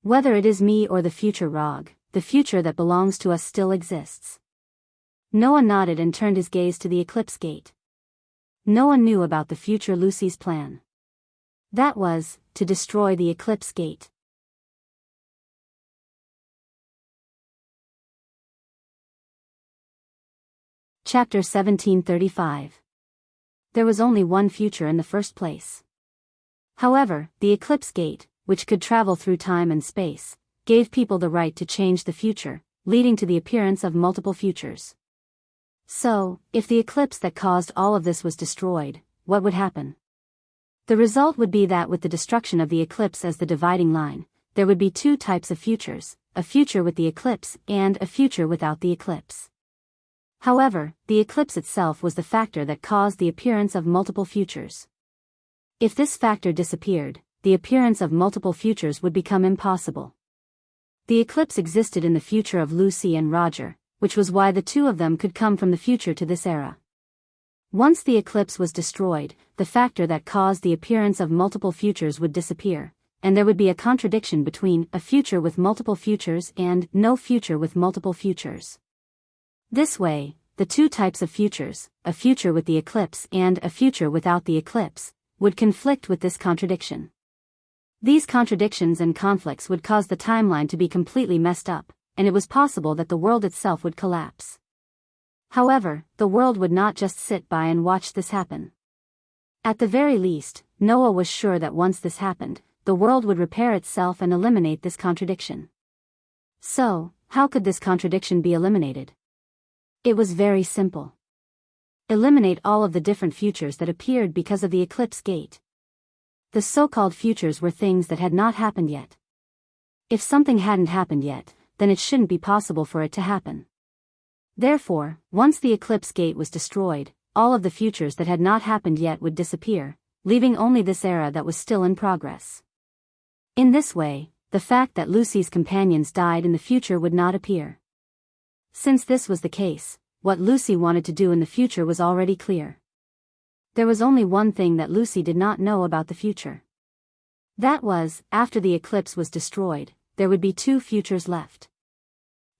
Whether it is me or the future Rog, the future that belongs to us still exists. Noah nodded and turned his gaze to the Eclipse Gate. No one knew about the future Lucy's plan. That was, to destroy the Eclipse Gate. Chapter 1735. There was only one future in the first place. However, the Eclipse Gate, which could travel through time and space, gave people the right to change the future, leading to the appearance of multiple futures. So, if the eclipse that caused all of this was destroyed, what would happen? The result would be that with the destruction of the eclipse as the dividing line, there would be two types of futures, a future with the eclipse and a future without the eclipse. However, the eclipse itself was the factor that caused the appearance of multiple futures. If this factor disappeared, the appearance of multiple futures would become impossible. The eclipse existed in the future of Lucy and Roger, which was why the two of them could come from the future to this era. Once the eclipse was destroyed, the factor that caused the appearance of multiple futures would disappear, and there would be a contradiction between a future with multiple futures and no future with multiple futures. This way, the two types of futures, a future with the eclipse and a future without the eclipse, would conflict with this contradiction. These contradictions and conflicts would cause the timeline to be completely messed up, and it was possible that the world itself would collapse. However, the world would not just sit by and watch this happen. At the very least, Noah was sure that once this happened, the world would repair itself and eliminate this contradiction. So, how could this contradiction be eliminated? It was very simple. Eliminate all of the different futures that appeared because of the eclipse gate. The so-called futures were things that had not happened yet. If something hadn't happened yet, then it shouldn't be possible for it to happen. Therefore, once the eclipse gate was destroyed, all of the futures that had not happened yet would disappear, leaving only this era that was still in progress. In this way, the fact that Lucy's companions died in the future would not appear. Since this was the case, what Lucy wanted to do in the future was already clear. There was only one thing that Lucy did not know about the future. That was, after the eclipse was destroyed, there would be two futures left.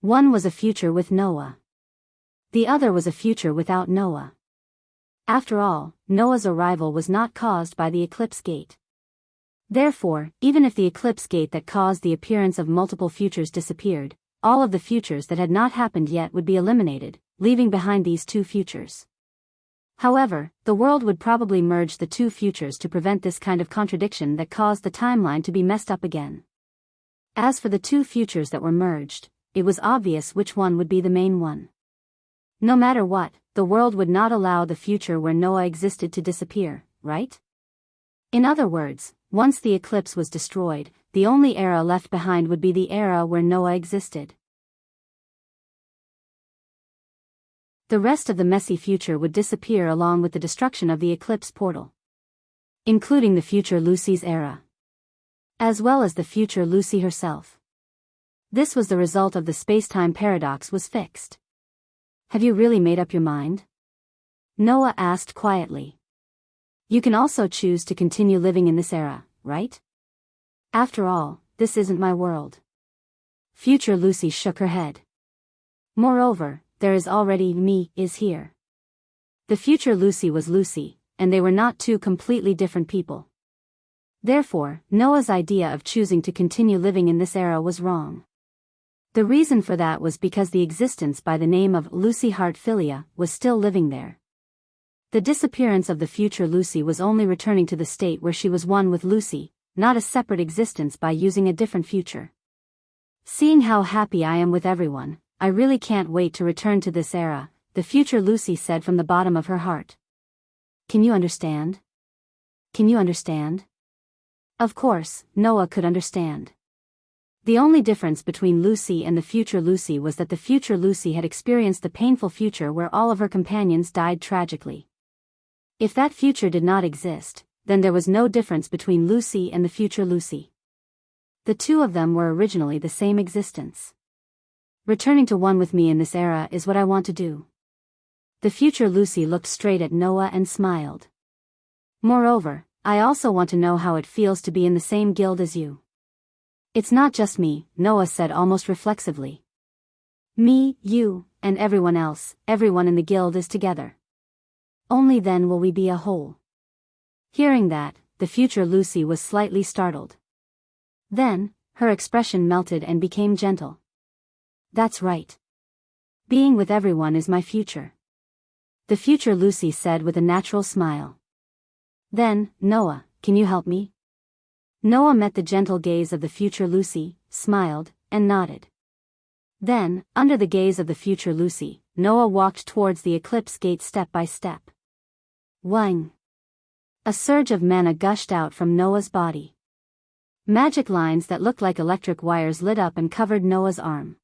One was a future with Noah. The other was a future without Noah. After all, Noah's arrival was not caused by the eclipse gate. Therefore, even if the eclipse gate that caused the appearance of multiple futures disappeared, all of the futures that had not happened yet would be eliminated, leaving behind these two futures. However, the world would probably merge the two futures to prevent this kind of contradiction that caused the timeline to be messed up again. As for the two futures that were merged, it was obvious which one would be the main one. No matter what, the world would not allow the future where Noah existed to disappear, right? In other words, once the eclipse was destroyed, the only era left behind would be the era where Noah existed. The rest of the messy future would disappear along with the destruction of the eclipse portal, including the future Lucy's era, as well as the future Lucy herself. This was the result of the space-time paradox was fixed. Have you really made up your mind? Noah asked quietly. You can also choose to continue living in this era, right? After all, this isn't my world. Future Lucy shook her head. Moreover, there is already me is here. The future Lucy was Lucy, and they were not two completely different people. Therefore, Noah's idea of choosing to continue living in this era was wrong. The reason for that was because the existence by the name of Lucy Hartfilia was still living there. The disappearance of the future Lucy was only returning to the state where she was one with Lucy, not a separate existence by using a different future. Seeing how happy I am with everyone, I really can't wait to return to this era, the future Lucy said from the bottom of her heart. Can you understand? Can you understand? Of course, Noah could understand. The only difference between Lucy and the future Lucy was that the future Lucy had experienced the painful future where all of her companions died tragically. If that future did not exist, then there was no difference between Lucy and the future Lucy. The two of them were originally the same existence. Returning to one with me in this era is what I want to do. The future Lucy looked straight at Noah and smiled. Moreover, I also want to know how it feels to be in the same guild as you. It's not just me, Noah said almost reflexively. Me, you, and everyone else, everyone in the guild is together. Only then will we be a whole. Hearing that, the future Lucy was slightly startled. Then, her expression melted and became gentle. That's right. Being with everyone is my future. The future Lucy said with a natural smile. Then, Noah, can you help me? Noah met the gentle gaze of the future Lucy, smiled, and nodded. Then, under the gaze of the future Lucy, Noah walked towards the eclipse gate step by step. Wang! A surge of mana gushed out from Noah's body. Magic lines that looked like electric wires lit up and covered Noah's arm.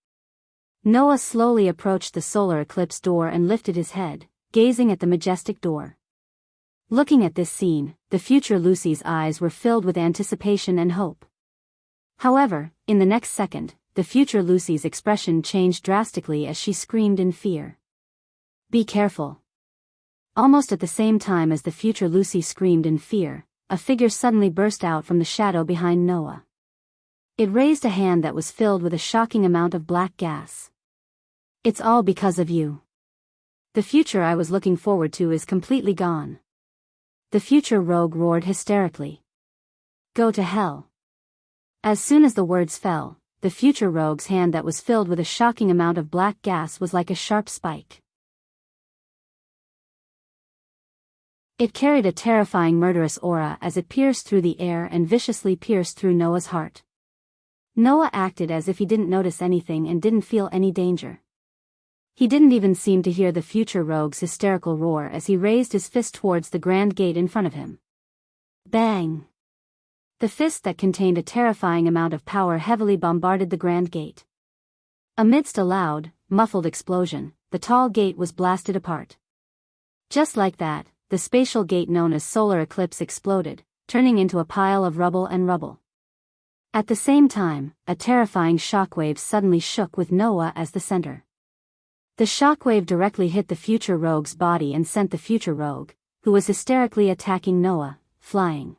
Noah slowly approached the solar eclipse door and lifted his head, gazing at the majestic door. Looking at this scene, the future Lucy's eyes were filled with anticipation and hope. However, in the next second, the future Lucy's expression changed drastically as she screamed in fear. "Be careful." Almost at the same time as the future Lucy screamed in fear, a figure suddenly burst out from the shadow behind Noah. It raised a hand that was filled with a shocking amount of black gas. "It's all because of you. The future I was looking forward to is completely gone." The future rogue roared hysterically. "Go to hell." As soon as the words fell, the future rogue's hand that was filled with a shocking amount of black gas was like a sharp spike. It carried a terrifying murderous aura as it pierced through the air and viciously pierced through Noah's heart. Noah acted as if he didn't notice anything and didn't feel any danger. He didn't even seem to hear the future rogue's hysterical roar as he raised his fist towards the grand gate in front of him. Bang! The fist that contained a terrifying amount of power heavily bombarded the grand gate. Amidst a loud, muffled explosion, the tall gate was blasted apart. Just like that, the spatial gate known as solar eclipse exploded, turning into a pile of rubble and rubble. At the same time, a terrifying shockwave suddenly shook with Noah as the center. The shockwave directly hit the future rogue's body and sent the future rogue, who was hysterically attacking Noah, flying.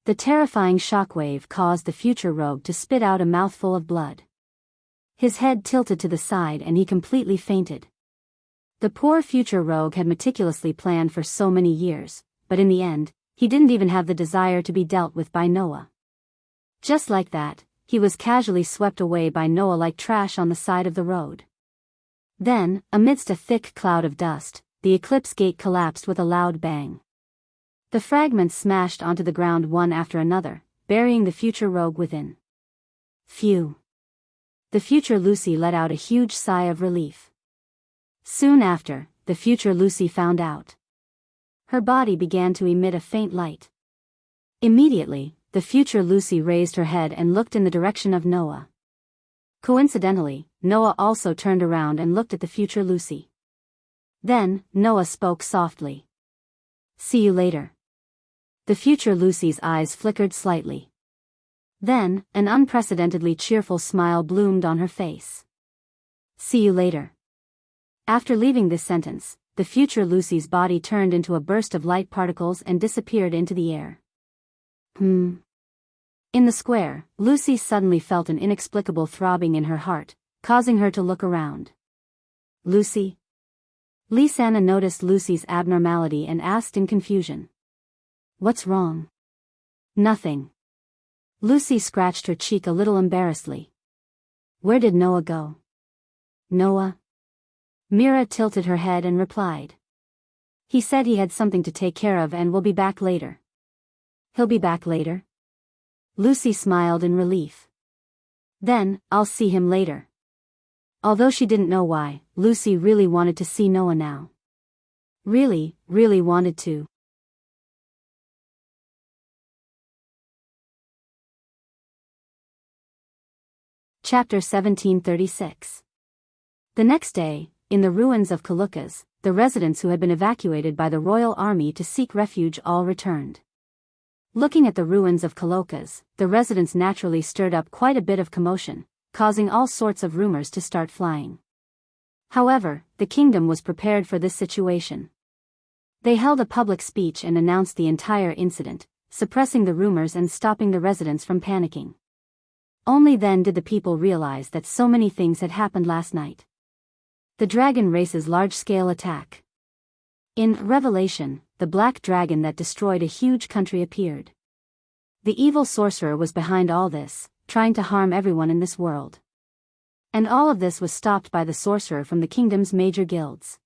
The terrifying shockwave caused the future rogue to spit out a mouthful of blood. His head tilted to the side and he completely fainted. The poor future rogue had meticulously planned for so many years, but in the end, he didn't even have the desire to be dealt with by Noah. Just like that, he was casually swept away by Noah like trash on the side of the road. Then, amidst a thick cloud of dust, the eclipse gate collapsed with a loud bang. The fragments smashed onto the ground one after another, burying the future rogue within. Phew! The future Lucy let out a huge sigh of relief. Soon after, the future Lucy found out. Her body began to emit a faint light. Immediately, the future Lucy raised her head and looked in the direction of Noah. Coincidentally, Noah also turned around and looked at the future Lucy. Then, Noah spoke softly. "See you later." The future Lucy's eyes flickered slightly. Then, an unprecedentedly cheerful smile bloomed on her face. "See you later." After leaving this sentence, the future Lucy's body turned into a burst of light particles and disappeared into the air. In the square, Lucy suddenly felt an inexplicable throbbing in her heart, causing her to look around. "Lucy?" Lisanna noticed Lucy's abnormality and asked in confusion. "What's wrong?" "Nothing." Lucy scratched her cheek a little embarrassedly. "Where did Noah go?" "Noah?" Mira tilted her head and replied. "He said he had something to take care of and will be back later." "He'll be back later?" Lucy smiled in relief. "Then, I'll see him later." Although she didn't know why, Lucy really wanted to see Noah now. Really, really wanted to. Chapter 1736. The next day, in the ruins of Kalukas, the residents who had been evacuated by the royal army to seek refuge all returned. Looking at the ruins of Kalukas, the residents naturally stirred up quite a bit of commotion, causing all sorts of rumors to start flying. However, the kingdom was prepared for this situation. They held a public speech and announced the entire incident, suppressing the rumors and stopping the residents from panicking. Only then did the people realize that so many things had happened last night. The dragon race's large-scale attack. In Revelation, the black dragon that destroyed a huge country appeared. The evil sorcerer was behind all this, trying to harm everyone in this world. And all of this was stopped by the sorcerer from the kingdom's major guilds.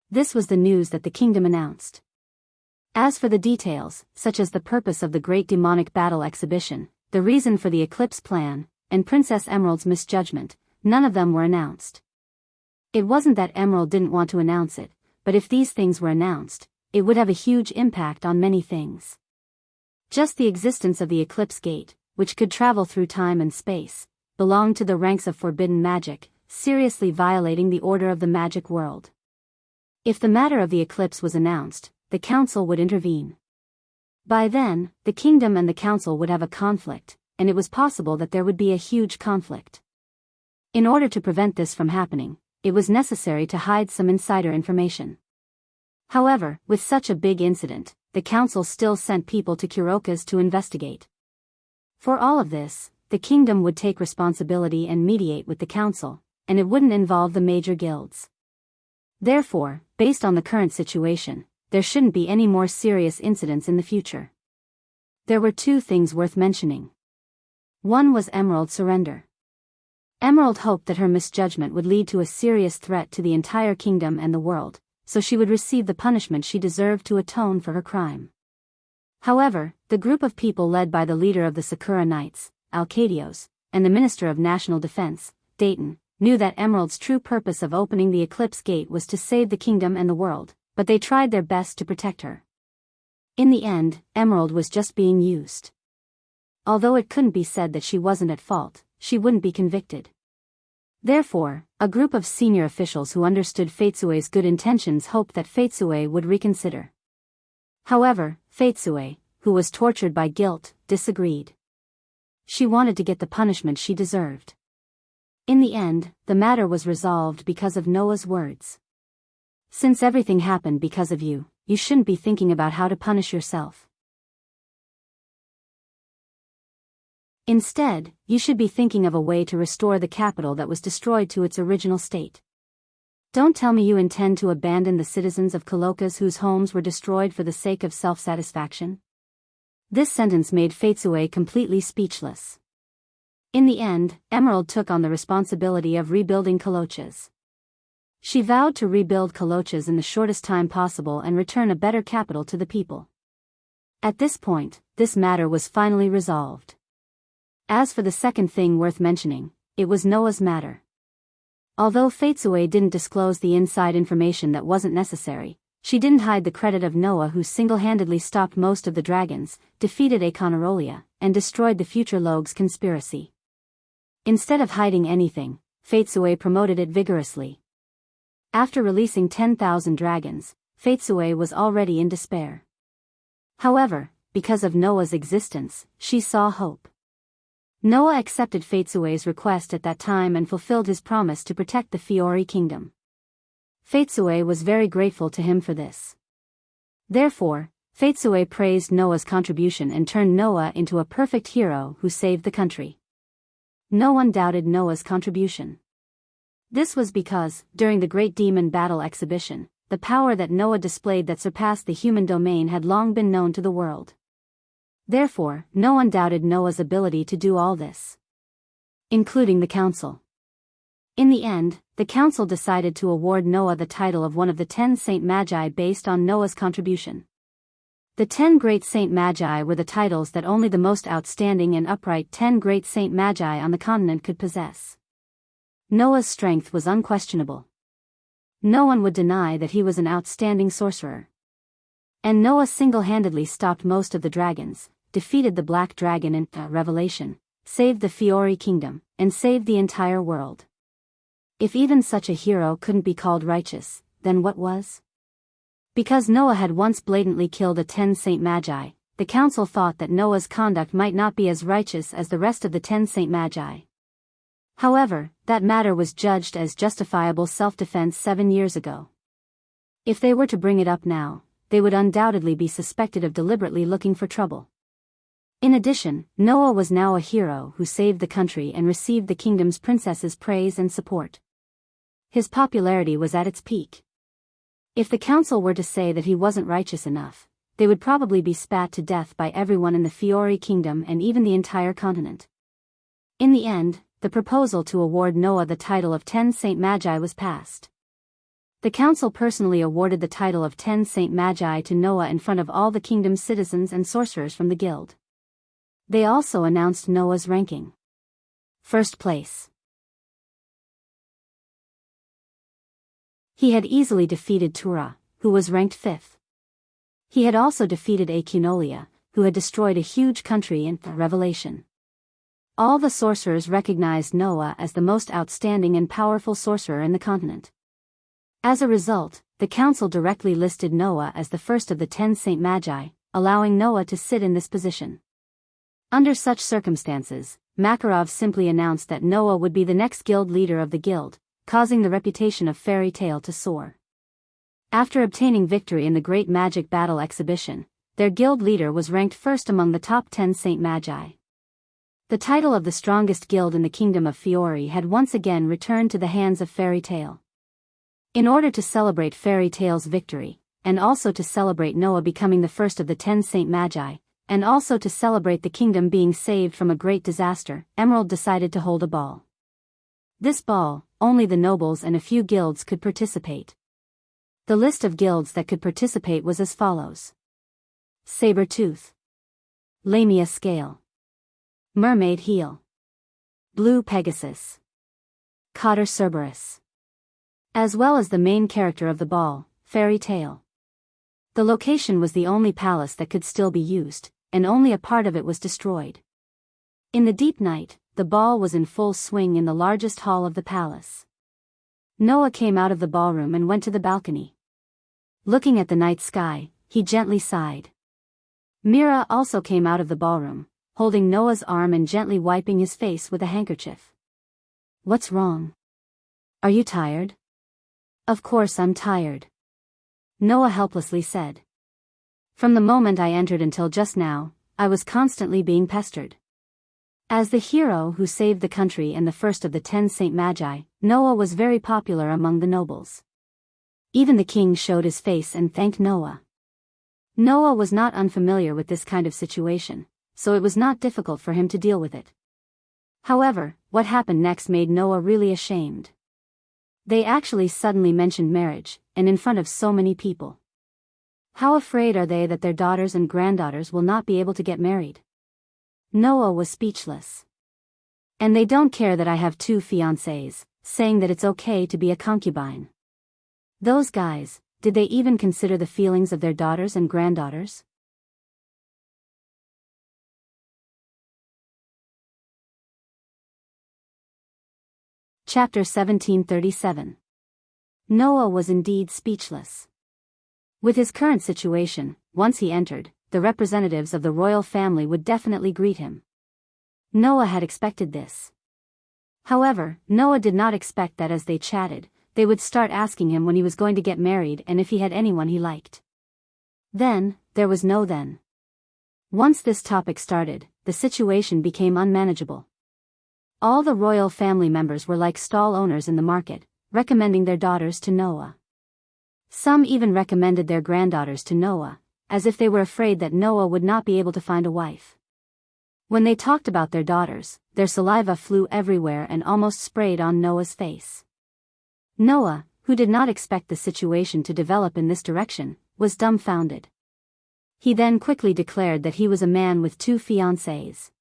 This was the news that the kingdom announced. As for the details, such as the purpose of the Great Demonic Battle exhibition, the reason for the eclipse plan, and Princess Emerald's misjudgment, none of them were announced. It wasn't that Emerald didn't want to announce it, but if these things were announced, it would have a huge impact on many things. Just the existence of the Eclipse Gate, which could travel through time and space, belonged to the ranks of forbidden magic, seriously violating the order of the magic world. If the matter of the eclipse was announced, the council would intervene. By then, the kingdom and the council would have a conflict, and it was possible that there would be a huge conflict. In order to prevent this from happening, it was necessary to hide some insider information. However, with such a big incident, the council still sent people to Kuroka's to investigate. For all of this, the kingdom would take responsibility and mediate with the council, and it wouldn't involve the major guilds. Therefore, based on the current situation, there shouldn't be any more serious incidents in the future. There were two things worth mentioning. One was Emerald's surrender. Emerald hoped that her misjudgment would lead to a serious threat to the entire kingdom and the world, so she would receive the punishment she deserved to atone for her crime. However, the group of people led by the leader of the Sakura Knights, Alcadios, and the Minister of National Defense, Dayton, knew that Emerald's true purpose of opening the Eclipse Gate was to save the kingdom and the world, but they tried their best to protect her. In the end, Emerald was just being used. Although it couldn't be said that she wasn't at fault, she wouldn't be convicted. Therefore, a group of senior officials who understood Fatsue's good intentions hoped that Fatsue would reconsider. However, Fatsue, who was tortured by guilt, disagreed. She wanted to get the punishment she deserved. In the end, the matter was resolved because of Noah's words. Since everything happened because of you, you shouldn't be thinking about how to punish yourself. Instead, you should be thinking of a way to restore the capital that was destroyed to its original state. Don't tell me you intend to abandon the citizens of Kuroka's whose homes were destroyed for the sake of self-satisfaction? This sentence made Fatsue completely speechless. In the end, Emerald took on the responsibility of rebuilding Kuroka's. She vowed to rebuild Kuroka's in the shortest time possible and return a better capital to the people. At this point, this matter was finally resolved. As for the second thing worth mentioning, it was Noah's matter. Although Fatsue didn't disclose the inside information that wasn't necessary, she didn't hide the credit of Noah, who single-handedly stopped most of the dragons, defeated Akonarolia, and destroyed the future Logue's conspiracy. Instead of hiding anything, Fatsue promoted it vigorously. After releasing 10,000 dragons, Fatsue was already in despair. However, because of Noah's existence, she saw hope. Noah accepted Fatsue's request at that time and fulfilled his promise to protect the Fiori kingdom. Fatsue was very grateful to him for this. Therefore, Fatsue praised Noah's contribution and turned Noah into a perfect hero who saved the country. No one doubted Noah's contribution. This was because, during the Great Demon Battle exhibition, the power that Noah displayed that surpassed the human domain had long been known to the world. Therefore, no one doubted Noah's ability to do all this, including the council. In the end, the council decided to award Noah the title of one of the 10 Saint Magi based on Noah's contribution. The 10 Great Saint Magi were the titles that only the most outstanding and upright 10 Great Saint Magi on the continent could possess. Noah's strength was unquestionable. No one would deny that he was an outstanding sorcerer. And Noah single-handedly stopped most of the dragons, defeated the Black Dragon in Revelation, saved the Fiori kingdom, and saved the entire world. If even such a hero couldn't be called righteous, then what was? Because Noah had once blatantly killed a 10 Saint Magi, the council thought that Noah's conduct might not be as righteous as the rest of the 10 Saint Magi. However, that matter was judged as justifiable self-defense 7 years ago. If they were to bring it up now, they would undoubtedly be suspected of deliberately looking for trouble. In addition, Noah was now a hero who saved the country and received the kingdom's princess's praise and support. His popularity was at its peak. If the council were to say that he wasn't righteous enough, they would probably be spat to death by everyone in the Fiori kingdom and even the entire continent. In the end, the proposal to award Noah the title of 10 Saint Magi was passed. The council personally awarded the title of 10 Saint Magi to Noah in front of all the kingdom's citizens and sorcerers from the guild. They also announced Noah's ranking. First place. He had easily defeated Tura, who was ranked 5th. He had also defeated Acunolia, who had destroyed a huge country in Revelation. All the sorcerers recognized Noah as the most outstanding and powerful sorcerer in the continent. As a result, the council directly listed Noah as the first of the 10 Saint Magi, allowing Noah to sit in this position. Under such circumstances, Makarov simply announced that Noah would be the next guild leader of the guild, causing the reputation of Fairy Tale to soar. After obtaining victory in the Great Magic Battle exhibition, their guild leader was ranked first among the top 10 Saint Magi. The title of the strongest guild in the Kingdom of Fiori had once again returned to the hands of Fairy Tale. In order to celebrate Fairy Tale's victory, and also to celebrate Noah becoming the first of the 10 Saint Magi, and also to celebrate the kingdom being saved from a great disaster, Emerald decided to hold a ball. This ball, only the nobles and a few guilds could participate. The list of guilds that could participate was as follows: Saber-Tooth, Lamia Scale, Mermaid Heel, Blue Pegasus, Cotter Cerberus, as well as the main character of the ball, Fairy Tale. The location was the only palace that could still be used, and only a part of it was destroyed. In the deep night, the ball was in full swing in the largest hall of the palace. Noah came out of the ballroom and went to the balcony. Looking at the night sky, he gently sighed. Mira also came out of the ballroom, holding Noah's arm and gently wiping his face with a handkerchief. "What's wrong? Are you tired?" "Of course I'm tired," Noah helplessly said. "From the moment I entered until just now, I was constantly being pestered." As the hero who saved the country and the first of the 10 Saint Magi, Noah was very popular among the nobles. Even the king showed his face and thanked Noah. Noah was not unfamiliar with this kind of situation, so it was not difficult for him to deal with it. However, what happened next made Noah really ashamed. They actually suddenly mentioned marriage, and in front of so many people. How afraid are they that their daughters and granddaughters will not be able to get married? Noah was speechless. "And they don't care that I have 2 fiancés, saying that it's okay to be a concubine. Those guys, did they even consider the feelings of their daughters and granddaughters?" Chapter 1737. Noah was indeed speechless. With his current situation, once he entered, the representatives of the royal family would definitely greet him. Noah had expected this. However, Noah did not expect that as they chatted, they would start asking him when he was going to get married and if he had anyone he liked. Then, there was no then. Once this topic started, the situation became unmanageable. All the royal family members were like stall owners in the market, recommending their daughters to Noah. Some even recommended their granddaughters to Noah, as if they were afraid that Noah would not be able to find a wife. When they talked about their daughters, their saliva flew everywhere and almost sprayed on Noah's face. Noah, who did not expect the situation to develop in this direction, was dumbfounded. He then quickly declared that he was a man with 2 fiancées.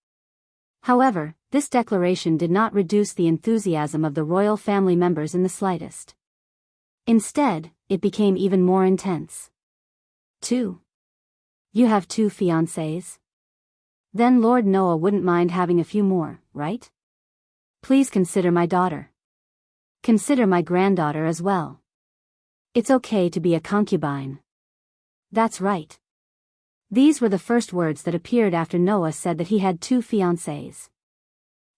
However, this declaration did not reduce the enthusiasm of the royal family members in the slightest. Instead, it became even more intense. "2? You have 2 fiancées? Then Lord Noah wouldn't mind having a few more, right? Please consider my daughter. Consider my granddaughter as well. It's okay to be a concubine." That's right. These were the first words that appeared after Noah said that he had 2 fiancées.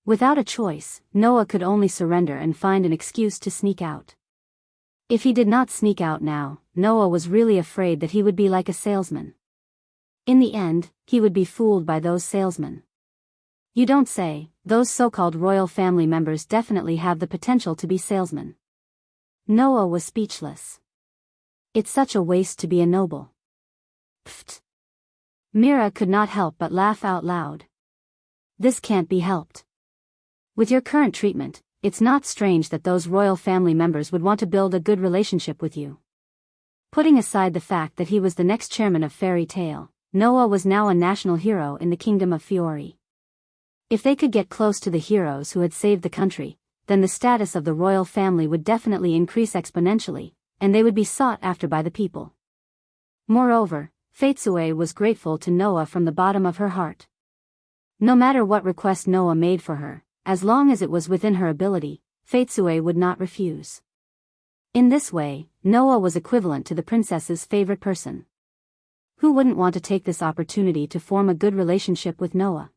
Without a choice, Noah could only surrender and find an excuse to sneak out. If he did not sneak out now, Noah was really afraid that he would be like a salesman. In the end, he would be fooled by those salesmen. You don't say, those so-called royal family members definitely have the potential to be salesmen. Noah was speechless. It's such a waste to be a noble. Pfft. Mira could not help but laugh out loud. This can't be helped. With your current treatment, it's not strange that those royal family members would want to build a good relationship with you. Putting aside the fact that he was the next chairman of Fairy Tale, Noah was now a national hero in the Kingdom of Fiori. If they could get close to the heroes who had saved the country, then the status of the royal family would definitely increase exponentially, and they would be sought after by the people. Moreover, Faitsue was grateful to Noah from the bottom of her heart. No matter what request Noah made for her, as long as it was within her ability, Faitsue would not refuse. In this way, Noah was equivalent to the princess's favorite person. Who wouldn't want to take this opportunity to form a good relationship with Noah?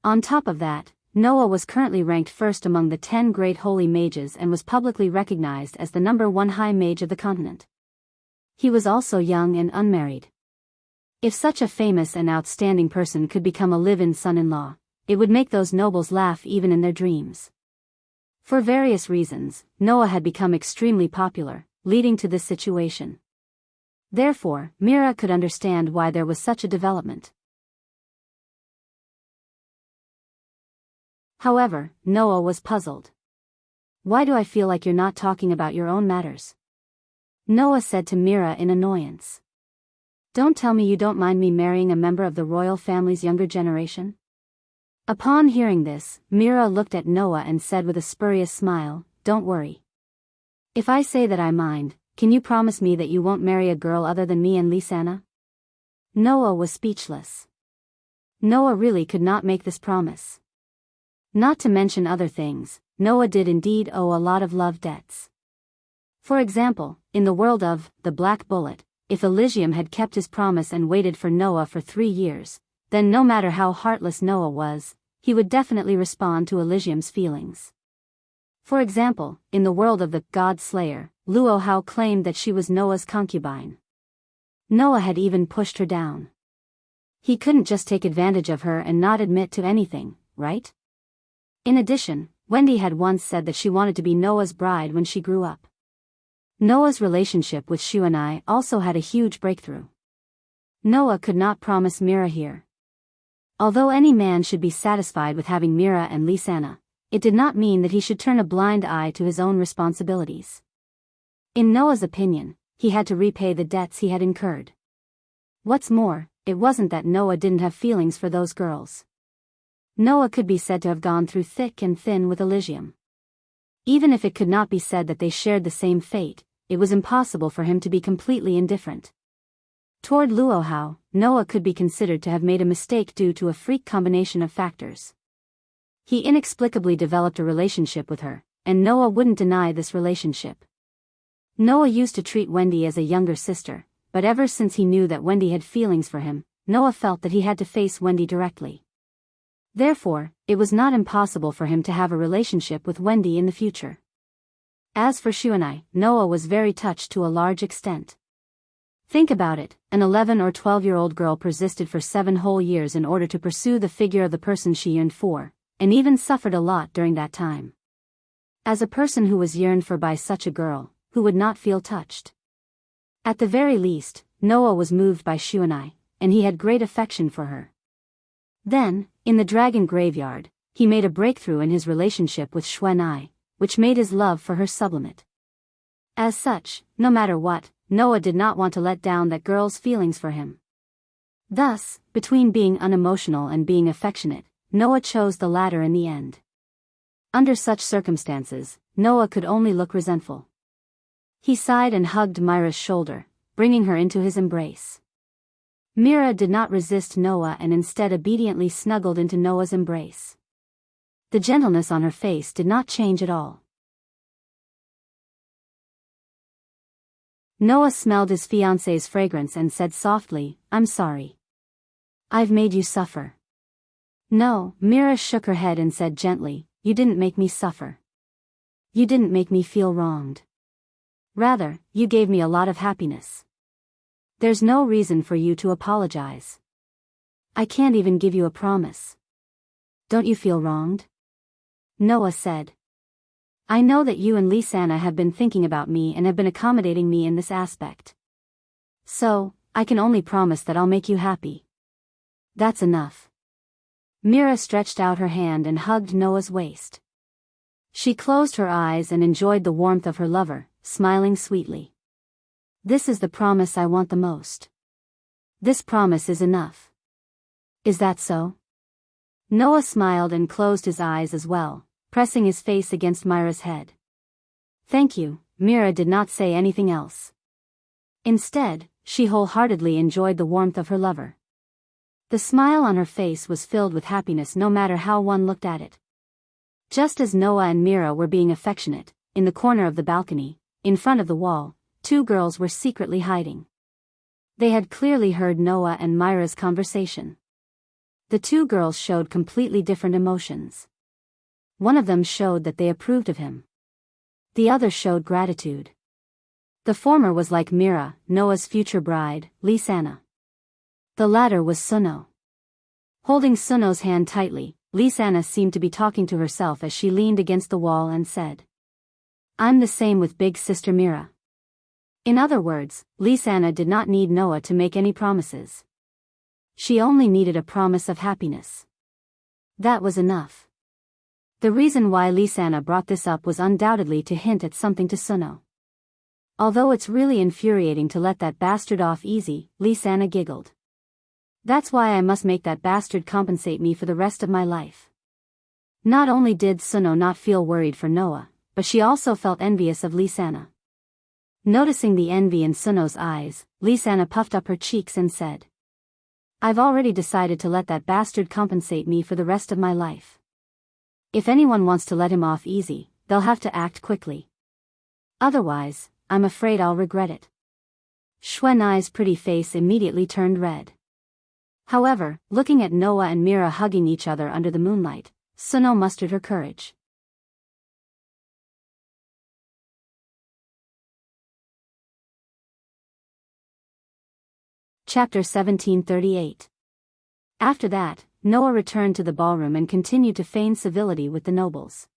On top of that, Noah was currently ranked first among the 10 great holy mages and was publicly recognized as the #1 high mage of the continent. He was also young and unmarried. If such a famous and outstanding person could become a live-in son-in-law, it would make those nobles laugh even in their dreams. For various reasons, Noah had become extremely popular, leading to this situation. Therefore, Mira could understand why there was such a development. However, Noah was puzzled. "Why do I feel like you're not talking about your own matters?" Noah said to Mira in annoyance. "Don't tell me you don't mind me marrying a member of the royal family's younger generation?" Upon hearing this, Mira looked at Noah and said with a spurious smile, "Don't worry. If I say that I mind, can you promise me that you won't marry a girl other than me and Lisanna?" Noah was speechless. Noah really could not make this promise. Not to mention other things, Noah did indeed owe a lot of love debts. For example, in the world of The Black Bullet, if Elysium had kept his promise and waited for Noah for 3 years, then no matter how heartless Noah was, he would definitely respond to Elysium's feelings. For example, in the world of the God Slayer, Luo Hao claimed that she was Noah's concubine. Noah had even pushed her down. He couldn't just take advantage of her and not admit to anything, right? In addition, Wendy had once said that she wanted to be Noah's bride when she grew up. Noah's relationship with Shuanai also had a huge breakthrough. Noah could not promise Mira here. Although any man should be satisfied with having Mira and Lisanna, it did not mean that he should turn a blind eye to his own responsibilities. In Noah's opinion, he had to repay the debts he had incurred. What's more, it wasn't that Noah didn't have feelings for those girls. Noah could be said to have gone through thick and thin with Elysium. Even if it could not be said that they shared the same fate, it was impossible for him to be completely indifferent. Toward Luo Hao, Noah could be considered to have made a mistake due to a freak combination of factors. He inexplicably developed a relationship with her, and Noah wouldn't deny this relationship. Noah used to treat Wendy as a younger sister, but ever since he knew that Wendy had feelings for him, Noah felt that he had to face Wendy directly. Therefore, it was not impossible for him to have a relationship with Wendy in the future. As for Shuanai, Noah was very touched to a large extent. Think about it, an 11 or 12-year-old girl persisted for 7 whole years in order to pursue the figure of the person she yearned for, and even suffered a lot during that time. As a person who was yearned for by such a girl, who would not feel touched? At the very least, Noah was moved by Shuanai, and he had great affection for her. Then, in the dragon graveyard, he made a breakthrough in his relationship with Shuanai, which made his love for her sublimate. As such, no matter what, Noah did not want to let down that girl's feelings for him. Thus, between being unemotional and being affectionate, Noah chose the latter in the end. Under such circumstances, Noah could only look resentful. He sighed and hugged Myra's shoulder, bringing her into his embrace. Mira did not resist Noah and instead obediently snuggled into Noah's embrace. The gentleness on her face did not change at all. Noah smelled his fiancée's fragrance and said softly, "I'm sorry. I've made you suffer." "No," Mira shook her head and said gently, "You didn't make me suffer. You didn't make me feel wronged. Rather, you gave me a lot of happiness. There's no reason for you to apologize. I can't even give you a promise. Don't you feel wronged?" Noah said. "I know that you and Lisanna have been thinking about me and have been accommodating me in this aspect. So, I can only promise that I'll make you happy. That's enough." Mira stretched out her hand and hugged Noah's waist. She closed her eyes and enjoyed the warmth of her lover, smiling sweetly. "This is the promise I want the most. This promise is enough. Is that so?" Noah smiled and closed his eyes as well, pressing his face against Myra's head. "Thank you," Mira did not say anything else. Instead, she wholeheartedly enjoyed the warmth of her lover. The smile on her face was filled with happiness no matter how one looked at it. Just as Noah and Mira were being affectionate, in the corner of the balcony, in front of the wall, two girls were secretly hiding. They had clearly heard Noah and Mira's conversation. The two girls showed completely different emotions. One of them showed that they approved of him. The other showed gratitude. The former was like Mira, Noah's future bride, Lisanna. The latter was Suno. Holding Suno's hand tightly, Lisanna seemed to be talking to herself as she leaned against the wall and said, "I'm the same with big sister Mira." In other words, Lisanna did not need Noah to make any promises. She only needed a promise of happiness. That was enough. The reason why Lisanna brought this up was undoubtedly to hint at something to Suno. "Although it's really infuriating to let that bastard off easy," Lisanna giggled. "That's why I must make that bastard compensate me for the rest of my life." Not only did Suno not feel worried for Noah, but she also felt envious of Lisanna. Noticing the envy in Suno's eyes, Lisanna puffed up her cheeks and said, "I've already decided to let that bastard compensate me for the rest of my life. If anyone wants to let him off easy, they'll have to act quickly. Otherwise, I'm afraid I'll regret it." Xuanai's pretty face immediately turned red. However, looking at Noah and Mira hugging each other under the moonlight, Suno mustered her courage. Chapter 1738. After that, Noah returned to the ballroom and continued to feign civility with the nobles.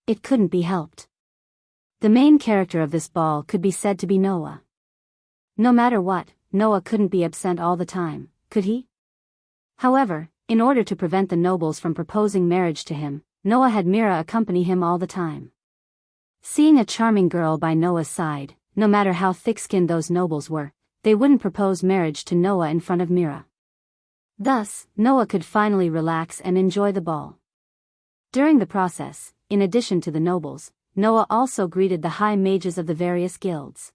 It couldn't be helped. The main character of this ball could be said to be Noah. No matter what, Noah couldn't be absent all the time, could he? However, in order to prevent the nobles from proposing marriage to him, Noah had Mira accompany him all the time. Seeing a charming girl by Noah's side, no matter how thick-skinned those nobles were, they wouldn't propose marriage to Noah in front of Mira. Thus, Noah could finally relax and enjoy the ball. During the process, in addition to the nobles, Noah also greeted the high mages of the various guilds.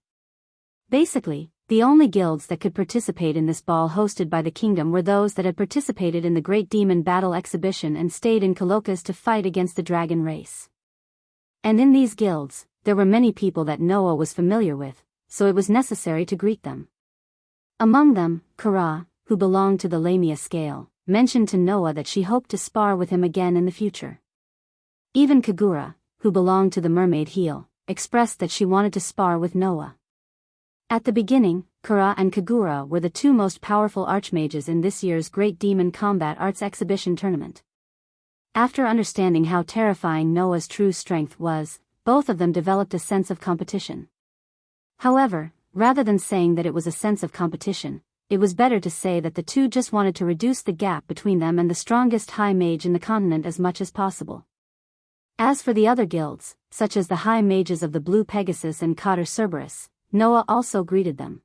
Basically, the only guilds that could participate in this ball hosted by the kingdom were those that had participated in the Great Demon Battle exhibition and stayed in Coloccus to fight against the dragon race. And in these guilds, there were many people that Noah was familiar with, so it was necessary to greet them. Among them, Kara, who belonged to the Lamia scale, mentioned to Noah that she hoped to spar with him again in the future. Even Kagura, who belonged to the mermaid heel, expressed that she wanted to spar with Noah. At the beginning, Kara and Kagura were the two most powerful archmages in this year's Great Demon Combat Arts Exhibition tournament. After understanding how terrifying Noah's true strength was, both of them developed a sense of competition. However, rather than saying that it was a sense of competition, it was better to say that the two just wanted to reduce the gap between them and the strongest high mage in the continent as much as possible. As for the other guilds, such as the high mages of the Blue Pegasus and Cotter Cerberus, Noah also greeted them.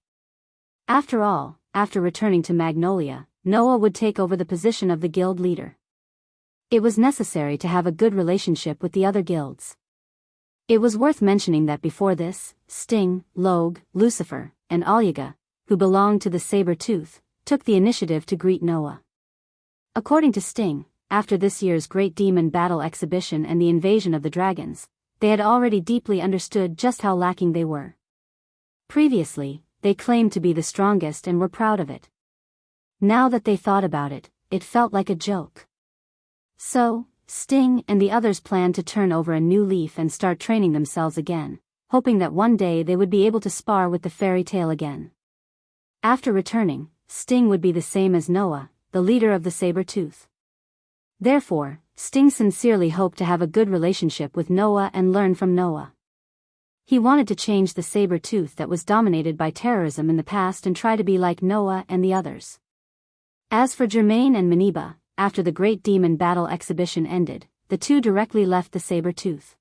After all, after returning to Magnolia, Noah would take over the position of the guild leader. It was necessary to have a good relationship with the other guilds. It was worth mentioning that before this, Sting, Logue, Lucifer, and Alyaga, who belonged to the Saber-Tooth, took the initiative to greet Noah. According to Sting, after this year's Great Demon Battle exhibition and the invasion of the dragons, they had already deeply understood just how lacking they were. Previously, they claimed to be the strongest and were proud of it. Now that they thought about it, it felt like a joke. So, Sting and the others planned to turn over a new leaf and start training themselves again, hoping that one day they would be able to spar with the fairy tale again. After returning, Sting would be the same as Noah, the leader of the Saber-Tooth. Therefore, Sting sincerely hoped to have a good relationship with Noah and learn from Noah. He wanted to change the Saber-Tooth that was dominated by terrorism in the past and try to be like Noah and the others. As for Germain and Maniba, after the Great Demon Battle exhibition ended, the two directly left the Saber-Tooth.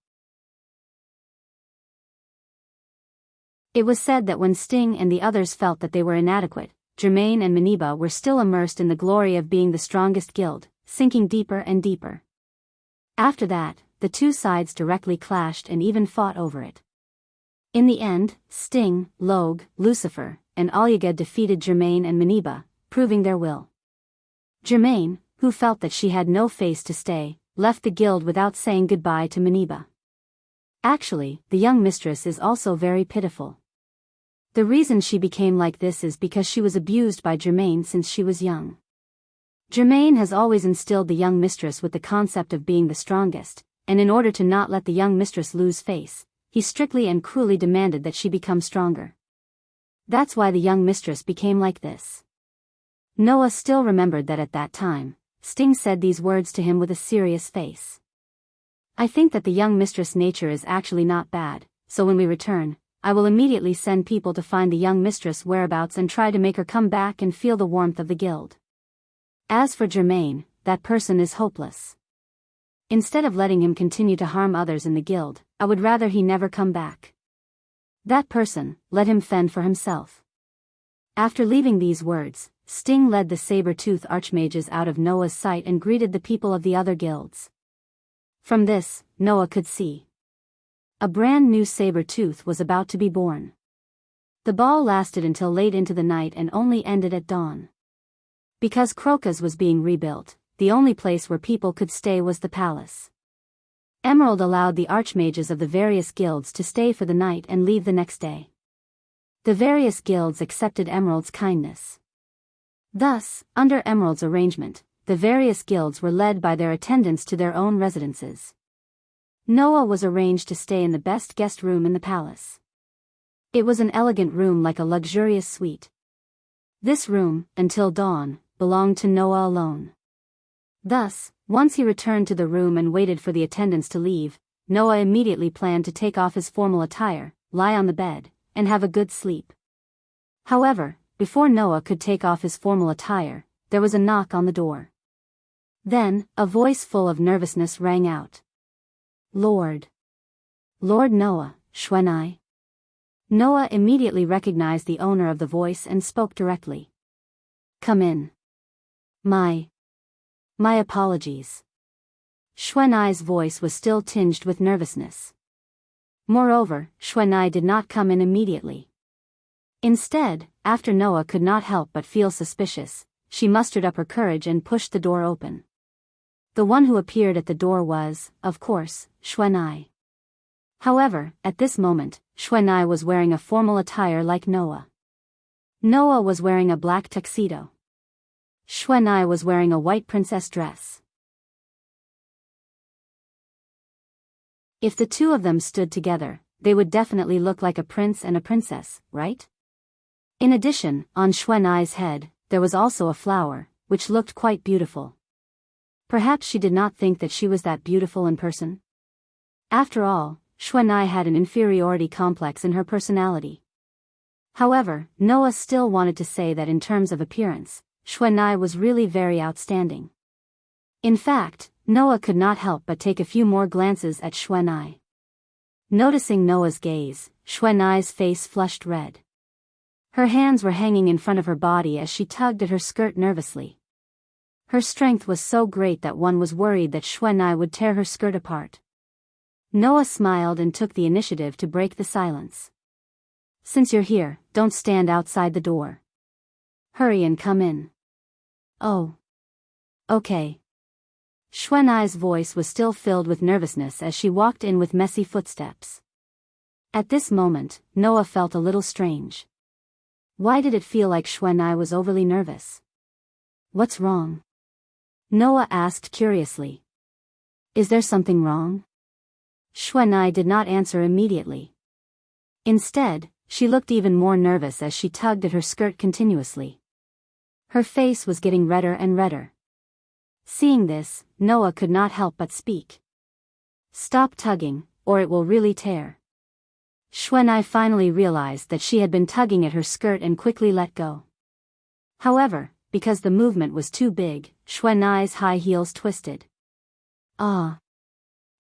It was said that when Sting and the others felt that they were inadequate, Germain and Maniba were still immersed in the glory of being the strongest guild, sinking deeper and deeper. After that, the two sides directly clashed and even fought over it. In the end, Sting, Logue, Lucifer, and Alyagad defeated Germain and Maniba, proving their will. Germain, who felt that she had no face to stay, left the guild without saying goodbye to Maniba. Actually, the young mistress is also very pitiful. The reason she became like this is because she was abused by Germain since she was young. Germain has always instilled the young mistress with the concept of being the strongest, and in order to not let the young mistress lose face, he strictly and cruelly demanded that she become stronger. That's why the young mistress became like this. Noah still remembered that at that time, Sting said these words to him with a serious face. I think that the young mistress' nature is actually not bad, so when we return, I will immediately send people to find the young mistress' whereabouts and try to make her come back and feel the warmth of the guild. As for Germain, that person is hopeless. Instead of letting him continue to harm others in the guild, I would rather he never come back. That person, let him fend for himself. After leaving these words, Sting led the saber-tooth archmages out of Noah's sight and greeted the people of the other guilds. From this, Noah could see a brand new saber-tooth was about to be born. The ball lasted until late into the night and only ended at dawn. Because Crocus was being rebuilt, the only place where people could stay was the palace. Emerald allowed the archmages of the various guilds to stay for the night and leave the next day. The various guilds accepted Emerald's kindness. Thus, under Emerald's arrangement, the various guilds were led by their attendants to their own residences. Noah was arranged to stay in the best guest room in the palace. It was an elegant room like a luxurious suite. This room, until dawn, belonged to Noah alone. Thus, once he returned to the room and waited for the attendants to leave, Noah immediately planned to take off his formal attire, lie on the bed, and have a good sleep. However, before Noah could take off his formal attire, there was a knock on the door. Then, a voice full of nervousness rang out. Lord Noah, Shwenai. Noah immediately recognized the owner of the voice and spoke directly. Come in. My apologies. Shwenai's voice was still tinged with nervousness. Moreover, Shwenai did not come in immediately. Instead, after Noah could not help but feel suspicious, she mustered up her courage and pushed the door open. The one who appeared at the door was, of course, Shwenai. However, at this moment, Shwenai was wearing a formal attire like Noah. Noah was wearing a black tuxedo. Shwenai was wearing a white princess dress. If the two of them stood together, they would definitely look like a prince and a princess, right? In addition, on Shwenai's head, there was also a flower, which looked quite beautiful. Perhaps she did not think that she was that beautiful in person. After all, Shwenai had an inferiority complex in her personality. However, Noah still wanted to say that in terms of appearance, Shwenai was really very outstanding. In fact, Noah could not help but take a few more glances at Shwenai. Noticing Noah's gaze, Shwenai's face flushed red. Her hands were hanging in front of her body as she tugged at her skirt nervously. Her strength was so great that one was worried that Shwenai would tear her skirt apart. Noah smiled and took the initiative to break the silence. Since you're here, don't stand outside the door. Hurry and come in. Oh. Okay. Shwenai's voice was still filled with nervousness as she walked in with messy footsteps. At this moment, Noah felt a little strange. Why did it feel like Shwenai was overly nervous? What's wrong? Noah asked curiously. Is there something wrong? Shwenai did not answer immediately. Instead, she looked even more nervous as she tugged at her skirt continuously. Her face was getting redder and redder. Seeing this, Noah could not help but speak. Stop tugging, or it will really tear. Shwenai finally realized that she had been tugging at her skirt and quickly let go. However, because the movement was too big, Shwenai's high heels twisted. Ah!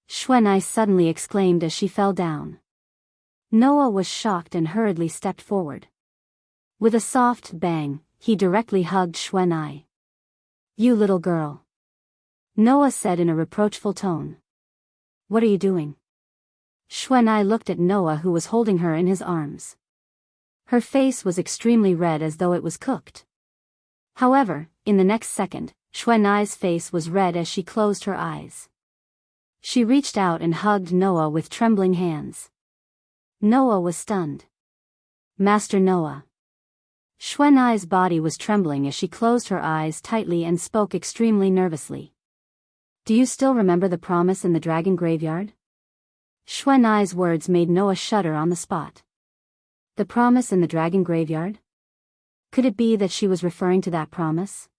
Shwenai suddenly exclaimed as she fell down. Noah was shocked and hurriedly stepped forward. With a soft bang, he directly hugged Shwenai. You little girl. Noah said in a reproachful tone. What are you doing? Xuanai looked at Noah, who was holding her in his arms. Her face was extremely red, as though it was cooked. However, in the next second, Xuanai's face was red as she closed her eyes. She reached out and hugged Noah with trembling hands. Noah was stunned. Master Noah. Xuanai's body was trembling as she closed her eyes tightly and spoke extremely nervously. Do you still remember the promise in the dragon graveyard? Xuanai's words made Noah shudder on the spot. The promise in the dragon graveyard? Could it be that she was referring to that promise?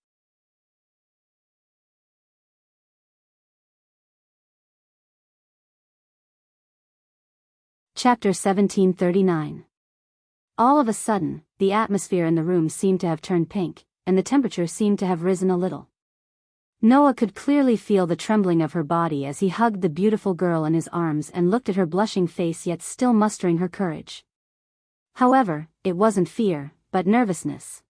Chapter 1739. All of a sudden, the atmosphere in the room seemed to have turned pink, and the temperature seemed to have risen a little. Noah could clearly feel the trembling of her body as he hugged the beautiful girl in his arms and looked at her blushing face, yet still mustering her courage. However, it wasn't fear, but nervousness.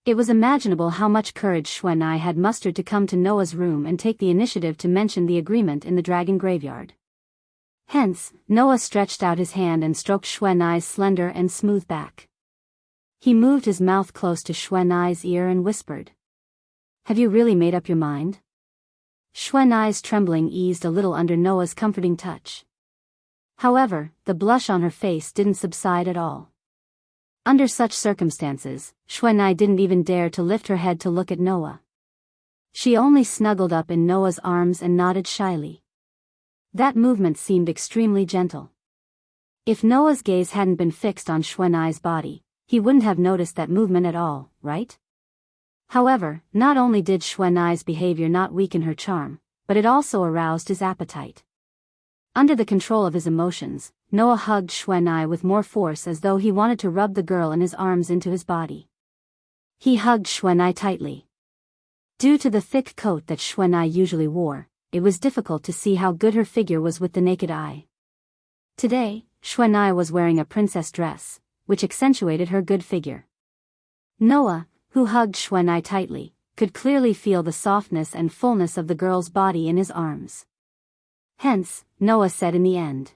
It was imaginable how much courage Xuanai had mustered to come to Noah's room and take the initiative to mention the agreement in the dragon graveyard. Hence, Noah stretched out his hand and stroked Xuanai's slender and smooth back. He moved his mouth close to Xuanai's ear and whispered, "Have you really made up your mind?" Xuanai's trembling eased a little under Noah's comforting touch. However, the blush on her face didn't subside at all. Under such circumstances, Xuanai didn't even dare to lift her head to look at Noah. She only snuggled up in Noah's arms and nodded shyly. That movement seemed extremely gentle. If Noah's gaze hadn't been fixed on Xuanai's body, he wouldn't have noticed that movement at all, right? However, not only did Xuanai's behavior not weaken her charm, but it also aroused his appetite. Under the control of his emotions, Noah hugged Xuanai with more force, as though he wanted to rub the girl in his arms into his body. He hugged Xuanai tightly. Due to the thick coat that Xuanai usually wore, it was difficult to see how good her figure was with the naked eye. Today, Xuanai was wearing a princess dress, which accentuated her good figure. Noah, who hugged Xuanai tightly, could clearly feel the softness and fullness of the girl's body in his arms. Hence, Noah said in the end,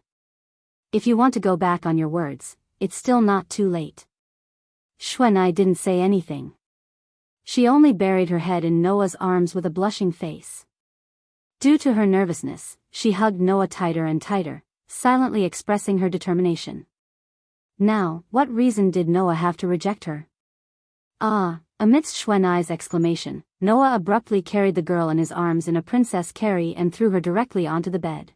"If you want to go back on your words, it's still not too late." Xuanai didn't say anything. She only buried her head in Noah's arms with a blushing face. Due to her nervousness, she hugged Noah tighter and tighter, silently expressing her determination. Now, what reason did Noah have to reject her? Amidst Xuanai's exclamation, Noah abruptly carried the girl in his arms in a princess carry and threw her directly onto the bed.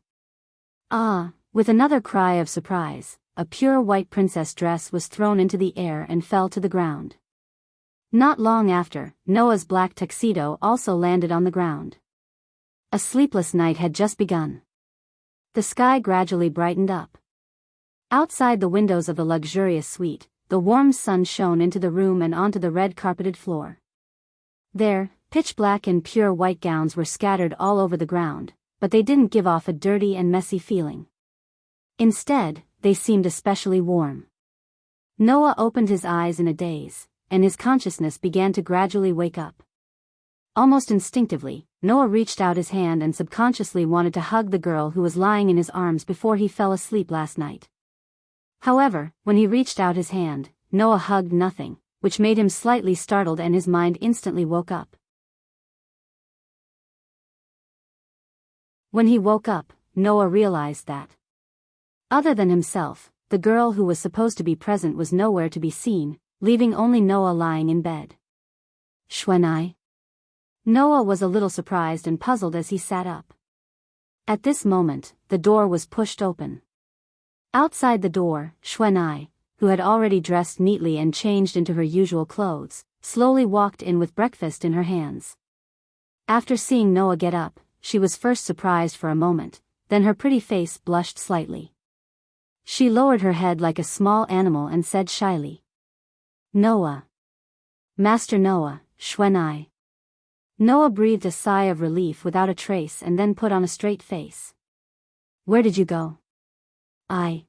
With another cry of surprise, a pure white princess dress was thrown into the air and fell to the ground. Not long after, Noah's black tuxedo also landed on the ground. A sleepless night had just begun. The sky gradually brightened up. Outside the windows of the luxurious suite, the warm sun shone into the room and onto the red-carpeted floor. There, pitch-black and pure white gowns were scattered all over the ground, but they didn't give off a dirty and messy feeling. Instead, they seemed especially warm. Noah opened his eyes in a daze, and his consciousness began to gradually wake up. Almost instinctively, Noah reached out his hand and subconsciously wanted to hug the girl who was lying in his arms before he fell asleep last night. However, when he reached out his hand, Noah hugged nothing, which made him slightly startled and his mind instantly woke up. When he woke up, Noah realized that, other than himself, the girl who was supposed to be present was nowhere to be seen, leaving only Noah lying in bed. Xuanai? Noah was a little surprised and puzzled as he sat up. At this moment, the door was pushed open. Outside the door, Xuanai, who had already dressed neatly and changed into her usual clothes, slowly walked in with breakfast in her hands. After seeing Noah get up, she was first surprised for a moment, then her pretty face blushed slightly. She lowered her head like a small animal and said shyly, "Noah. Master Noah, Xuanai." Noah breathed a sigh of relief without a trace and then put on a straight face. "Where did you go?" I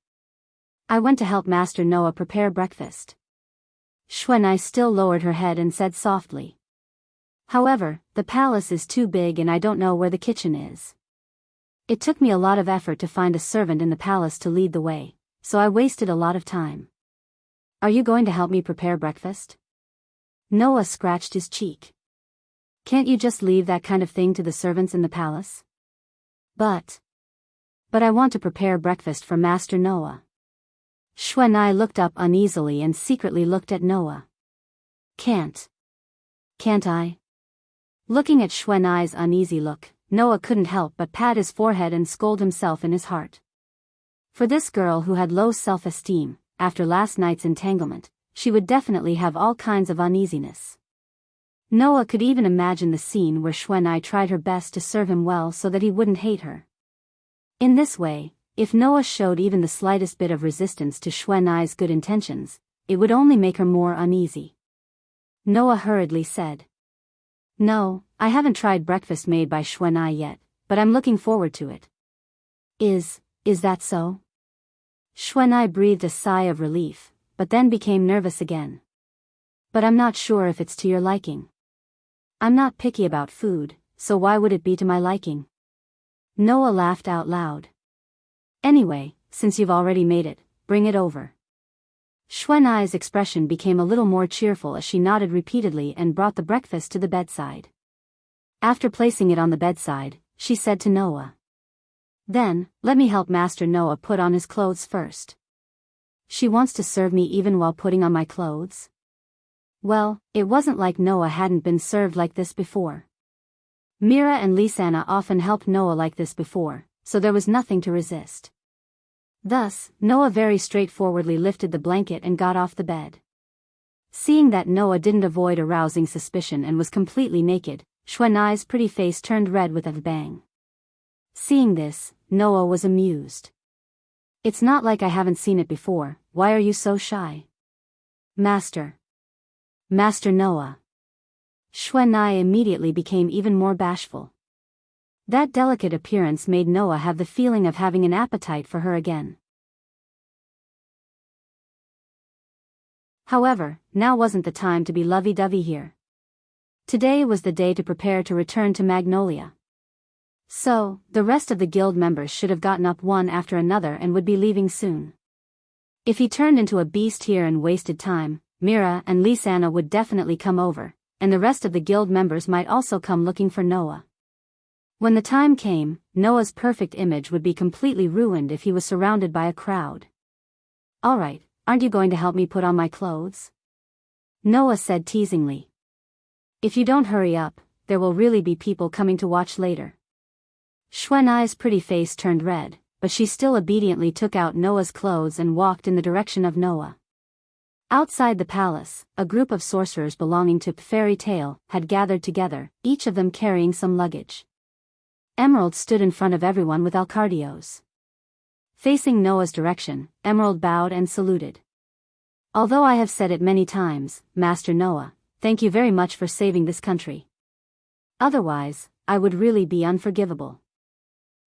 went to help Master Noah prepare breakfast." Xuanai still lowered her head and said softly, "However, the palace is too big and I don't know where the kitchen is." It took me a lot of effort to find a servant in the palace to lead the way, so I wasted a lot of time. Are you going to help me prepare breakfast? Noah scratched his cheek. Can't you just leave that kind of thing to the servants in the palace? But I want to prepare breakfast for Master Noah. Shwenai looked up uneasily and secretly looked at Noah. Can't I? Looking at Shwenai's uneasy look, Noah couldn't help but pat his forehead and scold himself in his heart. For this girl who had low self-esteem, after last night's entanglement, she would definitely have all kinds of uneasiness. Noah could even imagine the scene where Shwenai tried her best to serve him well so that he wouldn't hate her. In this way, if Noah showed even the slightest bit of resistance to Shwenai's good intentions, it would only make her more uneasy. Noah hurriedly said, "No, I haven't tried breakfast made by Shwenai yet, but I'm looking forward to it." Is that so?" Shwenai breathed a sigh of relief, but then became nervous again. "But I'm not sure if it's to your liking." "I'm not picky about food, so why would it be to my liking?" Noah laughed out loud. "Anyway, since you've already made it, bring it over." Shwenai's expression became a little more cheerful as she nodded repeatedly and brought the breakfast to the bedside. After placing it on the bedside, she said to Noah, "Then, let me help Master Noah put on his clothes first." She wants to serve me even while putting on my clothes? Well, it wasn't like Noah hadn't been served like this before. Mira and Lisanna often helped Noah like this before, so there was nothing to resist. Thus, Noah very straightforwardly lifted the blanket and got off the bed. Seeing that Noah didn't avoid arousing suspicion and was completely naked, Shwenai's pretty face turned red with a bang. Seeing this, Noah was amused. "It's not like I haven't seen it before, why are you so shy?" Master Noah." Shwenai immediately became even more bashful. That delicate appearance made Noah have the feeling of having an appetite for her again. However, now wasn't the time to be lovey-dovey here. Today was the day to prepare to return to Magnolia. So, the rest of the guild members should have gotten up one after another and would be leaving soon. If he turned into a beast here and wasted time, Mira and Lisanna would definitely come over, and the rest of the guild members might also come looking for Noah. When the time came, Noah's perfect image would be completely ruined if he was surrounded by a crowd. "Alright, aren't you going to help me put on my clothes?" Noah said teasingly. "If you don't hurry up, there will really be people coming to watch later." Shwenai's pretty face turned red, but she still obediently took out Noah's clothes and walked in the direction of Noah. Outside the palace, a group of sorcerers belonging to Fairy Tale had gathered together, each of them carrying some luggage. Emerald stood in front of everyone with Alcardios. Facing Noah's direction, Emerald bowed and saluted. "Although I have said it many times, Master Noah, thank you very much for saving this country. Otherwise, I would really be unforgivable.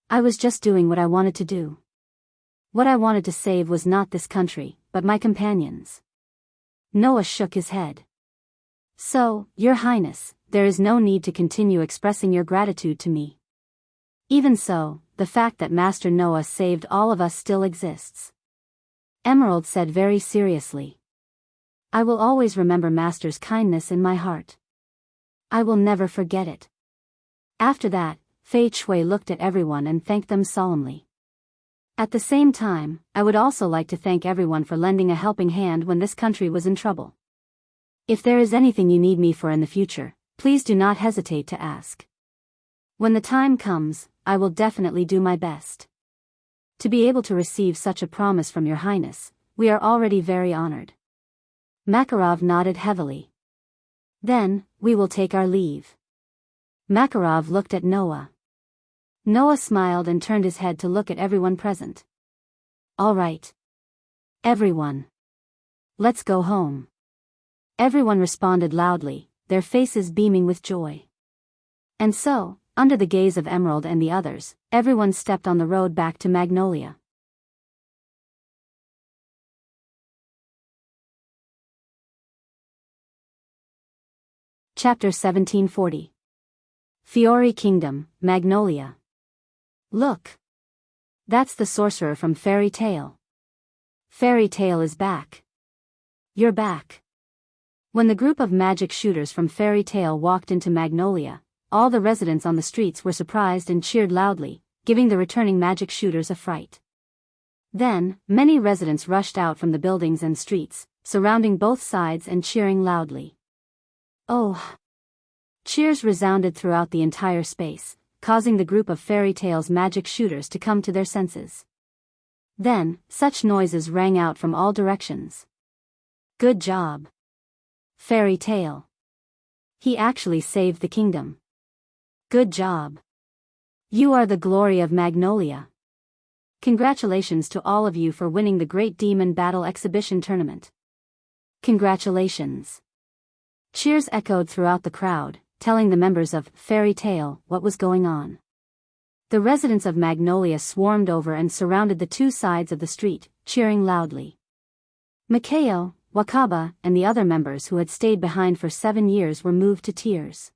I was just doing what I wanted to do. What I wanted to save was not this country, but my companions." Noah shook his head. "So, Your Highness, there is no need to continue expressing your gratitude to me. Even so, the fact that Master Noah saved all of us still exists." Emerald said very seriously. "I will always remember Master's kindness in my heart. I will never forget it." After that, Fei Chui looked at everyone and thanked them solemnly. "At the same time, I would also like to thank everyone for lending a helping hand when this country was in trouble. If there is anything you need me for in the future, please do not hesitate to ask. When the time comes, I will definitely do my best." To be able to receive such a promise from Your Highness, we are already very honored. Makarov nodded heavily. "Then, we will take our leave." Makarov looked at Noah. Noah smiled and turned his head to look at everyone present. "All right. Everyone. Let's go home." Everyone responded loudly, their faces beaming with joy. And so, under the gaze of Emerald and the others, everyone stepped on the road back to Magnolia. Chapter 1740. Fiori Kingdom, Magnolia. Look! That's the sorcerer from Fairy Tale. Fairy Tale is back. You're back. When the group of magic shooters from Fairy Tale walked into Magnolia, all the residents on the streets were surprised and cheered loudly, giving the returning magic shooters a fright. Then, many residents rushed out from the buildings and streets, surrounding both sides and cheering loudly. Oh! Cheers resounded throughout the entire space, causing the group of Fairy Tale's magic shooters to come to their senses. Then, such noises rang out from all directions. Good job, Fairy Tale. He actually saved the kingdom. Good job. You are the glory of Magnolia. Congratulations to all of you for winning the Great Demon Battle Exhibition Tournament. Congratulations. Cheers echoed throughout the crowd, telling the members of Fairy Tale what was going on. The residents of Magnolia swarmed over and surrounded the two sides of the street, cheering loudly. Makeo, Wakaba, and the other members who had stayed behind for 7 years were moved to tears.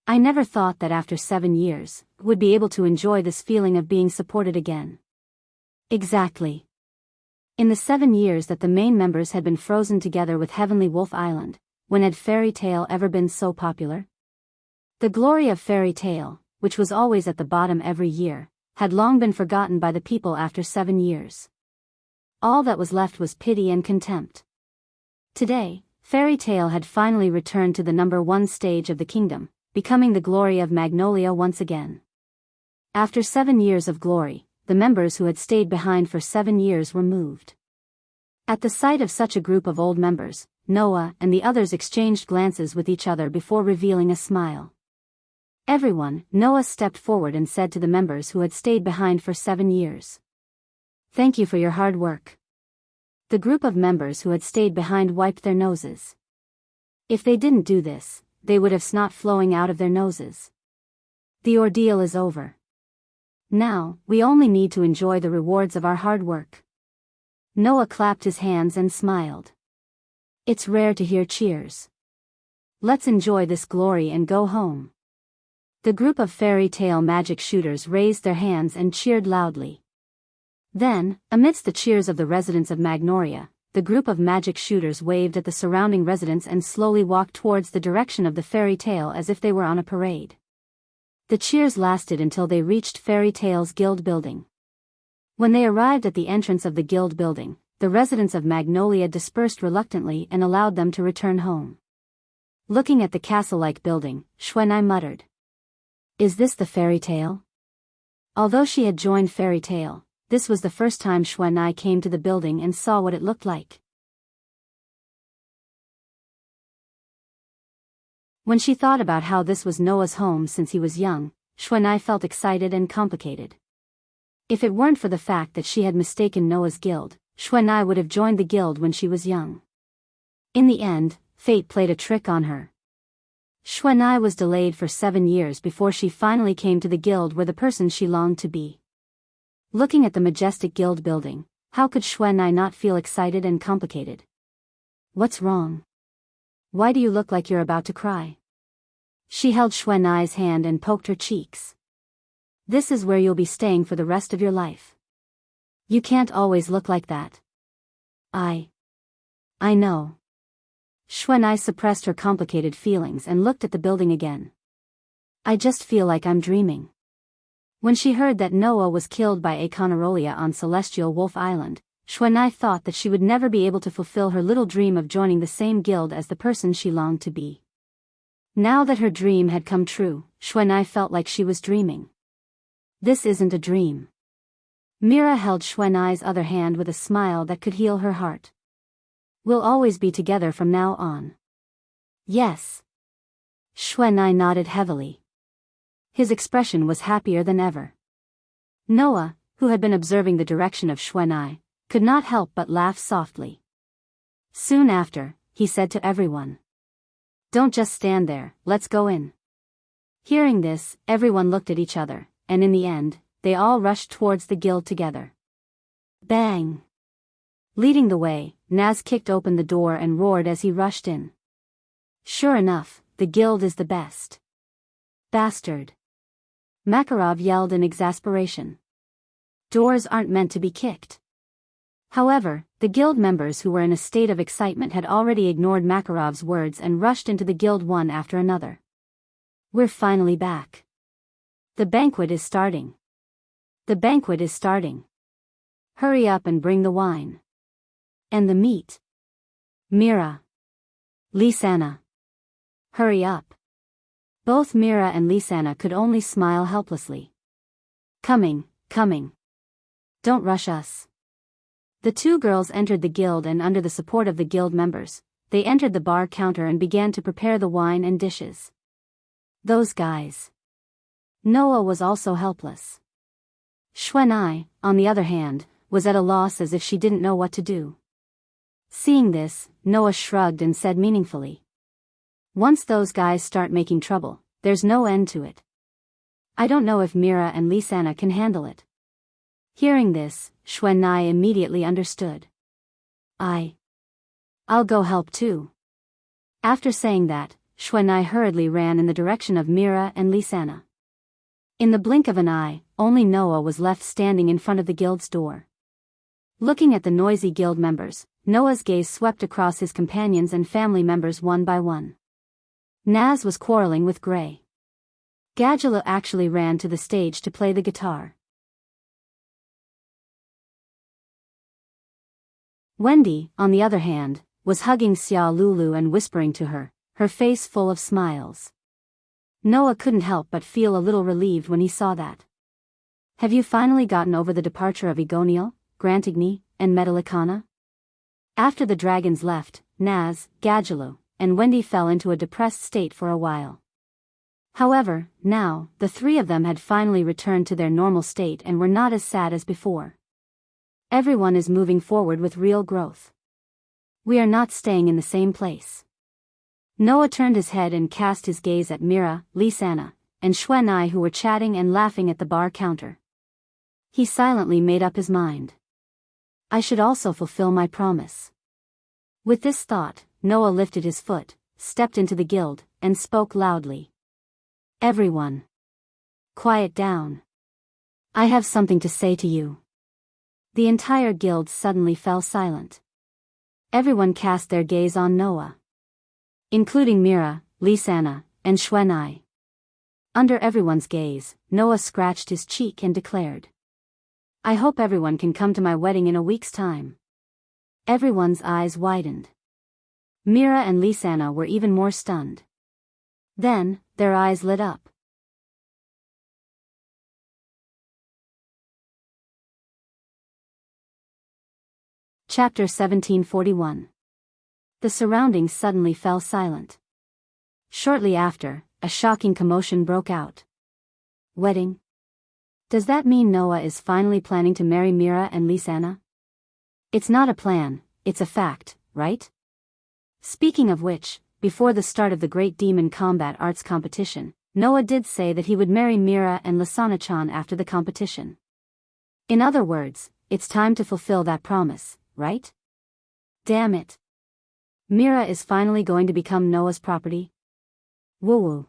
I never thought that after 7 years, would be able to enjoy this feeling of being supported again. Exactly. In the 7 years that the main members had been frozen together with Heavenly Wolf Island, when had Fairy Tale ever been so popular? The glory of Fairy Tale, which was always at the bottom every year, had long been forgotten by the people after 7 years. All that was left was pity and contempt. Today, Fairy Tale had finally returned to the #1 stage of the kingdom, becoming the glory of Magnolia once again. After 7 years of glory, the members who had stayed behind for 7 years were moved. At the sight of such a group of old members, Noah and the others exchanged glances with each other before revealing a smile. Everyone, Noah stepped forward and said to the members who had stayed behind for 7 years. Thank you for your hard work. The group of members who had stayed behind wiped their noses. If they didn't do this, they would have snot flowing out of their noses. The ordeal is over. Now, we only need to enjoy the rewards of our hard work. Noah clapped his hands and smiled. It's rare to hear cheers. Let's enjoy this glory and go home. The group of Fairy Tale magic shooters raised their hands and cheered loudly. Then, amidst the cheers of the residents of Magnolia, the group of magic shooters waved at the surrounding residents and slowly walked towards the direction of the Fairy Tale as if they were on a parade. The cheers lasted until they reached Fairy Tale's guild building. When they arrived at the entrance of the guild building, the residents of Magnolia dispersed reluctantly and allowed them to return home. Looking at the castle-like building, Xuanai muttered. Is this the Fairy Tale? Although she had joined Fairy Tale, this was the first time Xuanai came to the building and saw what it looked like. When she thought about how this was Noah's home since he was young, Xuanai felt excited and complicated. If it weren't for the fact that she had mistaken Noah's guild, Xuanai would have joined the guild when she was young. In the end, fate played a trick on her. Xuanai was delayed for 7 years before she finally came to the guild where the person she longed to be. Looking at the majestic guild building, how could Xuanai not feel excited and complicated? What's wrong? Why do you look like you're about to cry? She held Xuanai's hand and poked her cheeks. This is where you'll be staying for the rest of your life. You can't always look like that. I know. Xuanai suppressed her complicated feelings and looked at the building again. I just feel like I'm dreaming. When she heard that Noah was killed by Aconarolia on Celestial Wolf Island, Xuanai thought that she would never be able to fulfill her little dream of joining the same guild as the person she longed to be. Now that her dream had come true, Xuanai felt like she was dreaming. This isn't a dream. Mira held Xuanai's other hand with a smile that could heal her heart. We'll always be together from now on. Yes. Xuanai nodded heavily. His expression was happier than ever. Noah, who had been observing the direction of Xuanai, could not help but laugh softly. Soon after, he said to everyone. Don't just stand there, let's go in. Hearing this, everyone looked at each other, and in the end, they all rushed towards the guild together. Bang! Leading the way, Naz kicked open the door and roared as he rushed in. Sure enough, the guild is the best. Bastard. Makarov yelled in exasperation. Doors aren't meant to be kicked. However, the guild members who were in a state of excitement had already ignored Makarov's words and rushed into the guild one after another. We're finally back. The banquet is starting. The banquet is starting. Hurry up and bring the wine. And the meat. Mira. Lisanna. Hurry up. Both Mira and Lisanna could only smile helplessly. Coming. Don't rush us. The two girls entered the guild and under the support of the guild members, they entered the bar counter and began to prepare the wine and dishes. Those guys. Noah was also helpless. Xuanai, on the other hand, was at a loss as if she didn't know what to do. Seeing this, Noah shrugged and said meaningfully. Once those guys start making trouble, there's no end to it. I don't know if Mira and Lisanna can handle it. Hearing this, Xuanai immediately understood. I'll go help too. After saying that, Xuanai hurriedly ran in the direction of Mira and Lisanna. In the blink of an eye, only Noah was left standing in front of the guild's door. Looking at the noisy guild members, Noah's gaze swept across his companions and family members one by one. Naz was quarreling with Gray. Gadula actually ran to the stage to play the guitar. Wendy, on the other hand, was hugging Xia Lulu and whispering to her, her face full of smiles. Noah couldn't help but feel a little relieved when he saw that. Have you finally gotten over the departure of Egoniel, Grantigny, and Metallicana? After the dragons left, Naz, Gadulu, and Wendy fell into a depressed state for a while. However, now, the three of them had finally returned to their normal state and were not as sad as before. Everyone is moving forward with real growth. We are not staying in the same place. Noah turned his head and cast his gaze at Mira, Lisanna, and Xuanai who were chatting and laughing at the bar counter. He silently made up his mind. I should also fulfill my promise. With this thought, Noah lifted his foot, stepped into the guild, and spoke loudly. Everyone. Quiet down. I have something to say to you. The entire guild suddenly fell silent. Everyone cast their gaze on Noah. Including Mira, Lisanna, and Xuanai. Under everyone's gaze, Noah scratched his cheek and declared. I hope everyone can come to my wedding in a week's time. Everyone's eyes widened. Mira and Lisanna were even more stunned. Then, their eyes lit up. Chapter 1741. The surroundings suddenly fell silent. Shortly after, a shocking commotion broke out. Wedding? Does that mean Noah is finally planning to marry Mira and Lisanna? It's not a plan, it's a fact, right? Speaking of which, before the start of the Great Demon Combat Arts competition, Noah did say that he would marry Mira and Lisanna-chan after the competition. In other words, it's time to fulfill that promise, right? Damn it. Mira is finally going to become Noah's property? Woo-woo.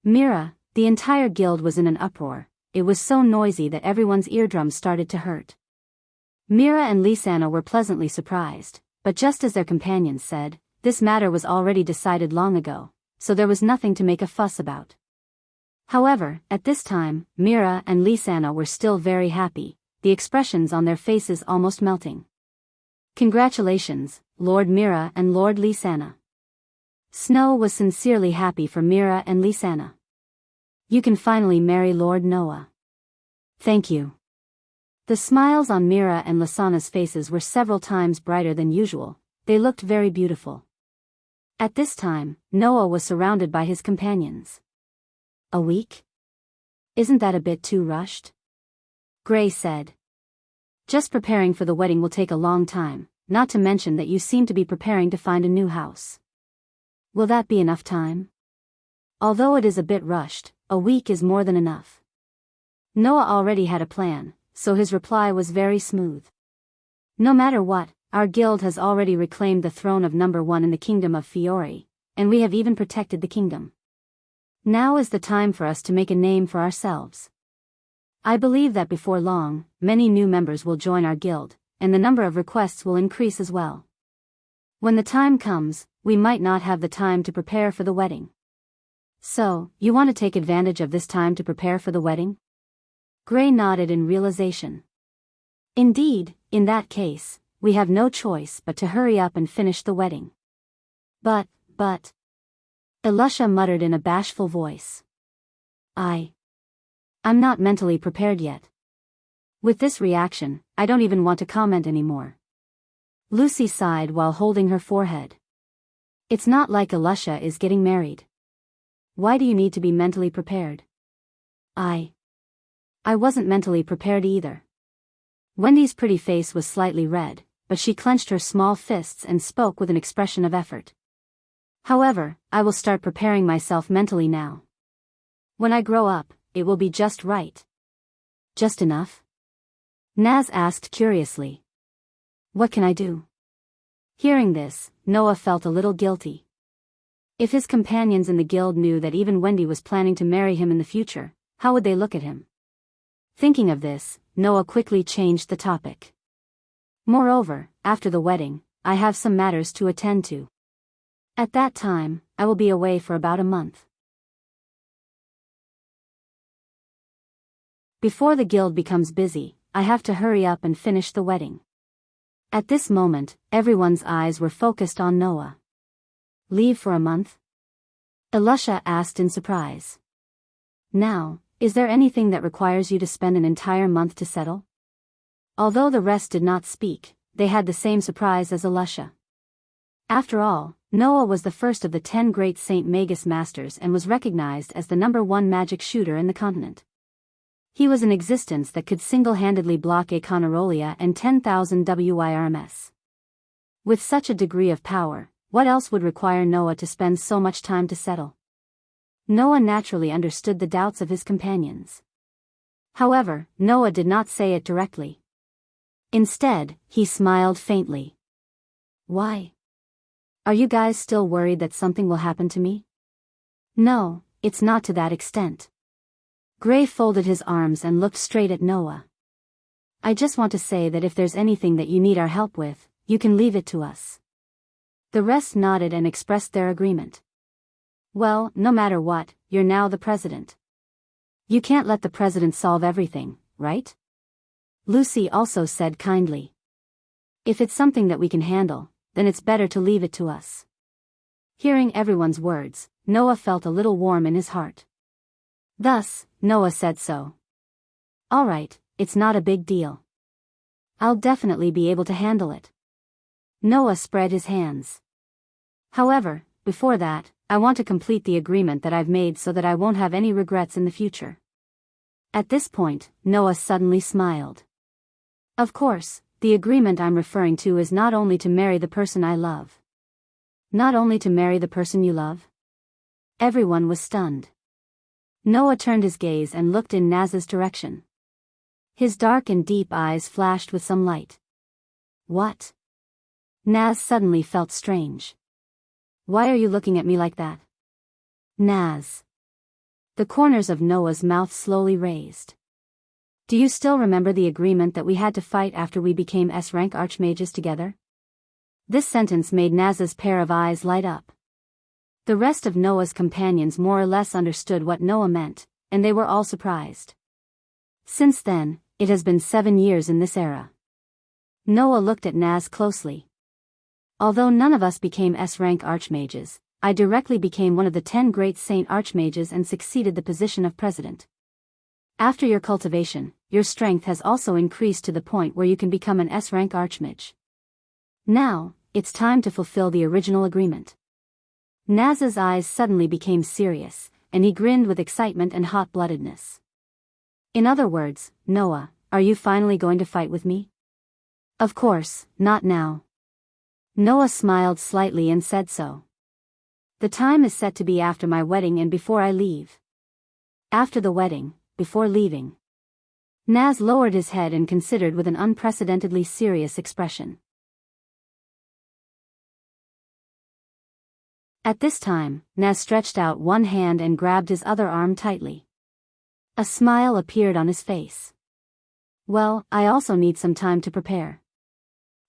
Mira, the entire guild was in an uproar. It was so noisy that everyone's eardrums started to hurt. Mira and Lisanna were pleasantly surprised, but just as their companions said, this matter was already decided long ago, so there was nothing to make a fuss about. However, at this time, Mira and Lisanna were still very happy, the expressions on their faces almost melting. Congratulations, Lord Mira and Lord Lisanna. Snow was sincerely happy for Mira and Lisanna. You can finally marry Lord Noah. Thank you. The smiles on Mira and Lisanna's faces were several times brighter than usual, they looked very beautiful. At this time, Noah was surrounded by his companions. A week? Isn't that a bit too rushed? Gray said. Just preparing for the wedding will take a long time, not to mention that you seem to be preparing to find a new house. Will that be enough time? Although it is a bit rushed, a week is more than enough. Noah already had a plan, so his reply was very smooth. No matter what, our guild has already reclaimed the throne of number 1 in the kingdom of Fiore, and we have even protected the kingdom. Now is the time for us to make a name for ourselves. I believe that before long, many new members will join our guild, and the number of requests will increase as well. When the time comes, we might not have the time to prepare for the wedding. So, you want to take advantage of this time to prepare for the wedding? Gray nodded in realization. Indeed, in that case, we have no choice but to hurry up and finish the wedding. But, Elisha muttered in a bashful voice. I'm not mentally prepared yet. With this reaction, I don't even want to comment anymore. Lucy sighed while holding her forehead. It's not like Elisha is getting married. Why do you need to be mentally prepared? I wasn't mentally prepared either. Wendy's pretty face was slightly red, but she clenched her small fists and spoke with an expression of effort. However, I will start preparing myself mentally now. When I grow up, it will be just right. Just enough? Naz asked curiously. What can I do? Hearing this, Noah felt a little guilty. If his companions in the guild knew that even Wendy was planning to marry him in the future, how would they look at him? Thinking of this, Noah quickly changed the topic. Moreover, after the wedding, I have some matters to attend to. At that time, I will be away for about a month. Before the guild becomes busy, I have to hurry up and finish the wedding. At this moment, everyone's eyes were focused on Noah. Leave for a month? Elisha asked in surprise. Now, is there anything that requires you to spend an entire month to settle? Although the rest did not speak, they had the same surprise as Elisha. After all, Noah was the first of the 10 great St. Magus masters and was recognized as the #1 magic shooter in the continent. He was an existence that could single-handedly block a Conarolia and 10,000 WIRMS. With such a degree of power, what else would require Noah to spend so much time to settle? Noah naturally understood the doubts of his companions. However, Noah did not say it directly. Instead, he smiled faintly. Why? Are you guys still worried that something will happen to me? No, it's not to that extent. Gray folded his arms and looked straight at Noah. I just want to say that if there's anything that you need our help with, you can leave it to us. The rest nodded and expressed their agreement. Well, no matter what, you're now the president. You can't let the president solve everything, right? Lucy also said kindly. If it's something that we can handle, then it's better to leave it to us. Hearing everyone's words, Noah felt a little warm in his heart. Thus, Noah said so. All right, it's not a big deal. I'll definitely be able to handle it. Noah spread his hands. However, before that, I want to complete the agreement that I've made so that I won't have any regrets in the future. At this point, Noah suddenly smiled. Of course, the agreement I'm referring to is not only to marry the person I love. Not only to marry the person you love? Everyone was stunned. Noah turned his gaze and looked in Naz's direction. His dark and deep eyes flashed with some light. What? Naz suddenly felt strange. Why are you looking at me like that? Naz. The corners of Noah's mouth slowly raised. Do you still remember the agreement that we had to fight after we became S-rank archmages together? This sentence made Naz's pair of eyes light up. The rest of Noah's companions more or less understood what Noah meant, and they were all surprised. Since then, it has been 7 years in this era. Noah looked at Naz closely. Although none of us became S-rank archmages, I directly became one of the 10 great saint archmages and succeeded the position of president. After your cultivation, your strength has also increased to the point where you can become an S-rank archmage. Now, it's time to fulfill the original agreement. Naz's eyes suddenly became serious, and he grinned with excitement and hot-bloodedness. In other words, Noah, are you finally going to fight with me? Of course, not now. Noah smiled slightly and said so. The time is set to be after my wedding and before I leave. After the wedding, before leaving. Naz lowered his head and considered with an unprecedentedly serious expression. At this time, Naz stretched out one hand and grabbed his other arm tightly. A smile appeared on his face. Well, I also need some time to prepare.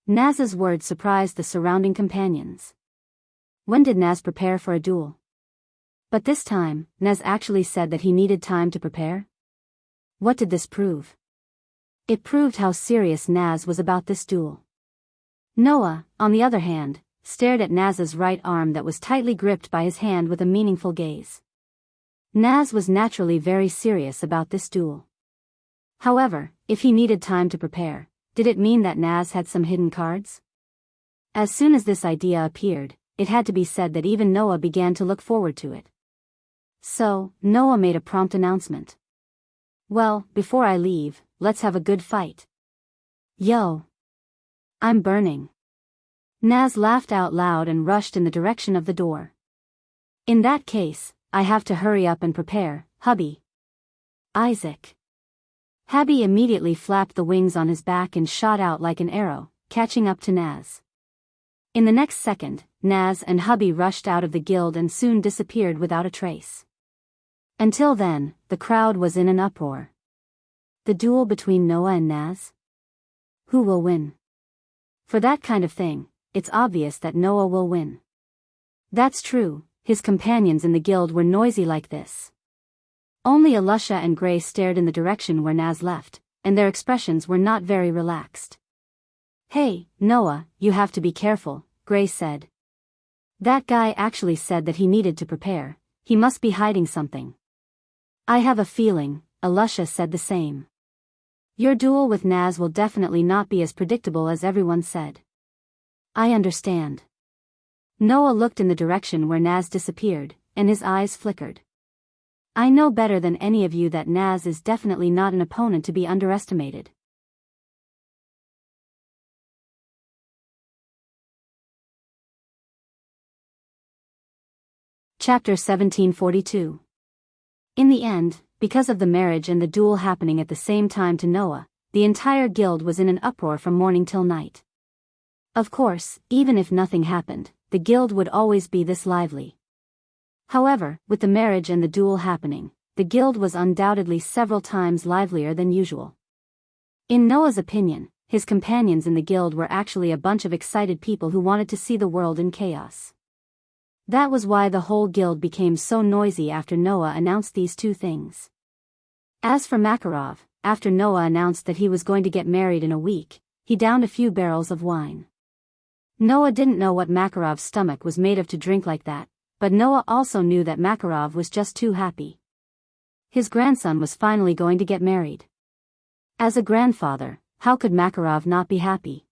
Naz's words surprised the surrounding companions. When did Naz prepare for a duel? But this time, Naz actually said that he needed time to prepare? What did this prove? It proved how serious Naz was about this duel. Noah, on the other hand, stared at Naz's right arm that was tightly gripped by his hand with a meaningful gaze. Naz was naturally very serious about this duel. However, if he needed time to prepare, did it mean that Naz had some hidden cards? As soon as this idea appeared, it had to be said that even Noah began to look forward to it. So, Noah made a prompt announcement. Well, before I leave, let's have a good fight. Yo! I'm burning. Naz laughed out loud and rushed in the direction of the door. In that case, I have to hurry up and prepare, hubby. Isaac. Habby immediately flapped the wings on his back and shot out like an arrow, catching up to Naz. In the next second, Naz and hubby rushed out of the guild and soon disappeared without a trace. Until then, the crowd was in an uproar. The duel between Noah and Naz? Who will win? For that kind of thing, it's obvious that Noah will win. That's true, his companions in the guild were noisy like this. Only Alusha and Gray stared in the direction where Naz left, and their expressions were not very relaxed. Hey, Noah, you have to be careful, Gray said. That guy actually said that he needed to prepare, he must be hiding something. I have a feeling, Alusha said the same. Your duel with Naz will definitely not be as predictable as everyone said. I understand. Noah looked in the direction where Naz disappeared, and his eyes flickered. I know better than any of you that Naz is definitely not an opponent to be underestimated. Chapter 1742. In the end, because of the marriage and the duel happening at the same time to Noah, the entire guild was in an uproar from morning till night. Of course, even if nothing happened, the guild would always be this lively. However, with the marriage and the duel happening, the guild was undoubtedly several times livelier than usual. In Noah's opinion, his companions in the guild were actually a bunch of excited people who wanted to see the world in chaos. That was why the whole guild became so noisy after Noah announced these two things. As for Makarov, after Noah announced that he was going to get married in a week, he downed a few barrels of wine. Noah didn't know what Makarov's stomach was made of to drink like that, but Noah also knew that Makarov was just too happy. His grandson was finally going to get married. As a grandfather, how could Makarov not be happy?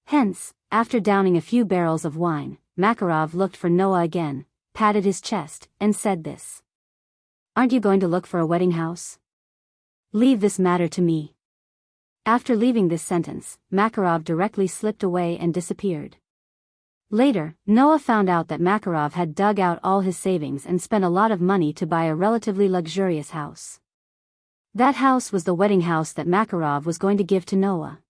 Hence, after downing a few barrels of wine, Makarov looked for Noah again, patted his chest, and said this. Aren't you going to look for a wedding house? Leave this matter to me. After leaving this sentence, Makarov directly slipped away and disappeared. Later, Noah found out that Makarov had dug out all his savings and spent a lot of money to buy a relatively luxurious house. That house was the wedding house that Makarov was going to give to Noah.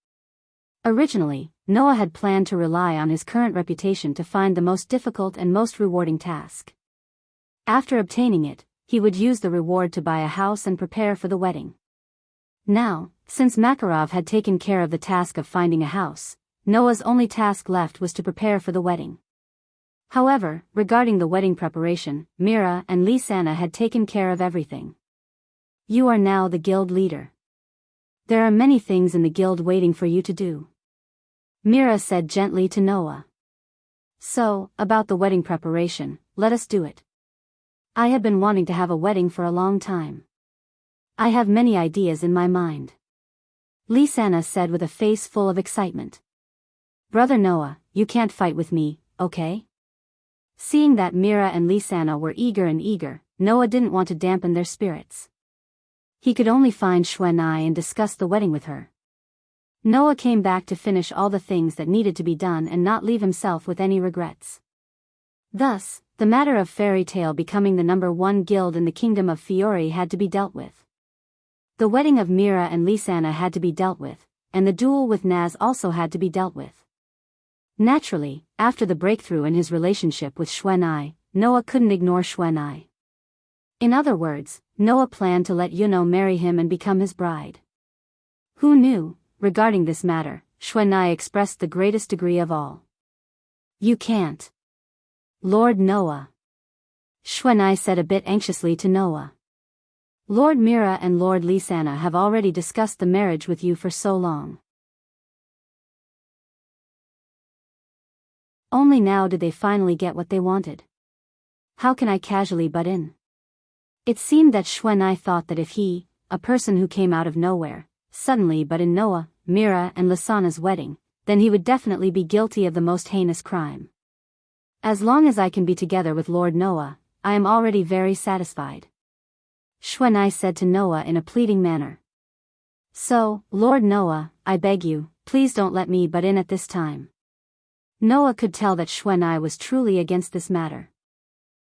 Originally, Noah had planned to rely on his current reputation to find the most difficult and most rewarding task. After obtaining it, he would use the reward to buy a house and prepare for the wedding. Now, since Makarov had taken care of the task of finding a house, Noah's only task left was to prepare for the wedding. However, regarding the wedding preparation, Mira and Lisanna had taken care of everything. You are now the guild leader. There are many things in the guild waiting for you to do. Mira said gently to Noah. So, about the wedding preparation, let us do it. I have been wanting to have a wedding for a long time. I have many ideas in my mind. Lisanna said with a face full of excitement. Brother Noah, you can't fight with me, okay? Seeing that Mira and Lisanna were eager, Noah didn't want to dampen their spirits. He could only find Shwenai and discuss the wedding with her. Noah came back to finish all the things that needed to be done and not leave himself with any regrets. Thus, the matter of Fairy Tale becoming the #1 guild in the kingdom of Fiore had to be dealt with. The wedding of Mira and Lisanna had to be dealt with, and the duel with Naz also had to be dealt with. Naturally, after the breakthrough in his relationship with Xuan, Noah couldn't ignore Xuan. In other words, Noah planned to let Yuno marry him and become his bride. Who knew? Regarding this matter, Xuan expressed the greatest degree of all. You can't. Lord Noah. Xuan said a bit anxiously to Noah. Lord Mira and Lord Lisana have already discussed the marriage with you for so long. Only now did they finally get what they wanted. How can I casually butt in? It seemed that Xuan thought that if he, a person who came out of nowhere, suddenly but in Noah, Mira and Lisana's wedding, then he would definitely be guilty of the most heinous crime. As long as I can be together with Lord Noah, I am already very satisfied. Xuan said to Noah in a pleading manner. So, Lord Noah, I beg you, please don't let me butt in at this time. Noah could tell that Xuan was truly against this matter.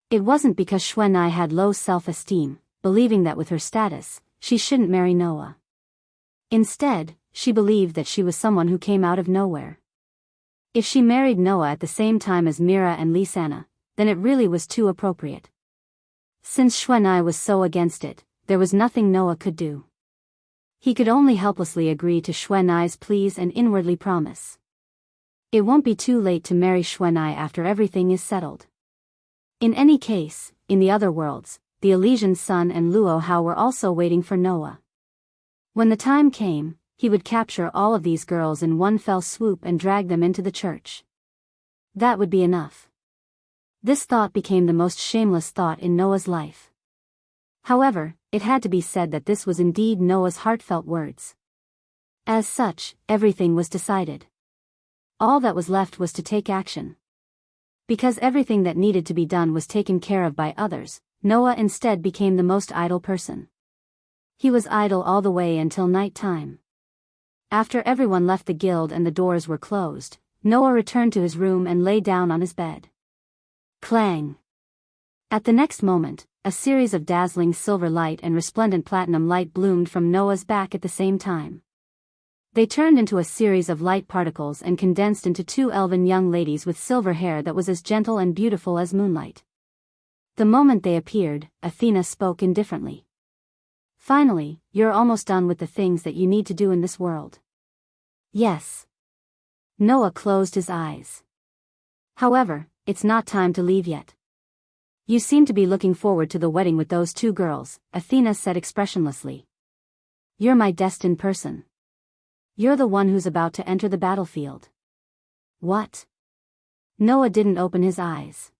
It wasn't because Xuan had low self-esteem, believing that with her status, she shouldn't marry Noah. Instead, she believed that she was someone who came out of nowhere. If she married Noah at the same time as Mira and Lisana, then it really was too appropriate. Since Xuan was so against it, there was nothing Noah could do. He could only helplessly agree to Xuan's pleas and inwardly promise. It won't be too late to marry Xuan after everything is settled. In any case, in the other worlds, the Elysian sun and Luo Hao were also waiting for Noah. When the time came, he would capture all of these girls in one fell swoop and drag them into the church. That would be enough. This thought became the most shameless thought in Noah's life. However, it had to be said that this was indeed Noah's heartfelt words. As such, everything was decided. All that was left was to take action. Because everything that needed to be done was taken care of by others, Noah instead became the most idle person. He was idle all the way until night time. After everyone left the guild and the doors were closed, Noah returned to his room and lay down on his bed. Clang! At the next moment, a series of dazzling silver light and resplendent platinum light bloomed from Noah's back at the same time. They turned into a series of light particles and condensed into two elven young ladies with silver hair that was as gentle and beautiful as moonlight. The moment they appeared, Athena spoke indifferently. Finally, you're almost done with the things that you need to do in this world. Yes. Noah closed his eyes. However, it's not time to leave yet. You seem to be looking forward to the wedding with those two girls, Athena said expressionlessly. You're my destined person. You're the one who's about to enter the battlefield. What? Noah didn't open his eyes.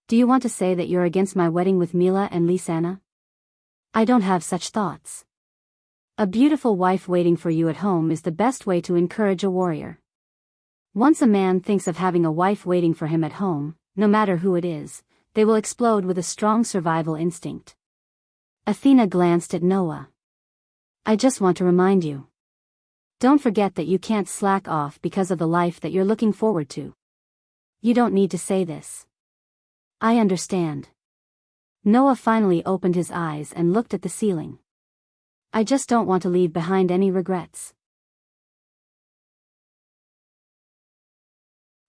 Do you want to say that you're against my wedding with Mila and Lisana? I don't have such thoughts. A beautiful wife waiting for you at home is the best way to encourage a warrior. Once a man thinks of having a wife waiting for him at home, no matter who it is, they will explode with a strong survival instinct. Athena glanced at Noah. I just want to remind you. Don't forget that you can't slack off because of the life that you're looking forward to. You don't need to say this. I understand. Noah finally opened his eyes and looked at the ceiling. I just don't want to leave behind any regrets.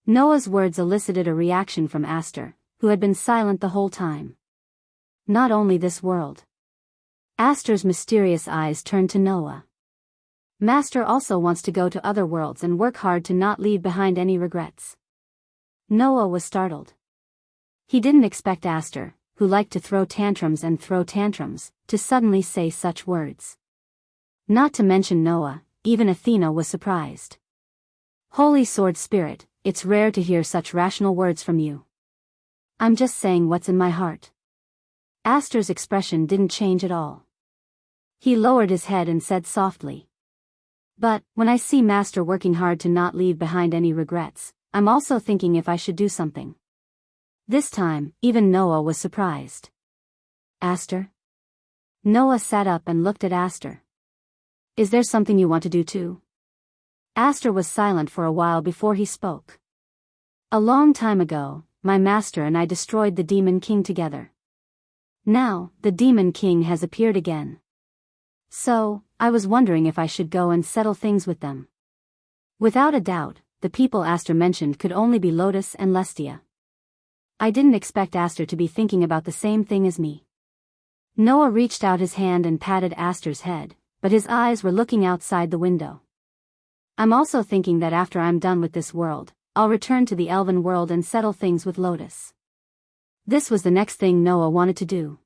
Noah's words elicited a reaction from Aster, who had been silent the whole time. Not only this world. Aster's mysterious eyes turned to Noah. Master also wants to go to other worlds and work hard to not leave behind any regrets. Noah was startled. He didn't expect Aster, who liked to throw tantrums, to suddenly say such words. Not to mention Noah, even Athena was surprised. Holy Sword Spirit, it's rare to hear such rational words from you. I'm just saying what's in my heart. Aster's expression didn't change at all. He lowered his head and said softly. But, when I see Master working hard to not leave behind any regrets, I'm also thinking if I should do something. This time, even Noah was surprised. Aster? Noah sat up and looked at Aster. Is there something you want to do too? Aster was silent for a while before he spoke. A long time ago, my master and I destroyed the Demon King together. Now, the Demon King has appeared again. So, I was wondering if I should go and settle things with them. Without a doubt, the the people Aster mentioned could only be Lotus and Lestia. I didn't expect Aster to be thinking about the same thing as me. Noah reached out his hand and patted Aster's head, but his eyes were looking outside the window. I'm also thinking that after I'm done with this world, I'll return to the elven world and settle things with Lotus. This was the next thing Noah wanted to do.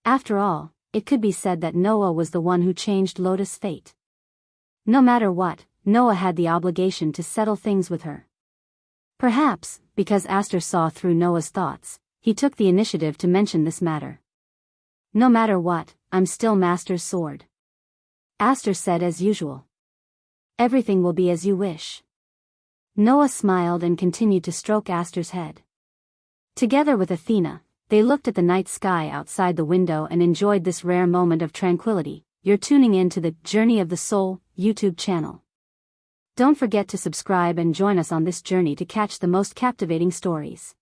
After all, it could be said that Noah was the one who changed Lotus' fate. No matter what, Noah had the obligation to settle things with her. Perhaps, because Aster saw through Noah's thoughts, he took the initiative to mention this matter. No matter what, I'm still Master's sword. Aster said as usual. Everything will be as you wish. Noah smiled and continued to stroke Aster's head. Together with Athena, they looked at the night sky outside the window and enjoyed this rare moment of tranquility. You're tuning in to the Journey of the Soul YouTube channel. Don't forget to subscribe and join us on this journey to catch the most captivating stories.